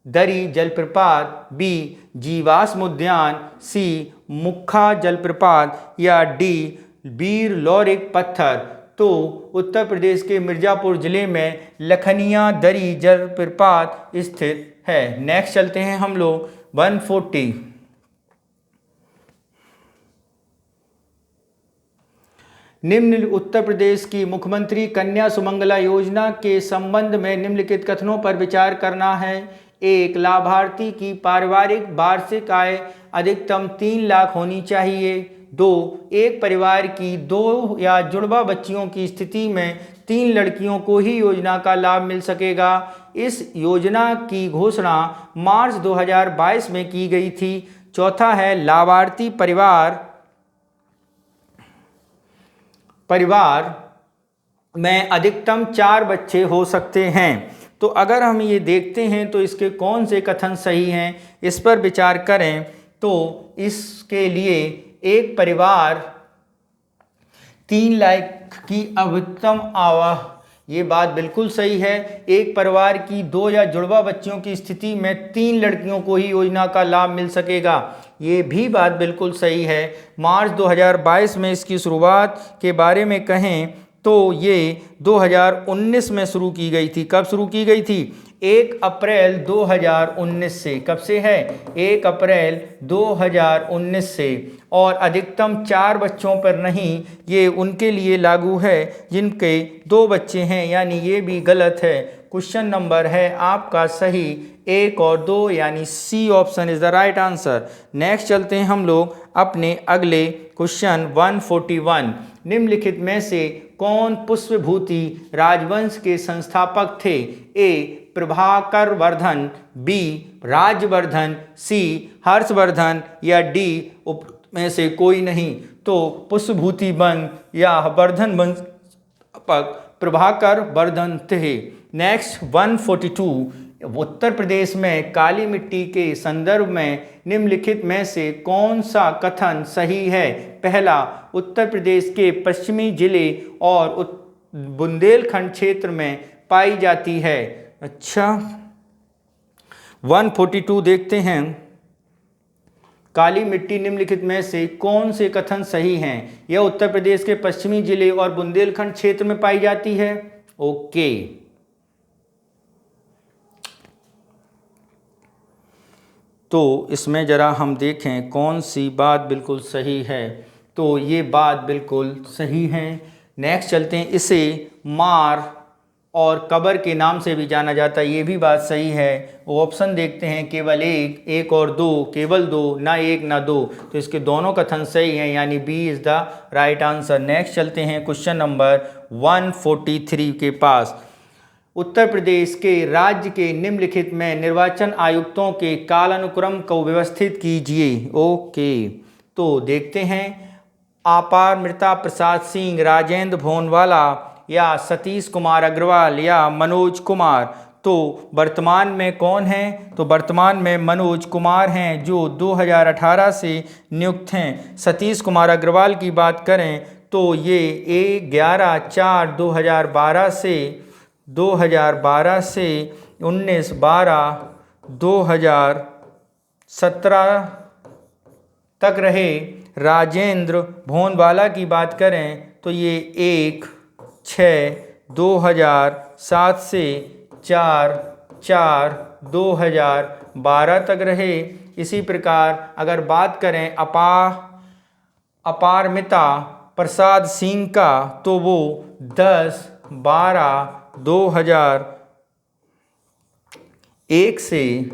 दरी जलप्रपात, बी जीवाश्म उद्यान, सी मुखा जलप्रपात, या डी बीर लौरिक पत्थर। तो उत्तर प्रदेश के मिर्जापुर जिले में लखनिया दरी जलप्रपात स्थित है। नेक्स्ट चलते हैं हम लोग 140। निम्न उत्तर प्रदेश की मुख्यमंत्री कन्या सुमंगला योजना के संबंध में निम्नलिखित कथनों पर विचार करना है। एक लाभार्थी की पारिवारिक वार्षिक आय अधिकतम 3 लाख होनी चाहिए। 2 एक परिवार की 2 या जुड़वा बच्चियों की स्थिति में 3 लड़कियों को ही योजना का लाभ मिल सकेगा। इस योजना की घोषणा मार्च 2022 में की गई थी। चौथा है लाभार्थी परिवार में अधिकतम 4 बच्चे हो सकते हैं। तो अगर हम ये देखते हैं तो इसके कौन से कथन सही हैं, इस पर विचार करें तो इसके लिए एक परिवार 3 लाख की अधिकतम ये बात बिल्कुल सही है। एक परिवार की 2 या जुड़वा बच्चियों की स्थिति में 3 लड़कियों को ही योजना का लाभ मिल सकेगा, ये भी बात बिल्कुल सही है। मार्च 2022 में इसकी शुरुआत के बारे में कहें तो ये 2019 में शुरू की गई थी। कब शुरू की गई थी? 1 अप्रैल 2019 से। कब से है? 1 अप्रैल 2019 से। और अधिकतम 4 बच्चों पर नहीं, ये उनके लिए लागू है जिनके 2 बच्चे हैं, यानी ये भी गलत है। क्वेश्चन नंबर है आपका सही 1 और 2, यानी C option is the right answer. Next चलते हैं हम लोग अपने अगले क्वेश्चन 141। निम्नलिखित में से कौन पुष्पभूति राजवंश के संस्थापक थे? ए प्रभाकर वर्धन, बी राजवर्धन, सी हर्षवर्धन, या डी में से कोई नहीं। तो पुष्पभूति वंश या वर्धन वंश प्रभाकर वर्धन थे। नेक्स्ट 142। उत्तर प्रदेश में काली मिट्टी के संदर्भ में निम्नलिखित में से कौन सा कथन सही है? पहला, उत्तर प्रदेश के पश्चिमी जिले और बुंदेलखंड क्षेत्र में पाई जाती है। अच्छा, 142 देखते हैं। काली मिट्टी निम्नलिखित में से कौन से कथन सही हैं? यह उत्तर प्रदेश के पश्चिमी जिले और बुंदेलखंड क्षेत्र में पाई जाती है। ओके, तो इसमें ज़रा हम देखें कौन सी बात बिल्कुल सही है। तो ये बात बिल्कुल सही है। नेक्स्ट चलते हैं। इसे मार और कबर के नाम से भी जाना जाता है, ये भी बात सही है। ऑप्शन देखते हैं, केवल एक, एक और दो, केवल दो, ना एक ना दो। तो इसके दोनों कथन सही हैं, यानी B is the right answer. Next चलते हैं क्वेश्चन नंबर 143 के पास। उत्तर प्रदेश के राज्य के निम्नलिखित में निर्वाचन आयुक्तों के कालानुक्रम को व्यवस्थित कीजिए। ओके, तो देखते हैं। अपारमिता प्रसाद सिंह, राजेंद्र भोनवाला, या सतीश कुमार अग्रवाल, या मनोज कुमार। तो वर्तमान में कौन हैं? तो वर्तमान में मनोज कुमार हैं जो 2018 से नियुक्त हैं। सतीश कुमार अग्रवाल की बात करें तो ये 11/4/2012 से 19/12/2017 तक रहे। राजेंद्र भोनवाला की बात करें तो ये 1/6/2007 से 4/4/2012 तक रहे। इसी प्रकार अगर बात करें अपारमिता प्रसाद सिंह का तो वो 10/12/2001 से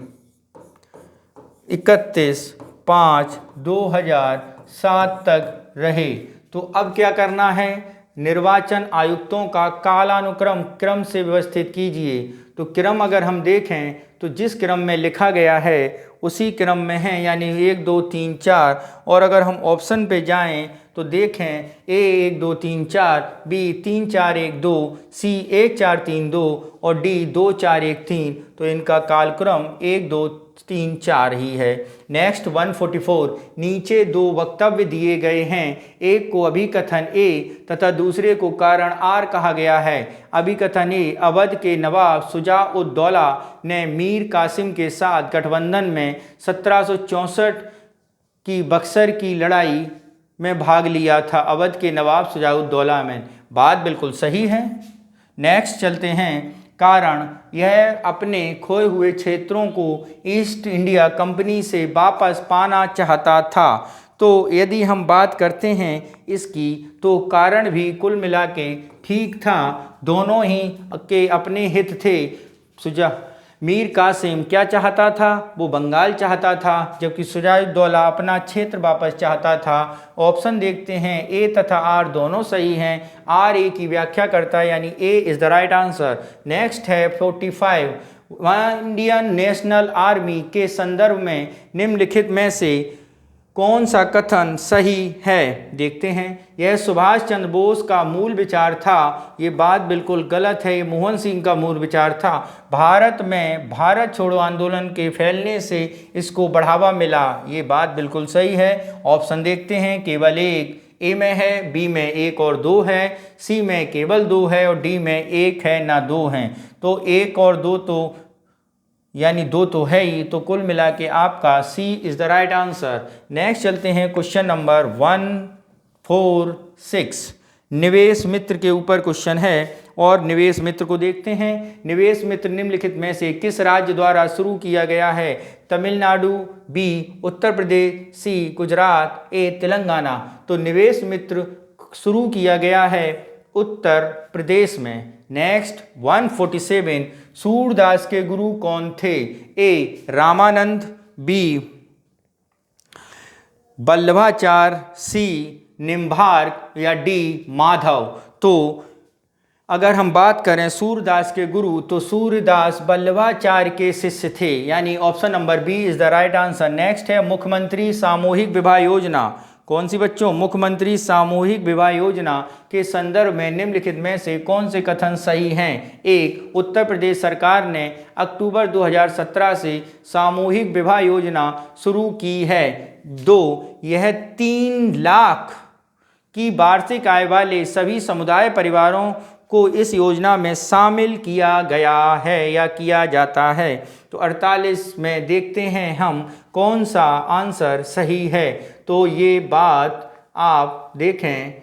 31 5 2007 तक रहे। तो अब क्या करना है, निर्वाचन आयुक्तों का कालानुक्रम क्रम से व्यवस्थित कीजिए। तो क्रम अगर हम देखें तो जिस क्रम में लिखा गया है उसी क्रम में है, यानी 1 2 3 4। और अगर हम ऑप्शन पे जाएं तो देखें ए 1 2 3 4, बी 3 4 1 2, सी 1 4 3 2 और डी 2 4 1 3। तो इनका कालक्रम 1 2 3 4 ही है। नेक्स्ट 144, नीचे दो वक्तव्य दिए गए हैं, एक को अभिकथन ए तथा दूसरे को कारण आर कहा गया है। अभिकथन ए, अवध के नवाब शुजा-उद-दौला ने मीर कासिम के साथ गठबंधन में 1764 की बक्सर की लड़ाई में भाग लिया था। अवध के नवाब शुजा-उद-दौला में, बात बिल्कुल सही है। नेक्स्ट चलते हैं, कारण यह अपने खोए हुए क्षेत्रों को ईस्ट इंडिया कंपनी से वापस पाना चाहता था। तो यदि हम बात करते हैं इसकी, तो कारण भी कुल मिला के ठीक था, दोनों ही के अपने हित थे। मीर कासिम क्या चाहता था, वो बंगाल चाहता था, जबकि शुजा-उद-दौला अपना क्षेत्र वापस चाहता था। ऑप्शन देखते हैं, ए तथा आर दोनों सही हैं। आर ए की व्याख्या करता है, यानी A is the right answer. Next है 45, इंडियन नेशनल आर्मी के संदर्भ में निम्नलिखित में से कौन सा कथन सही है। देखते हैं, यह सुभाष चंद्र बोस का मूल विचार था, ये बात बिल्कुल गलत है, ये मोहन सिंह का मूल विचार था। भारत में भारत छोड़ो आंदोलन के फैलने से इसको बढ़ावा मिला, ये बात बिल्कुल सही है। ऑप्शन देखते हैं, केवल एक, ए में है, बी में 1 और 2 है, सी में केवल 2 है और डी में 1 है ना 2 हैं। तो 1 और 2 तो यानी 2 तो है ही, तो कुल मिला के आपका C is the right answer. Next चलते हैं क्वेश्चन नंबर 146, निवेश मित्र के ऊपर क्वेश्चन है और निवेश मित्र को देखते हैं। निवेश मित्र निम्नलिखित में से किस राज्य द्वारा शुरू किया गया है। तमिलनाडु, बी उत्तर प्रदेश, सी गुजरात, ए तेलंगाना। तो निवेश मित्र शुरू किया गया है उत्तर प्रदेश में। नेक्स्ट 147, सूरदास के गुरु कौन थे। ए रामानंद, बी वल्लभाचार्य, सी निम्बार्क या डी माधव। तो अगर हम बात करें सूरदास के गुरु, तो सूरदास वल्लभाचार्य के शिष्य थे, यानी option number B is the right answer. Next है मुख्यमंत्री सामूहिक विवाह योजना, कौन सी बच्चों, मुख्यमंत्री सामूहिक विवाह योजना के संदर्भ में निम्नलिखित में से कौन से कथन सही हैं। एक, उत्तर प्रदेश सरकार ने अक्टूबर 2017 से सामूहिक विवाह योजना शुरू की है। 2, यह 3 लाख की वार्षिक आय वाले सभी समुदाय परिवारों को इस योजना में शामिल किया गया है या किया जाता है। तो 48 में देखते हैं हम कौन सा आंसर सही है। तो ये बात आप देखें,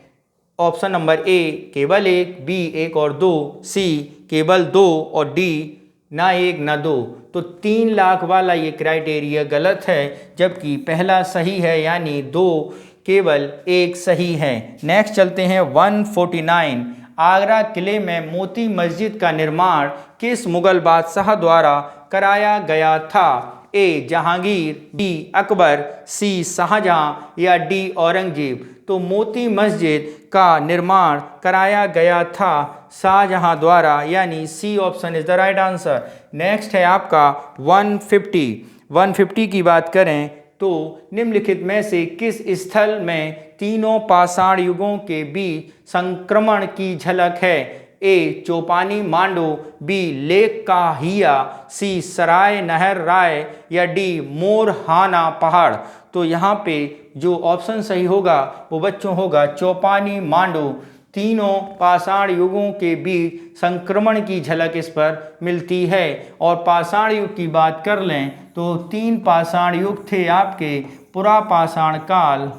ऑप्शन नंबर ए केवल 1, बी 1 और 2, सी केवल 2 और डी ना 1 ना 2। तो 3 लाख वाला ये क्राइटेरिया गलत है, जबकि पहला सही है, यानी 2 केवल 1 सही है। नेक्स्ट चलते हैं 149, आगरा किले में मोती मस्जिद का निर्माण किस मुगल बादशाह द्वारा कराया गया था। ए जहांगीर, बी अकबर, सी शाहजहां या डी औरंगजेब। तो मोती मस्जिद का निर्माण कराया गया था शाहजहां द्वारा, यानी C option is the right answer. Next है आपका 150 की बात करें तो निम्नलिखित में से किस स्थल में तीनों पाषाण युगों के बीच संक्रमण की झलक है। ए चौपानी मांडो, बी लेक का हिया, सी सराय नहर राय या डी मोरहाना पहाड़। तो यहाँ पे जो ऑप्शन सही होगा वो बच्चों होगा चौपानी मांडो। तीनों पाषाण युगों के बीच संक्रमण की झलक इस पर मिलती है। और पाषाण युग की बात कर लें तो 3 पाषाण युग थे आपके, पुरा पाषाण काल,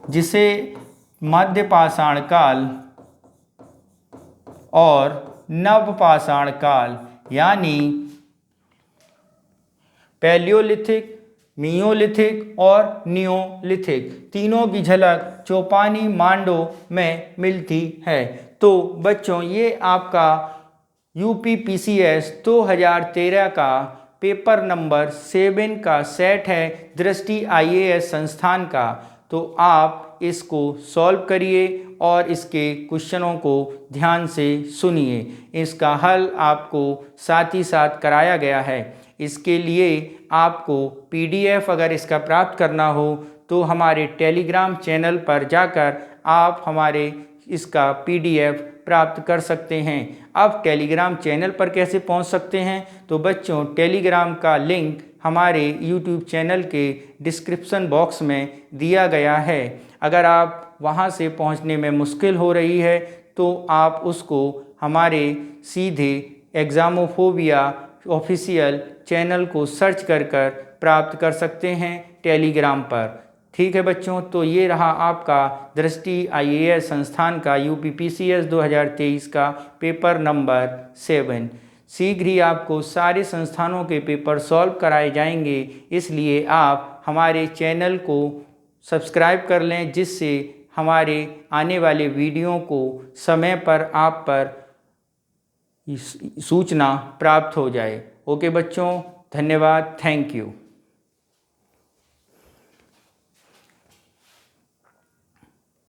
जिसे मध्य पाषाण काल और नव पाषाण काल, यानी पैलियोलिथिक, नियोलिथिक और नियोलिथिक, तीनों की झलक चौपानी मांडो में मिलती है। तो बच्चों ये आपका यूपी पीसीएस 2013 का पेपर नंबर 7 का सेट है दृष्टि IAS संस्थान का। तो आप इसको सॉल्व करिए और इसके क्वेश्चनों को ध्यान से सुनिए। इसका हल आपको साथ ही साथ कराया गया है। इसके लिए आपको PDF अगर इसका प्राप्त करना हो तो हमारे टेलीग्राम चैनल पर जाकर आप हमारे इसका PDF प्राप्त कर सकते हैं। अब टेलीग्राम चैनल पर कैसे पहुंच सकते हैं? तो बच्चों, टेलीग्राम का लिंक हमारे YouTube चैनल के डिस्क्रिप्शन बॉक्स में दिया गया है। अगर आप वहां से पहुंचने में मुश्किल हो रही है तो आप उसको हमारे सीधे एग्ज़ामोफोबिया ऑफिशियल चैनल को सर्च कर प्राप्त कर सकते हैं टेलीग्राम पर। ठीक है बच्चों, तो ये रहा आपका दृष्टि IAS संस्थान का UPPCS 2023 का पेपर नंबर 7। शीघ्र ही आपको सारे संस्थानों के पेपर सॉल्व कराए जाएंगे, इसलिए आप हमारे चैनल को सब्सक्राइब कर लें, जिससे हमारे आने वाले वीडियो को समय पर आप पर सूचना प्राप्त हो जाए। ओके बच्चों, धन्यवाद, थैंक यू।